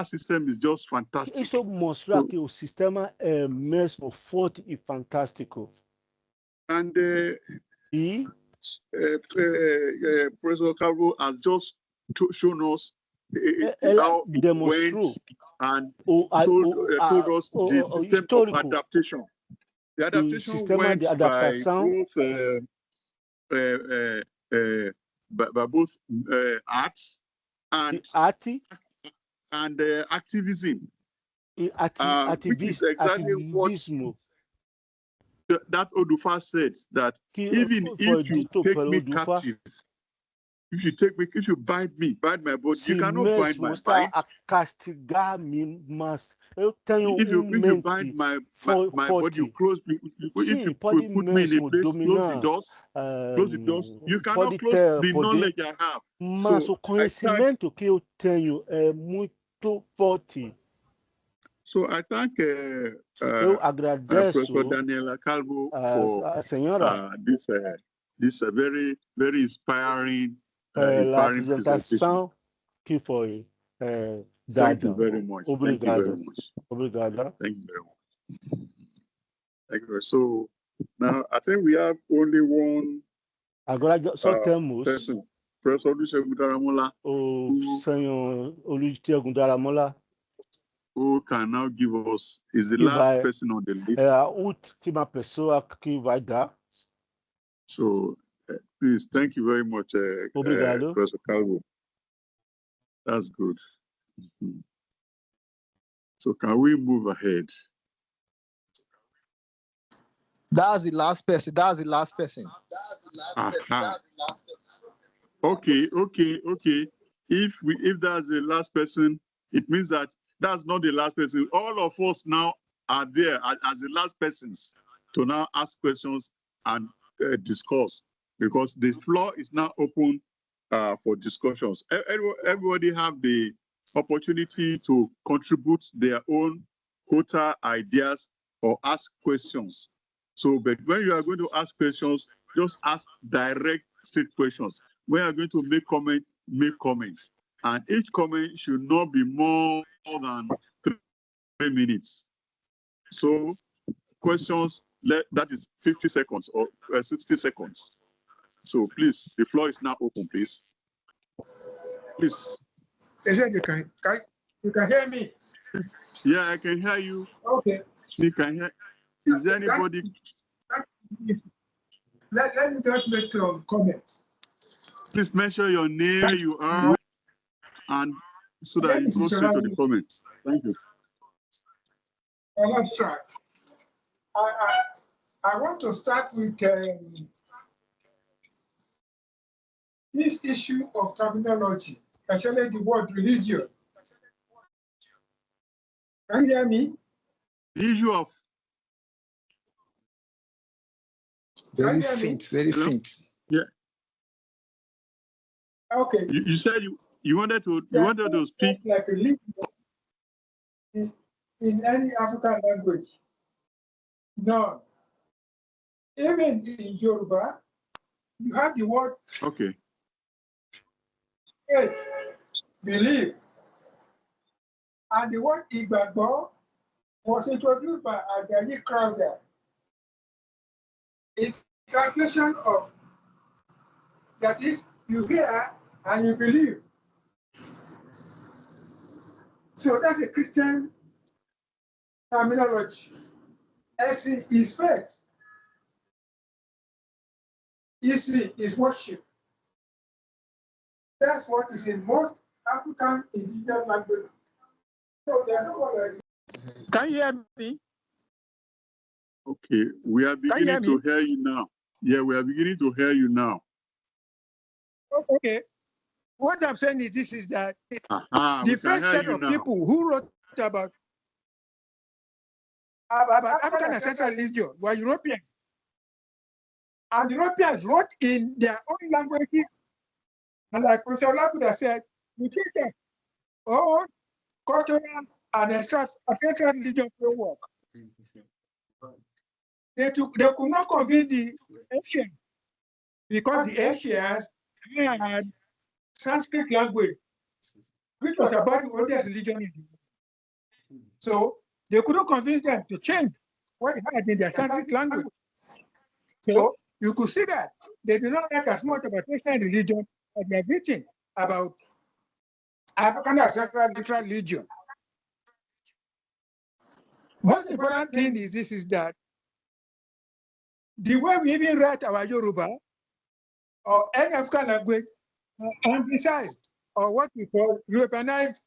system is just fantastic. Isso mostra que o sistema é mesmo forte e fantástico. And E Professor Calvo has just shown us ela how it demonstrou went and told us the system of adaptation. The adaptation went by both arts and activism. Which is exactly what that Odufa said, that even if you take me captive, if you bind my body, you cannot bind my mind. If you bind my body, you close me. If you put me in a place, close the doors. You cannot close the knowledge I have. Mas o conhecimento que eu tenho é muito forte. So I thank eu agradeço Professor Daniela Calvo for a senhora this very, very inspiring apresentação que foi dada. Thank you very much. Obrigado. Thank you very much. Obrigado. Thank you very much. Thank you. So now I think we have only one agora só temos person, Professor Olusegun Daramola, o senhor Olusegun Daramola, who can now give us, is the last person on the list. É a última pessoa que vai dar. So please, thank you very much, Professor Calvo. That's good. Mm-hmm. So can we move ahead? That's the last person. Okay. If that's the last person, it means that that's not the last person. All of us now are there as the last persons to now ask questions and discuss, because the floor is now open for discussions. Everybody have the opportunity to contribute their own quota ideas or ask questions. So, but when you are going to ask questions, just ask direct, straight questions. When you are going to make comments. And each comment should not be more than 3 minutes. So, questions, that is 50 seconds or 60 seconds. So, please, the floor is now open, please. Please. You can hear me? Yeah, I can hear you. Okay. You can hear. Is there anybody? Let me just make some comments. Please mention your name, where you are, and so that you go straight to the comments. Thank you. Let's try. I want to start with this issue of terminology, especially the word religion. Can you hear me? The issue of very faint. Yeah. Okay. You said you wanted to speak like religion in any African language. No. Even in Yoruba, you have the word faith, belief. And the word Igbagbo was introduced by Ajayi Crowther. In translation of, that is, you hear and you believe. So that's a Christian terminology. Esi is faith. Isi is worship. That's what is in most African indigenous languages. So they are not already. Can you hear me? Okay, we are beginning to hear you now. Yeah, we are beginning to hear you now. Okay. what I'm saying is this is that We the can first hear set you of now. people who wrote about African ancestral religion were Europeans. And Europeans wrote in their own languages, and like Professor Lakuda said, we take their own cultural and ancestral religion framework. They could not convince the Asians because the Asians had Sanskrit language, which was about the oldest religion in the world. So they couldn't convince them to change what they had in their Sanskrit language. So you could see that they did not like as much about Asian religion as they are written about African ancestral religion. Most important thing is this is that the way we even write our Yoruba or any African language anglicized or what we call Europeanized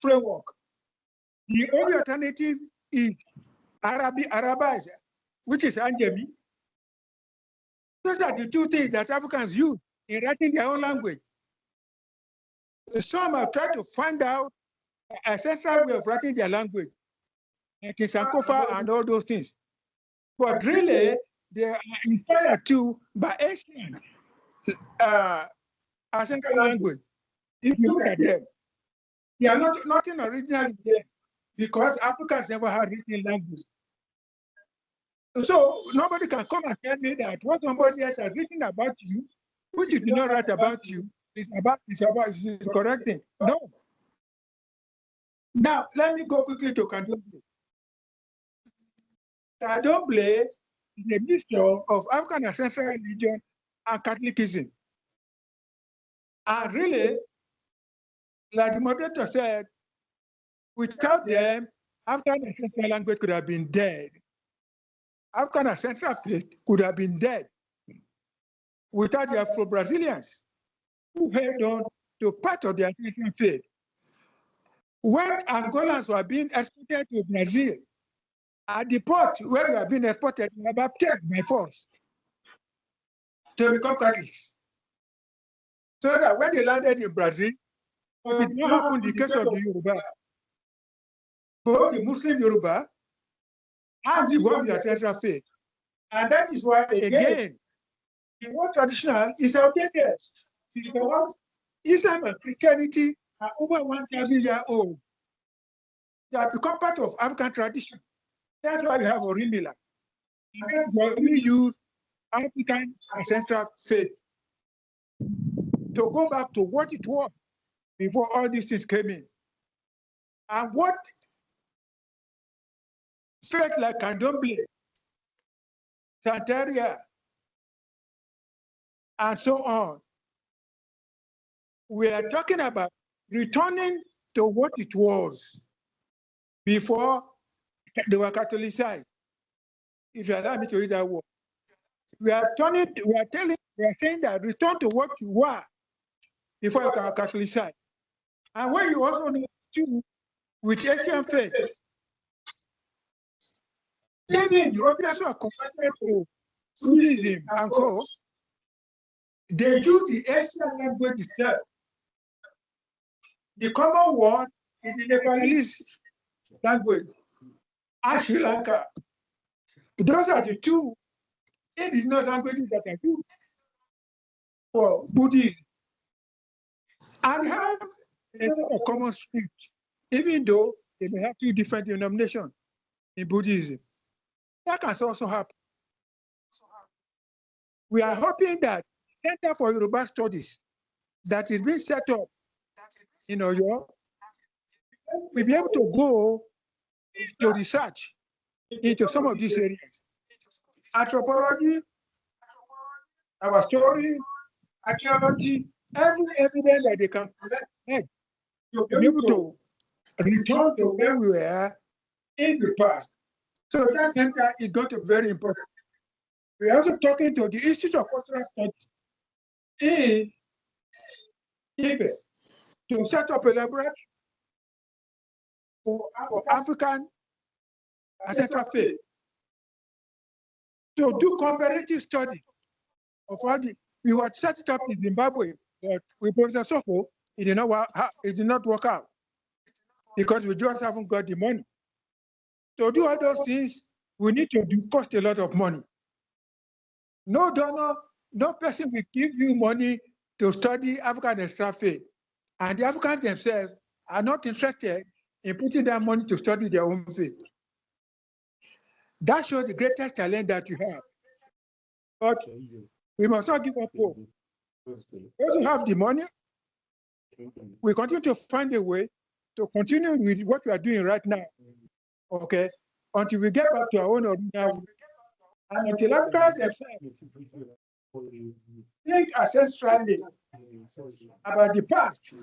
framework. The only alternative is Arabized, which is Anjemi. Those are the two things that Africans use in writing their own language. Some have tried to find out an ancestral way of writing their language, like in Sankofa and all those things. But really, they are inspired too by Asian ancestral language. If you look at them, they are nothing original in them because Africans never had written language. So nobody can come and tell me that what somebody else has written about you, which you did not write about you, is the correct thing. No. Now, let me go quickly to Candomblé. Candomblé is a mixture of African ancestral religion and Catholicism. And really, like the moderator said, without them, African ancestral language could have been dead. African ancestral faith could have been dead without the Afro-Brazilians who held on to part of their ancestral faith. When Angolans were being exported to Brazil, at the port where they were being exported, they were baptized by force to become Catholics. So that when they landed in Brazil, what did not happen in the case of the Yoruba, both the Muslim Yoruba and the one with the ancestral faith. And that is why, again, the word traditional is outdated. Because Islam and Christianity are over 1,000 years old. They have become part of African tradition. That's why we have Orimila. And that's why we use African ancestral faith to go back to what it was before all these things came in. And what faith like Candomblé, Santeria, and so on, we are talking about returning to what it was before they were Catholicized. If you allow me to use that word. We are saying that return to what you were before you can Catholicize. And when you also know too, with Asian faith, even Europeans who are converted to Buddhism and co, they use the Asian language itself. The common one is the Nepalese language and Sri Lanka. Those are the two indigenous languages that are used for Buddhism. And have a lot of common speech, even though they may have two different denominations in Buddhism. That can also happen. We are hoping that the Center for Yoruba Studies that is being set up in Oyo will be able to go to research into some of these areas. Anthropology, our story, archaeology, every evidence that they can collect to be able to return to where we were in the past. So that center is going to be very important. We are also talking to the Institute of Cultural Studies in Ife to set up a laboratory for African ancestral faith to do comparative study of all the. We were set it up in Zimbabwe But with Professor Soko, it did not work out because we just haven't got the money. To do all those things, we need to cost a lot of money. No donor, no person will give you money to study African ancestral faith. And the Africans themselves are not interested in putting their money to study their own faith. That shows the greatest talent that you have. But we must not give up hope. Those who have the money, we continue to find a way to continue with what we are doing right now, okay, until we get back to our own original. And until Africans themselves think ancestrally about the past,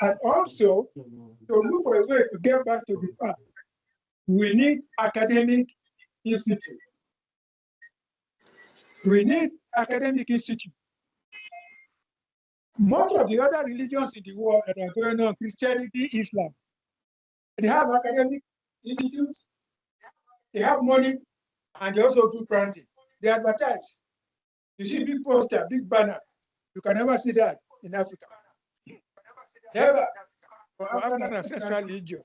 and also to look for a way to get back to the past, we need academic institute. We need academic institute. Most of the other religions in the world that are going on, Christianity, Islam, they have academic institutes, they have money, and they also do branding. They advertise. You see big poster, big banner. You can never see that in Africa. Never. For African ancestral religion.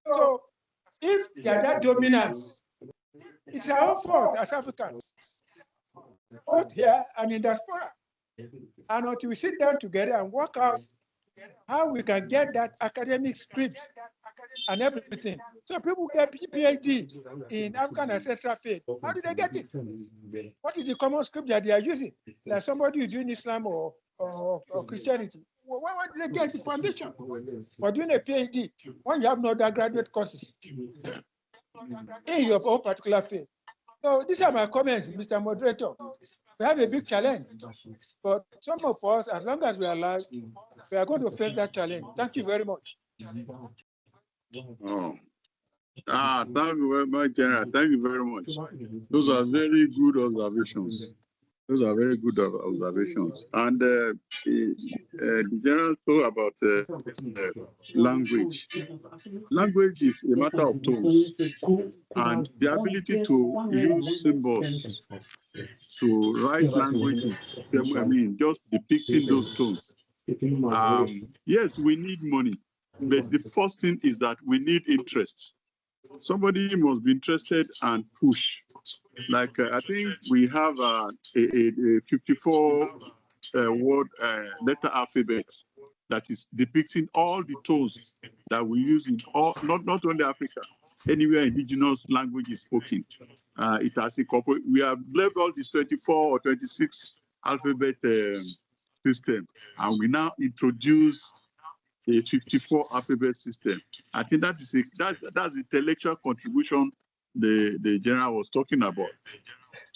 So if they are that dominant, it's our own fault as Africans, both here and in diaspora. And until we sit down together and work out how we can get that academic script and everything. So people get PhD in African ancestral faith. How did they get it? What is the common script that they are using? Like somebody who's doing Islam or Christianity. Where did they get the foundation for doing a PhD when you have no undergraduate courses in your own particular field? So these are my comments, Mr. Moderator. We have a big challenge, but some of us, as long as we are alive, we are going to face that challenge. Thank you very much. Oh. Thank you very much, General. Thank you very much. Those are very good observations. Those are very good observations. And the General talked about language. Language is a matter of tones, and the ability to use symbols to write languages, I mean, just depicting those tones. Yes, we need money, but the first thing is that we need interest. Somebody must be interested and push. Like I think we have a 54 word letter alphabet that is depicting all the tones that we use in all, not only Africa, anywhere indigenous language is spoken. It has incorporated. We have labeled this 24 or 26 alphabet system, and we now introduce a 54 alphabet system. I think that's intellectual contribution the General was talking about.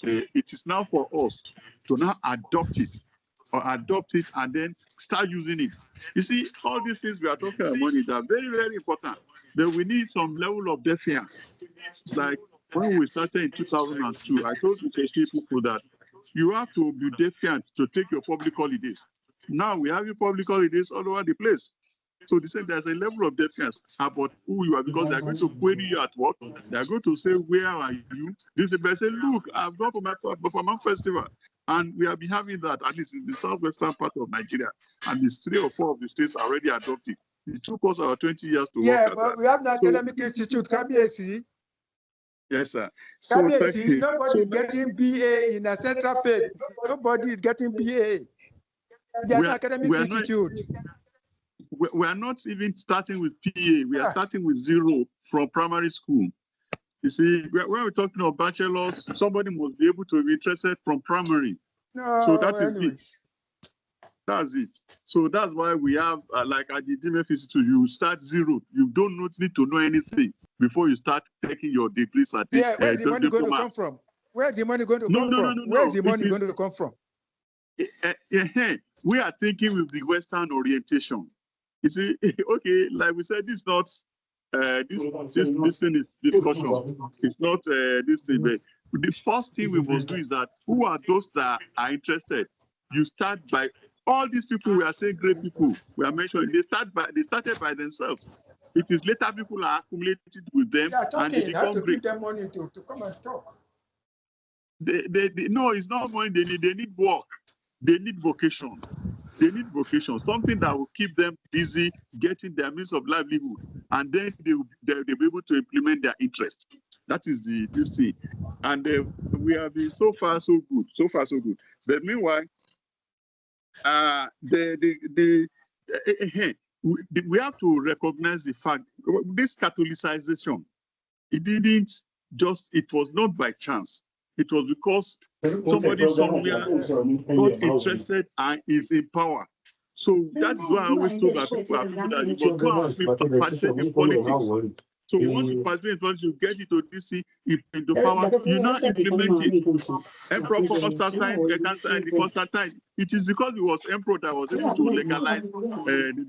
It is now for us to now adopt it and then start using it. You see, all these things we are talking about money, they are very, very important. But we need some level of defiance. It's like when we started in 2002, I told the people that you have to be defiant to take your public holidays. Now we have your public holidays all over the place. So they say there's a level of defiance about who you are, because they're going to query you at work. They're going to say, where are you? They say, look, I've gone for my performance festival. And we have been having that, at least in the southwestern part of Nigeria. And these 3 or 4 of the states are already adopted. It took us about 20 years to work at that. We have the academic institute, KBAC. Yes, sir. So nobody is getting BA in ancestral faith. Nobody is getting BA. There's an academic institute. We are not even starting with PA. We are starting with 0 from primary school. You see, when we're talking of bachelors, somebody must be able to be interested from primary. So that is it. That's it. So that's why we have, like at the DMF Institute, you start 0. You don't need to know anything before you start taking your degree certificate. Yeah, where's the money going to come from? Where's the money going to come from? Where's the money going to come from? We are thinking with the Western orientation. You see, okay, like we said, this is not this thing is discussion. It's not this thing. But the first thing we must do is that who are those that are interested? You start by all these people. We are saying great people. We are mentioning they started by themselves. It is later people are accumulated with them and they become great. Give them money to come and talk. No, it's not money. They need work. They need vocation. They need vocation, something that will keep them busy, getting their means of livelihood, and then they'll be able to implement their interest. That is this thing. And we have been so far so good, But meanwhile, we have to recognize the fact this Catholicization, it was not by chance. It was because somebody somewhere got interested and is in power. So that's why I always told my people that you must not participate in politics. So once you participate in politics, you get into this thing, into power, you now implement it. Emperor Constantine, the Constantine, it is because he was emperor that was able to legalize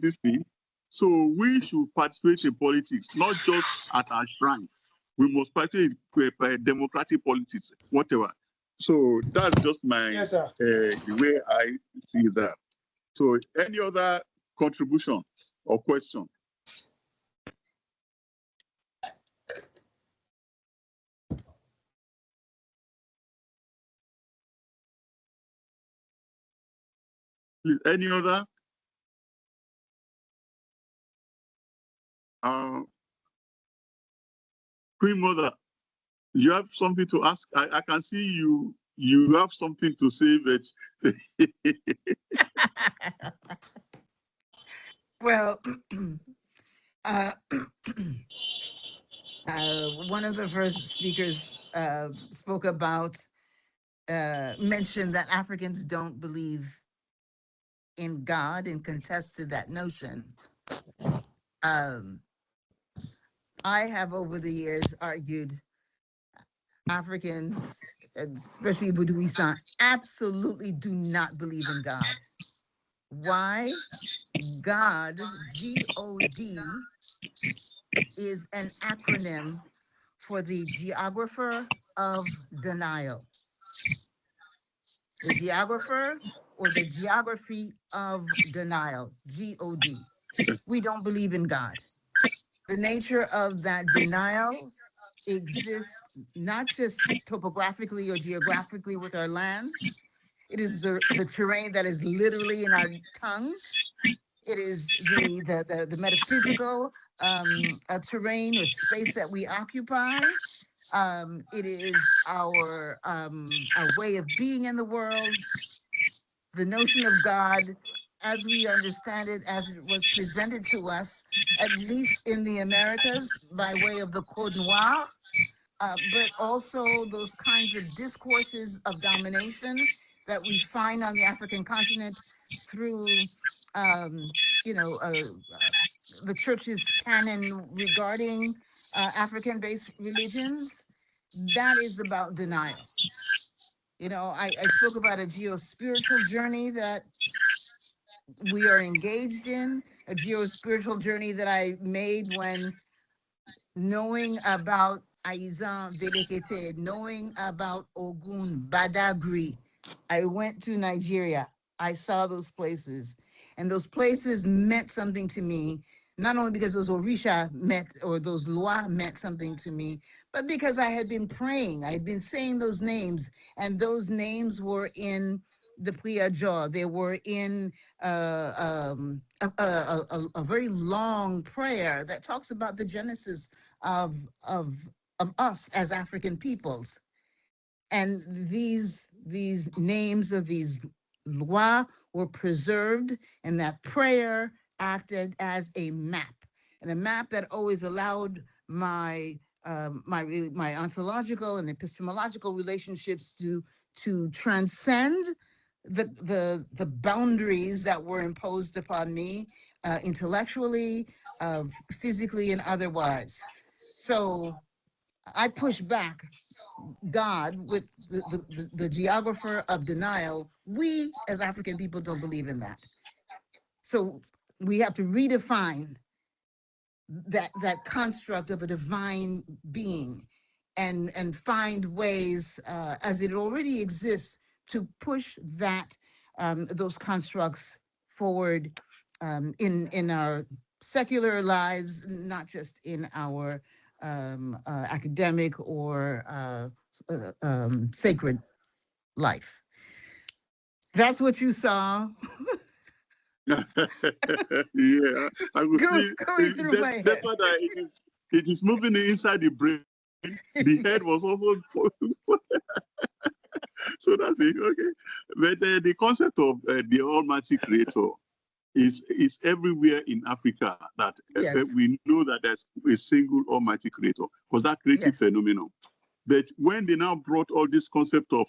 this thing. So we should participate in politics, not just at our shrine. We must participate in democratic politics, whatever. So that's just my the way I see that. So any other contribution or question? Please, any other? Queen Mother, you have something to ask? I can see you have something to say, but Well, one of the first speakers spoke about, mentioned that Africans don't believe in God and contested that notion. I have over the years argued Africans, especially Buduisan, absolutely do not believe in God. Why? God, G-O-D, is an acronym for the geographer of denial. The geographer or the geography of denial, G-O-D. We don't believe in God. The nature of that denial exists not just topographically or geographically with our lands. It is the terrain that is literally in our tongues. It is the metaphysical terrain or space that we occupy. It is our way of being in the world. The notion of God, as we understand it, as it was presented to us, at least in the Americas, by way of the Code Noir, but also those kinds of discourses of domination that we find on the African continent through, the church's canon regarding African-based religions. That is about denial. I spoke about a geo-spiritual journey that we are engaged in, a geo-spiritual journey that I made when knowing about Aizan Velekete, knowing about Ogun, Badagry. I went to Nigeria. I saw those places, and those places meant something to me, not only because those Orisha meant, or those Loa meant something to me, but because I had been praying. I had been saying those names, and those names were in the Priya-Jaw. They were in a very long prayer that talks about the genesis of us as African peoples. And these names of these lois were preserved, and that prayer acted as a map, and a map that always allowed my ontological and epistemological relationships to transcend the boundaries that were imposed upon me intellectually, physically, and otherwise. So I push back God with the geographer of denial. We as African people don't believe in that. So we have to redefine that construct of a divine being and find ways, as it already exists, to push those constructs forward in our secular lives, not just in our academic or sacred life. That's what you saw. Yeah, I could see going through my head. that's what it is moving inside the brain. The head was also so that's it. Okay, but the concept of the Almighty Creator is everywhere in Africa. That Yes. we know that there's a single Almighty Creator because that creative Yes. phenomenon. But when they now brought all this concept of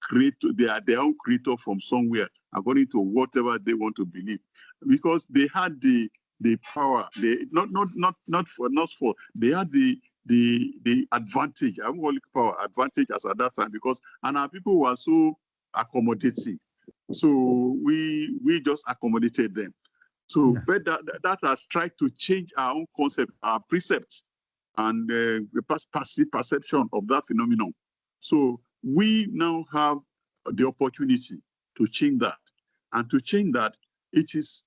creator, they are their own creator from somewhere, according to whatever they want to believe, because they had the power. They not for they had the advantage. I won't call it power advantage as at that time because and our people were so accommodating. So we just accommodated them. So but that has tried to change our own concept, our precepts, and perception of that phenomenon. So we now have the opportunity to change that. And to change that, it is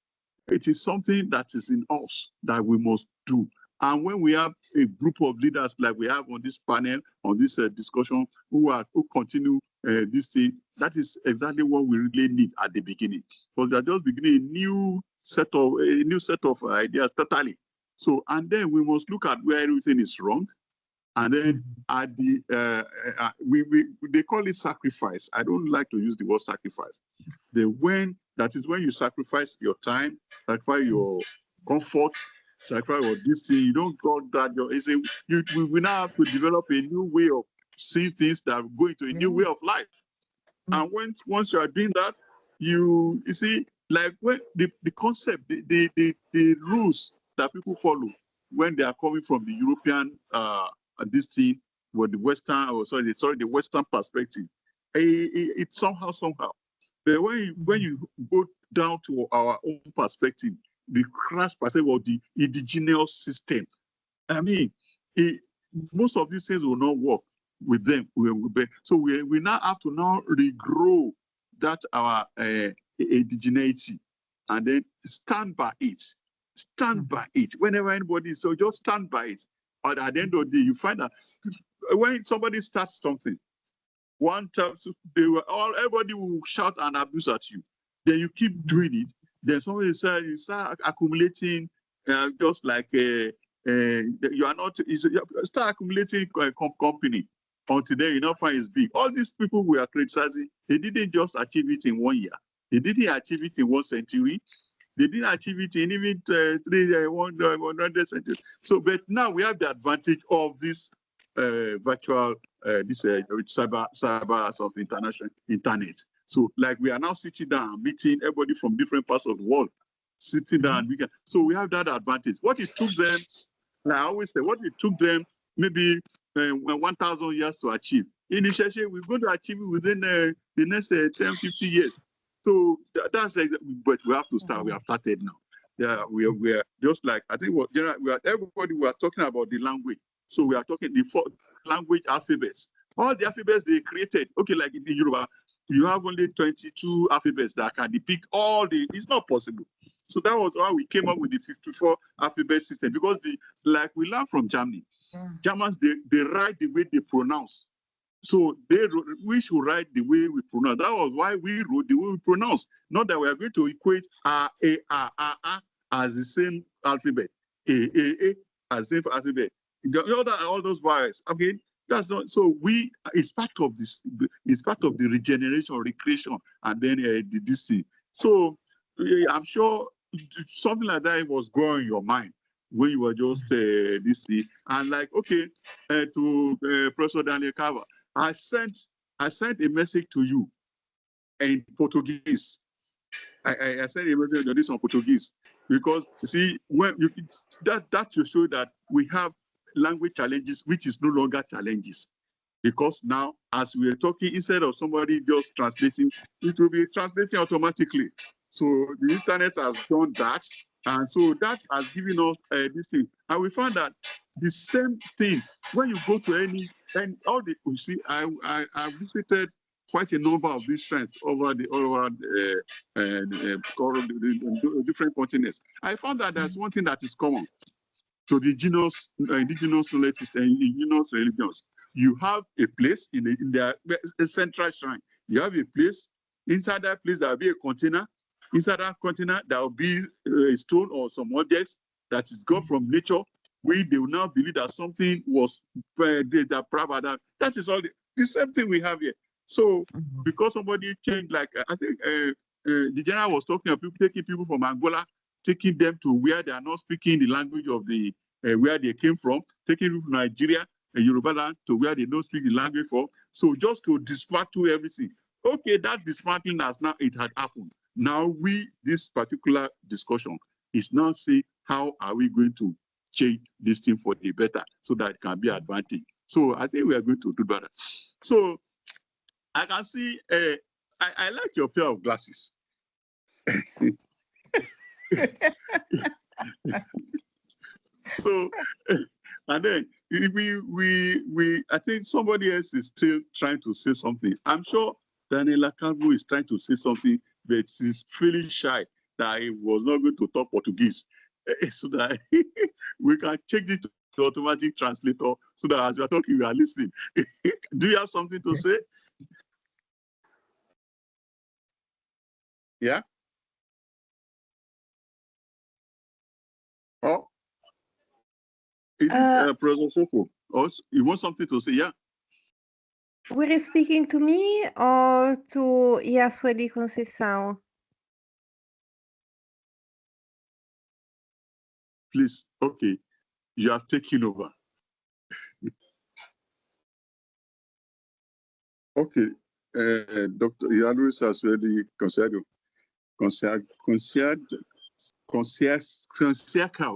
something that is in us that we must do. And when we have a group of leaders like we have on this panel, on this discussion, who continue this thing, that is exactly what we really need at the beginning. Because we are just beginning a new set of ideas totally. So, and then we must look at where everything is wrong. And then at the they call it sacrifice. I don't like to use the word sacrifice. That is when you sacrifice your time, sacrifice your comfort, sacrifice your this thing. You don't call that we now have to develop a new way of seeing things that go into a new way of life. And once you are doing that, you see, like when the concept, the rules that people follow when they are coming from the European this thing with the Western, the Western perspective, it's somehow. But when you go down to our own perspective, the crash perspective of the indigenous system, I mean, most of these things will not work with them. So we now have to now regrow that our indigeneity and then stand by it. Stand by it. Whenever anybody, so just stand by it. But at the end of the day, you find that when somebody starts something, one time everybody will shout and abuse at you. Then you keep doing it. Then somebody says you start accumulating, just like you are not. You start accumulating company until then you not find it's big. All these people we are criticizing, they didn't just achieve it in 1 year. They didn't achieve it in 1 century. They didn't achieve it in even 100 centuries. So, but now we have the advantage of this virtual, cyber of international internet. So, like we are now sitting down, meeting everybody from different parts of the world, sitting down. So we have that advantage. What it took them, like I always say, what it took them maybe 1,000 years to achieve. Initially, we're going to achieve it within the next 10, 50 years. So that's but we have to start. We have started now. Yeah, we are just like I think everybody we are talking about the language. So we are talking the 4 language alphabets. All the alphabets they created. Okay, like in Yoruba, you have only 22 alphabets that can depict all the. It's not possible. So that was how we came up with the 54 alphabet system because like we learned from Germany. Germans they write the way they pronounce. So we should write the way we pronounce. That was why we wrote the way we pronounce. Not that we are going to equate a as the same alphabet, a as the same alphabet. All those vowels. Okay, that's not. So it's part of this. It's part of the regeneration, recreation, and then this thing. So I'm sure something like that was going in your mind when you were just this thing. And like to Professor Daniel Carver. I sent a message to you in Portuguese. I sent a message to this in Portuguese because you see that to show that we have language challenges which is no longer challenges because now as we are talking instead of somebody just translating, it will be translating automatically. So the internet has done that, and so that has given us this thing, and we found that the same thing when you go to any all the you see I visited quite a number of these shrines over the different continents. I found that there's one thing that is common to the indigenous knowledge system, indigenous religions. You have a place in their central shrine. You have a place inside that place. There will be a container. inside that container, there will be a stone or some objects that is got from nature. They will now believe that something was that is all the same thing we have here. So because somebody changed, like I think the general was talking about people taking people from Angola, taking them to where they are not speaking the language of the where they came from, taking people from Nigeria and Yoruba land to where they don't speak the language from. So just to dismantle everything. Okay, that dismantling has now it had happened. Now this particular discussion is now saying how are we going to change this thing for the better so that it can be advantage. So I think we are going to do better. So I can see I like your pair of glasses. So and then we I think somebody else is still trying to say something. I'm sure Daniela Calvo is trying to say something, but he's feeling shy that he was not going to talk Portuguese, so that we can change it to automatic translator, so that as we are talking, we are listening. Do you have something to say? Yeah. Oh, is it Professor Soko? Or you want something to say? Yeah. Were you speaking to me or to Yaswedi Conceição? Please, okay, you have taken over. Okay, Dr. Yanuis has already considered. Conceição.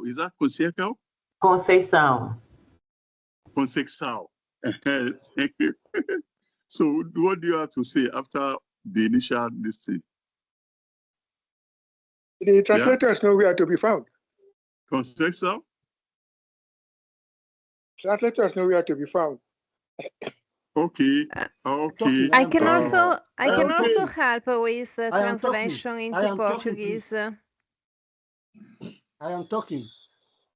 Is that Conceição? Conceição. Conceição. Thank you. So what do you have to say after the initial listing? The translators know where to be found. Conceição? Translators know where to be found. Okay. Okay. I can also help with translation into Portuguese. I am talking.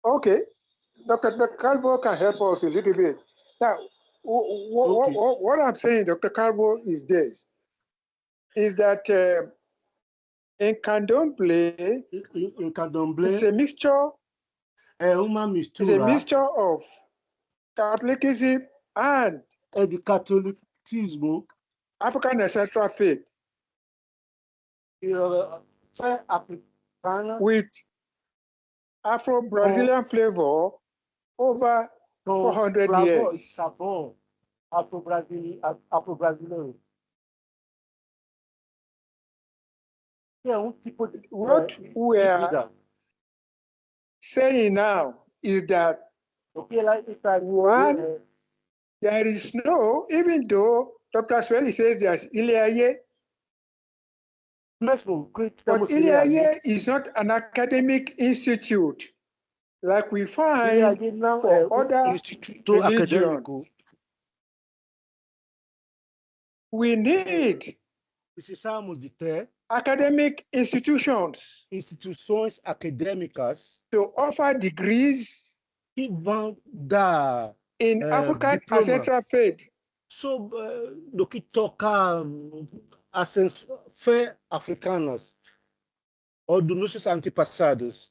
Okay. Dr. Calvo can help us a little bit. Now, what I'm saying, Dr. Calvo, is this, is that in Candomblé, it's a mixture, it's a mixture of Catholicism and African ancestral faith with Afro-Brazilian flavor over 400 years. What we are saying now is that one, there is no, even though Dr. Sweli says there's Iliaye, but Iliaye is not an academic institute like we find for other religions. We need academic institutions to offer degrees in African ancestral faith. So, do que toca fé africanas ou dos nossos antepassados.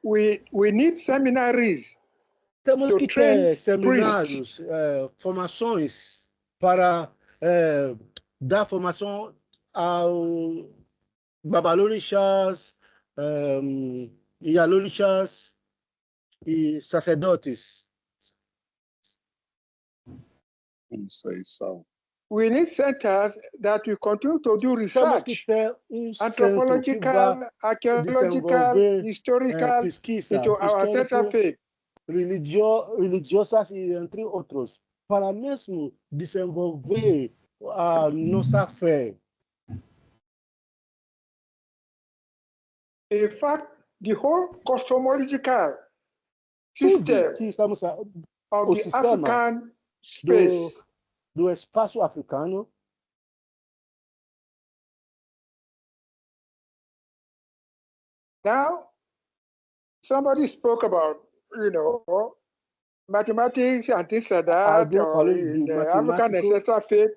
We need seminaries. Temos que ter seminários, formações para dar formação aos babalorixás, ialorixás e sacerdotes. We need centers that will continue to do research, anthropological, archaeological, historical, into our ancestral faith. Religiosas e entre outros, para mesmo desenvolver a nossa fé. In fact, the whole cosmological system of the African space, do espaço africano, now somebody spoke about, mathematics and things like that, or in the African ancestral faith.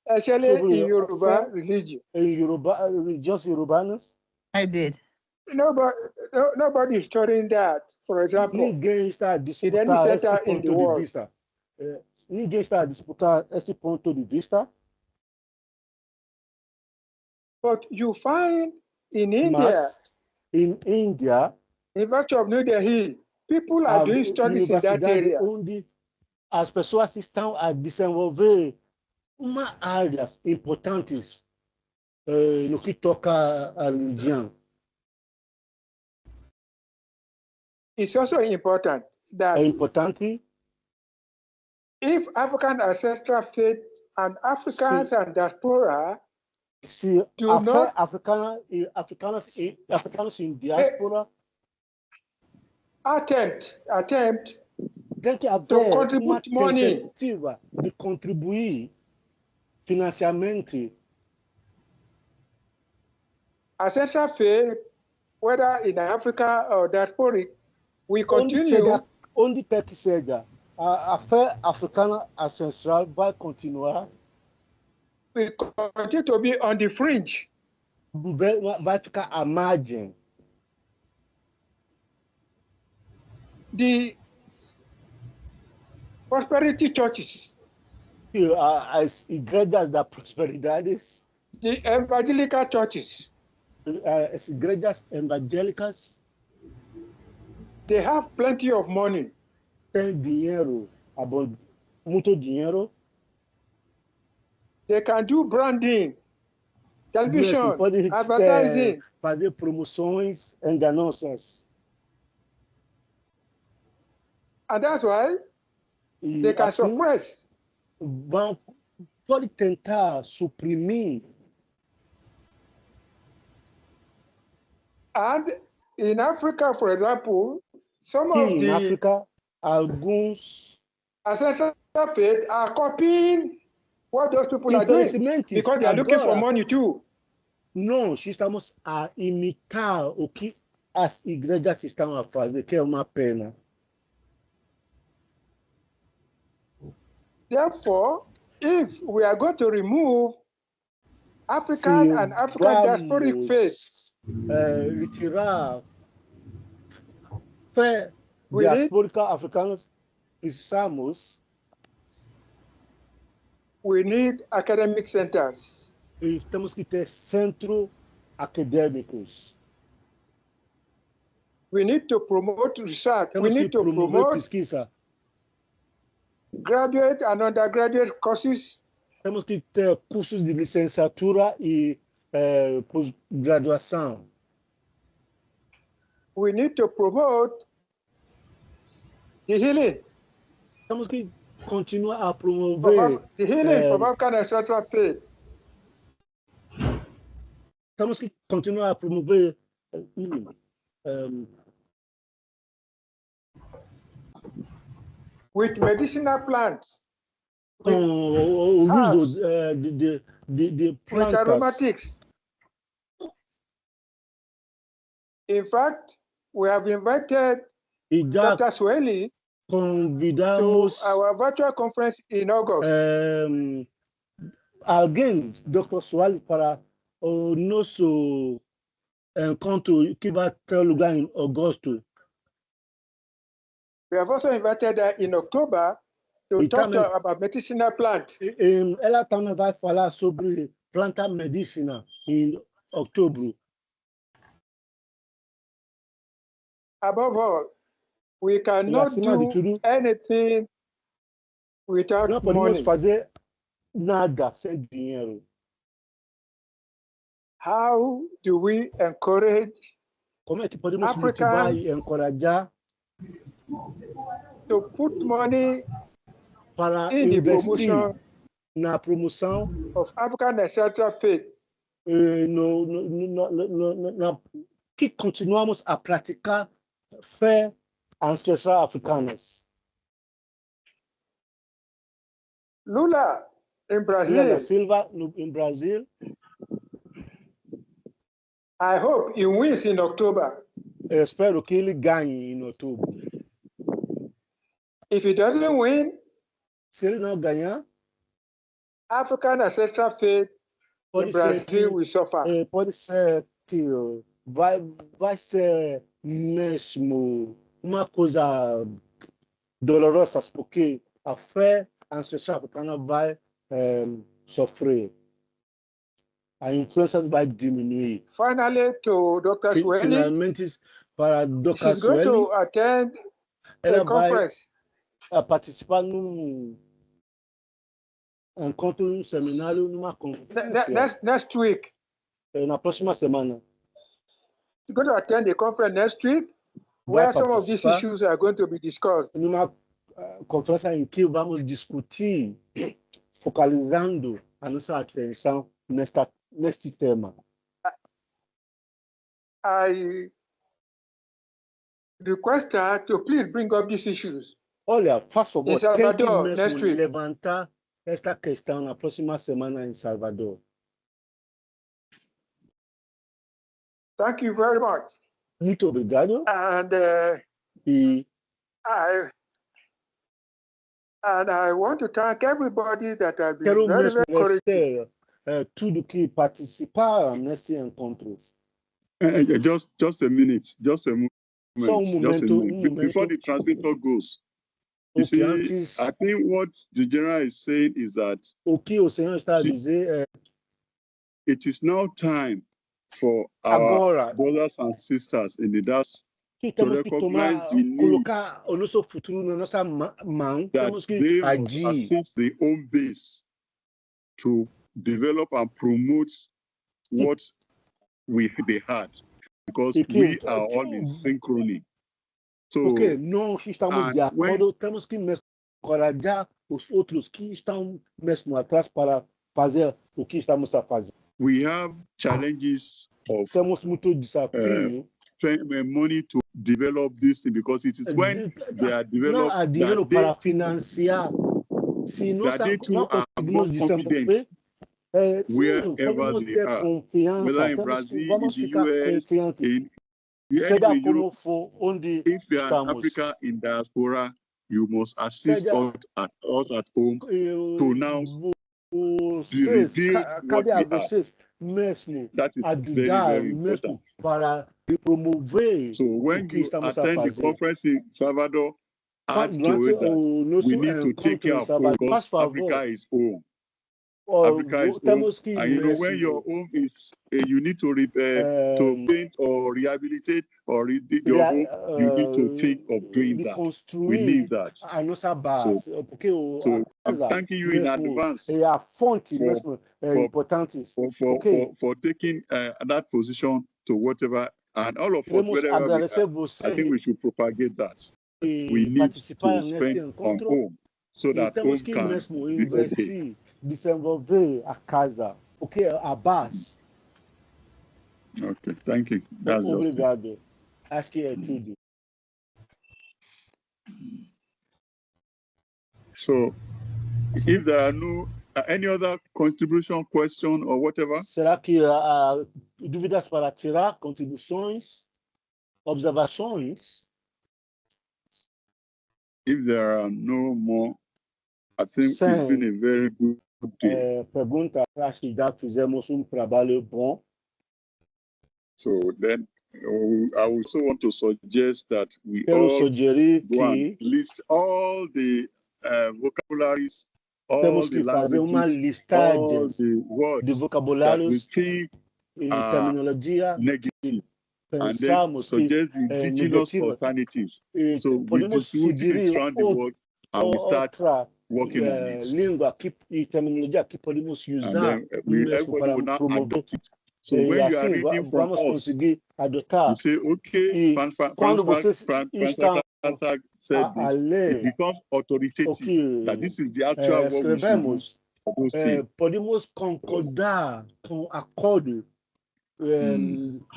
Especially So, in Yoruba religion. In Yoruba, just Yorubanos. I did. Nobody is studying that, for example, Ninguém está a in any disputar esse center in the ponto de world. vista. Ninguém está a disputar esse ponto de vista. But you find in India, Mas, in India, University of New Delhi, people are doing studies in that universidade area. onde as pessoas estão a desenvolver uma áreas importantes no que toca a religião. It's also important that É importante if African ancestral faith and Africans and diaspora se do a fé not africana e africanos em diáspora attempt tem que to haver uma contribute money tentativa de contribuir financeiramente ancestral faith, whether in Africa or diasporic, we continue. onde quer que seja, a fé africana ancestral vai continuar. We continue to be on the fringe. Vai ficar à margem. The prosperity churches, As igrejas da prosperidade, the evangelical churches, as igrejas evangélicas they have plenty of money. têm dinheiro, muito dinheiro. They can do branding, television, Podem advertising. fazer promoções enganosas. And that's why E they can assim, suppress. Pode tentar suprimir. And in Africa, for example, some of In the África, alguns ancestral faith are copying what those people are doing because they are looking for money too. Nós estamos a imitar o que as igrejas estão a fazer, que é uma pena. Therefore, if we are going to remove African and African diasporic faith, retirar fé diaspórica africana, precisamos. We need academic centers. E temos que ter centros acadêmicos. We need to promote research. Temos We need to promote pesquisa. Graduate and undergraduate courses. Temos que ter cursos de licenciatura e pós-graduação. We need to promote the healing. Temos que continuar a promover the healing from African ancestral faith. Temos que continuar a promover with medicinal plants. o uso de plantas. With aromatics. In fact, we have invited Dr. Sweli convidamos to our virtual conference in August. Alguém, Dr. Swali, para o nosso encontro que vai ter lugar em agosto. We have also invited her in October to talk to her about medicinal plant. Ela também vai falar sobre planta medicina em outubro. Above all, we cannot do anything without não podemos money. fazer nada sem dinheiro. How do we encourage Como é que podemos motivar e encorajar to put money para in the investir promotion na promoção of African ancestral faith? Que continuamos a praticar fé ancestral africanas. Lula in Brazil. Lula da Silva em Brasil. I hope he wins in October. Eu espero que ele ganhe em outubro. If he doesn't win, se ele não ganhar, African ancestral faith in Brazil will suffer. Pode ser que vai ser mesmo uma coisa dolorosa, porque a fé ancestral africana vai sofrer. A influência vai diminuir. Finally, to Dr. Sweli, Finalmente, para Dr. she's going Sweli, to attend ela a vai conference participar num encontro, num seminário, numa conferência next week. na próxima semana. She's going to attend a conference next week where some of these issues are going to be discussed. Numa conferência em que vamos discutir, focalizando a nossa atenção neste tema. I request her to please bring up these issues. Olha, faz favor, tem que next mesmo week. levantar esta questão na próxima semana em Salvador. Thank you very much. Muito obrigado. And I want to thank everybody that has been Quero very, mesmo very encouraging. agradecer tudo que participaram neste encontro. Just a minute. Just a moment. Só momento. Before the translator goes, you see, I think what the general is saying is that o que o senhor está a dizer it is now time for our brothers and sisters in the diaspora to recognize the colocar o nosso futuro na nossa mão, temos que agir. Assist the home base to develop and promote what they had, because we are all in synchrony. So, porque nós estamos de acordo, temos que encorajar os outros que estão mesmo atrás para fazer o que estamos a fazer. We have challenges of temos muito desafio. Money to develop this thing, because it is when they are developed that para financiar. Se nós conseguimos desenvolver, wherever they are, whether in Brazil, in the US, if you are in Africa in diaspora, you must assist us at home to now reveal what we are. That is very, very important. Para promover. So when you attend the conference in Salvador, add to it that we need to take care of home, because Africa is home. Africa is home, and you know when your home is, you need to paint or rehabilitate or your home, you need to think of doing that. We need that. So I'm thanking you in advance for taking that position to whatever, and all of us, wherever we are, I think we should propagate that. We need to spend on home so that home can be okay. Desenvolver a casa, porque a base. Okay, thank you. That's obrigado. Acho que é tudo. So, if there are no any other contribution, question, or whatever. Será que há dúvidas para tirar, contribuições, observações? If there are no more, I think it's been a very good day. Pergunta, acho que já fizemos trabalho bom. So then, I also want to suggest that we all go and list all the vocabularies, all the languages, all the words that we think are negative, and then suggest indigenous alternatives. So we distribute it around the world, and we start working on it. Língua e terminologia que podemos usar everybody will now adopt it. So when you are reading from us, you say, okay, Francis said this, it becomes authoritative, that this is the actual word we should use for those things. Podemos concordar com acordo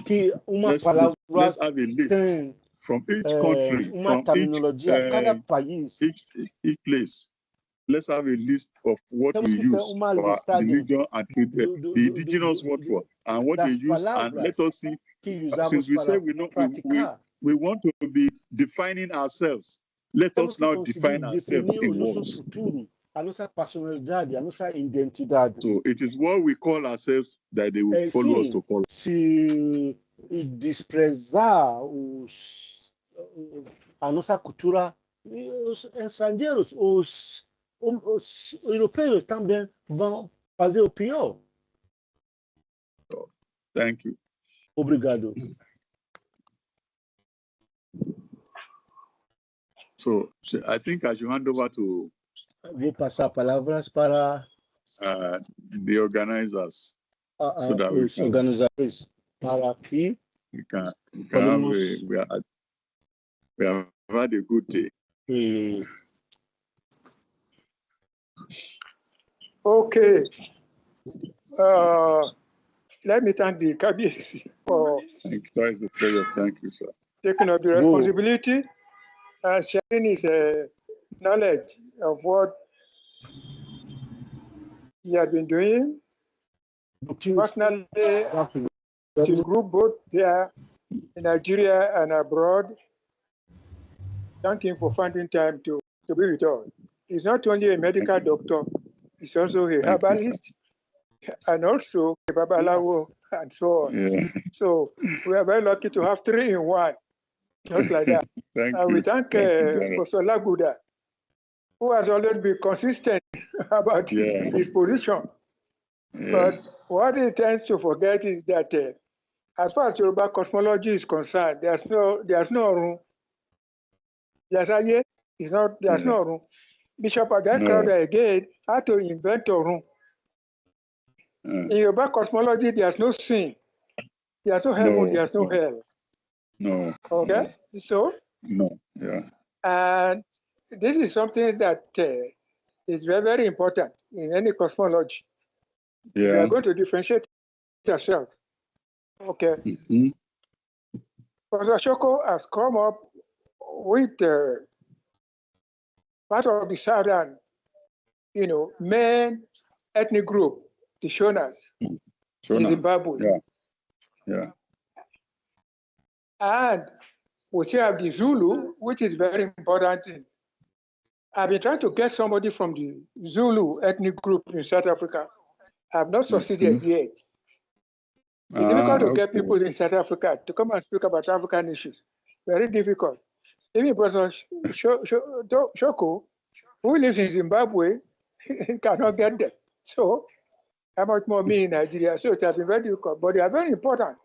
que uma palavra let's have a list from each country, uma terminologia, cada país, each place. Let's have a list of what we use for the religion and the indigenous word for, and what they use, and let us see. Since we say we want to be defining ourselves, let us now define ourselves in words. a nossa personalidade, a nossa identidade. So it is what we call ourselves that they will follow us Sim, to call. se desprezar a nossa cultura, os estrangeiros, os europeus também vão fazer o pior. Thank you. Obrigado. So I think I should hand over to Vou passar palavras para the organizers so that os organizadores para que we can podemos we have had a good day. Okay. Let me thank the KBS for Thank you, sir. taking up the responsibility and sharing his knowledge of what he had been doing. Personally, his group both there in Nigeria and abroad. Thank him for finding time to be with us. He's not only a medical doctor, he's also a herbalist and also a babalawo and so on. Yeah. So we are very lucky to have 3 in 1, just like that. We thank Professor Laguda, who has always been consistent about his position. Yeah. But what he tends to forget is that as far as Yoruba cosmology is concerned, there's no room. There's no room. Bishop Agai Crowder again had to invent a room. In Yoruba cosmology, there's no sin. There's no heaven, there's no hell. No. Okay? So? No. Yeah. And this is something that is very, very important in any cosmology. Yeah. We are going to differentiate ourselves. Okay. Mm-hmm. Professor Shoko has come up with part of the southern, main ethnic group, the Shonas, in Zimbabwe. Yeah. Yeah. And we still have the Zulu, which is very important. I've been trying to get somebody from the Zulu ethnic group in South Africa. I've not succeeded yet. It's difficult to get people in South Africa to come and speak about African issues. Very difficult. Even Professor Shoko, who lives in Zimbabwe, cannot get there. So, how much more me in Nigeria? So it has been very difficult, but they are very important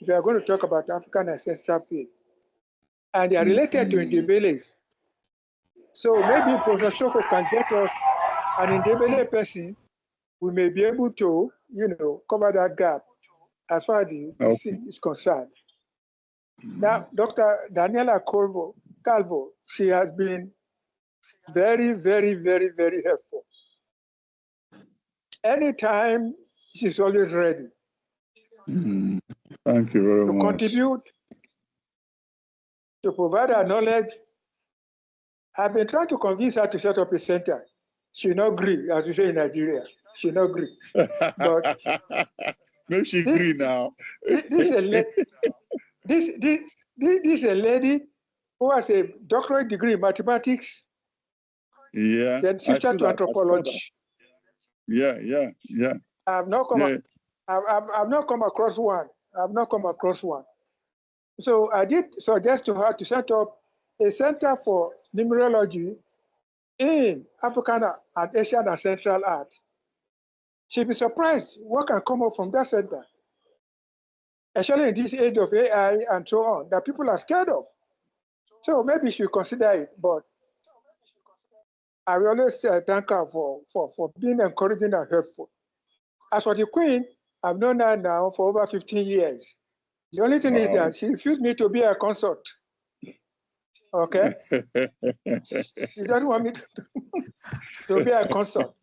if you are going to talk about African ancestral field. And they are related to Ndebele's. So maybe Professor Shoko can get us an Ndebele person. We may be able to, cover that gap as far as the scene is concerned. Now, Dr. Daniela Calvo, she has been very, very, very, very helpful. Anytime, she's always ready. Thank you very much. To contribute, to provide her knowledge. I've been trying to convince her to set up a center. She not agree, as we say in Nigeria. She not agree. But maybe she agree now. This is a lady who has a doctorate degree in mathematics. Yeah. Then shifted to anthropology. Yeah. I've not come across one. I've not come across one. So I did suggest to her to set up a center for numerology in African and Asian ancestral art. She'll be surprised what can come up from that center, especially in this age of AI and so on, that people are scared of. So maybe she'll consider it, but I will always thank her for being encouraging and helpful. As for the Queen, I've known her now for over 15 years. The only thing is that she refused me to be a consort. Okay? She doesn't want me to be a consort.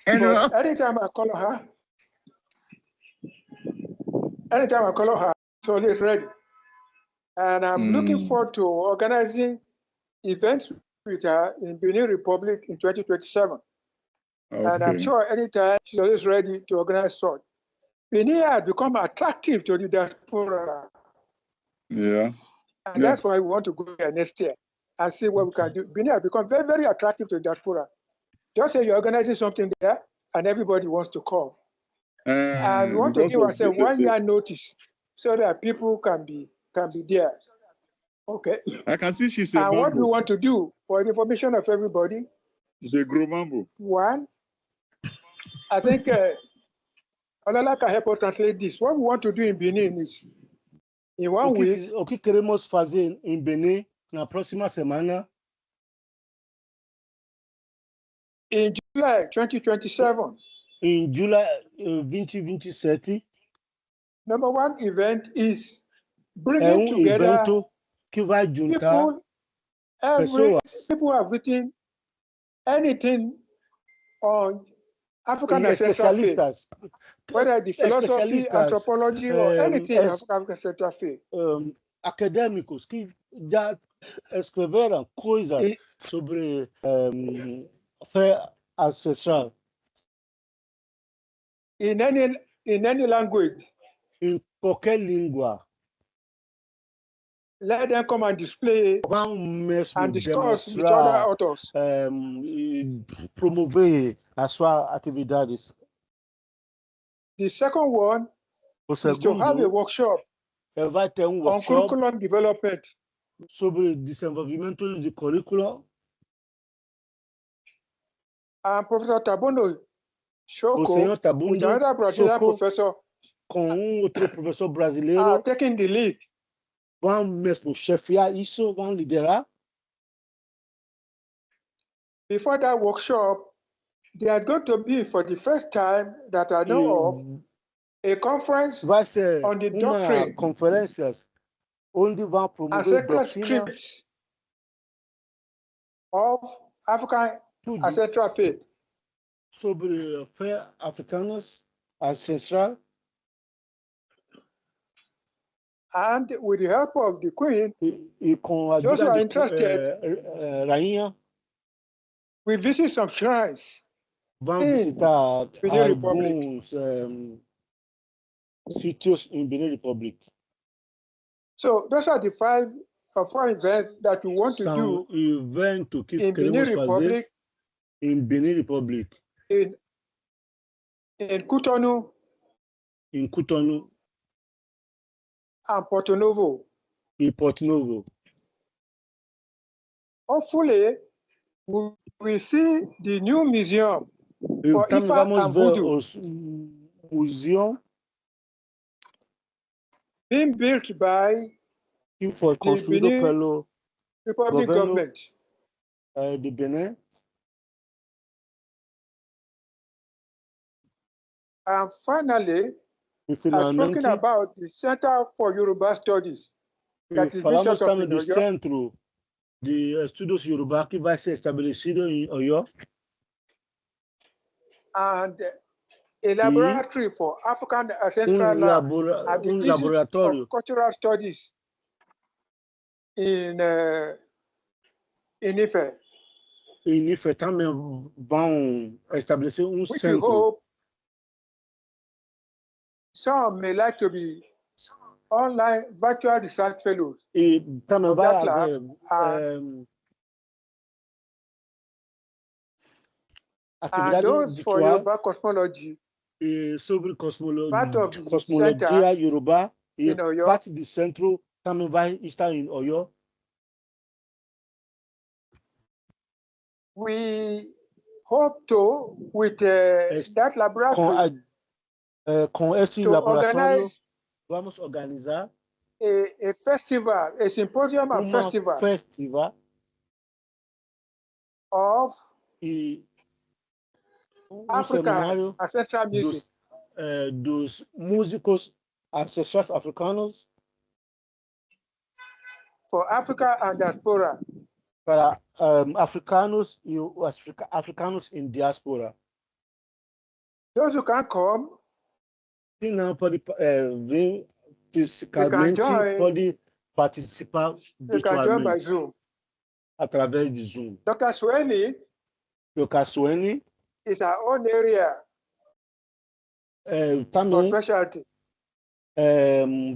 But anytime I call her, she's always ready. And I'm looking forward to organizing events with her in Benin Republic in 2027. And I'm sure anytime she's always ready to organize such. Benin has become attractive to the diaspora. Yeah. And that's why we want to go there next year and see what we can do. Benin has become very, very attractive to the diaspora. Just say you're organizing something there and everybody wants to come. And we want to give ourselves 1 year notice so that people can be there. Okay. I can see she's a And what we mambo. want to do for the information of everybody. She's a gro mambo. One, I think Olala can help us translate this. What we want to do in Benin is in 1 week. O que queremos fazer em Benin na próxima semana? In July 2027. In July 2027. Number one event is bringing together evento que vai juntar pessoas. People have written anything on African ancestral faith, whether the philosophy, anthropology, or anything African ancestral faith. Acadêmicos que já escreveram coisas sobre fé ancestral. In any language. Em qualquer língua. Let them come and display and discuss with other authors. Promover as suas atividades. The second one is to have a workshop vai ter on curriculum development. Sobre desenvolvimento de currículo. And Professor Tabono Shoko, o senhor Tabundo, with another Brazilian professor, com outro professor brasileiro, are taking the lead. Vão mesmo chefiar isso, vão liderar. Before that workshop, there is going to be, for the first time that I know of, a conference vai ser on the doctrine conferências onde vão promover doutrina of African ancestral faith. Sobre fé africanas ancestral. And with the help of the Queen, those who are interested, rainha, we visit some shrines. Vão visitar alguns sítios em Benin Republic. So those are the 5 or 4 events that we want to do in Benin Republic. In Benin Republic. In Cotonou. In Cotonou. And Porto Novo. In Porto Novo. Hopefully, we see the new museum for Ifa and Voodoo museum being built by the Benin Republic government. De Benin. And finally, I've spoken about the Center for Yoruba Studies. That is falamos também do Centro de Estudos Yoruba que vai ser estabelecido em Oyo. And a laboratory for African Ancestral Lab at the Institute of Cultural Studies in Ife. Em Ife também vão estabelecer centro. Some may like to be online virtual research fellows. E também vai haver atividade for Yoruba cosmology. E sobre cosmologia Yoruba e parte do centro também vai estar em Oyo. We hope to, with that laboratory, com esse laboratório, vamos organizar a festival, a symposium and festival of African ancestral music. Dos músicos ancestrais africanos. For Africa and Diaspora. Para africanos e africanos em diaspora. Those who can come, se não pode vir fisicamente, pode participar virtualmente através de Zoom. Dr. Sueni is our own area também for specialty.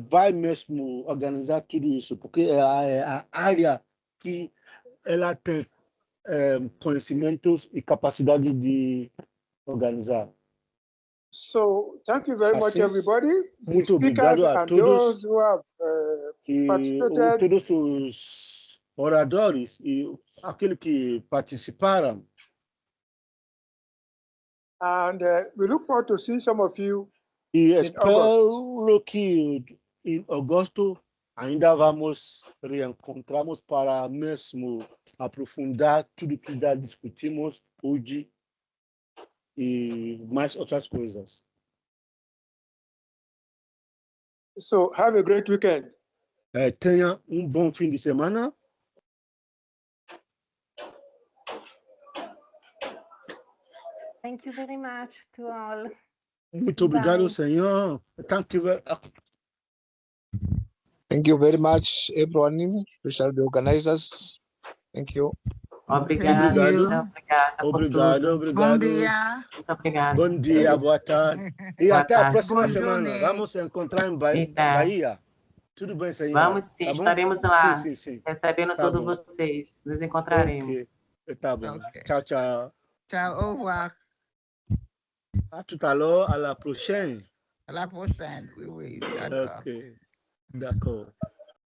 Vai mesmo organizar tudo isso, porque é a área que ela tem conhecimentos e capacidade de organizar. So thank you very much, Assim, everybody. The muito speakers obrigado a and todos those who have participated. todos os oradores e aqueles que participaram. And we look forward to seeing some of you E in August. espero que em agosto ainda vamos reencontrarmos para mesmo aprofundar tudo que já discutimos hoje e mais outras coisas. So have a great weekend. Tenha bom fim de semana. Thank you very much to all. Muito obrigado, Bye. senhor. Thank you very much. Thank you very much, everyone, especially the organizers. Thank you. Obrigada, Thank you. obrigada por Obrigado, tudo. obrigado. Bom dia. Muito obrigada. Bom dia, boa tarde. E Boa até a tarde. próxima Bom semana. journey. Vamos se encontrar em Eita. Bahia. Tudo bem, senhor? Vamos sim, Tá bom? estaremos lá, Sim. recebendo Tá todos bom. vocês. Nos encontraremos. Ok, tá bom. Ok. Ciao, ciao. Ciao, au revoir. À tout à l'heure, à la prochaine. À la prochaine. Oui, d'accord. Ok, d'accord.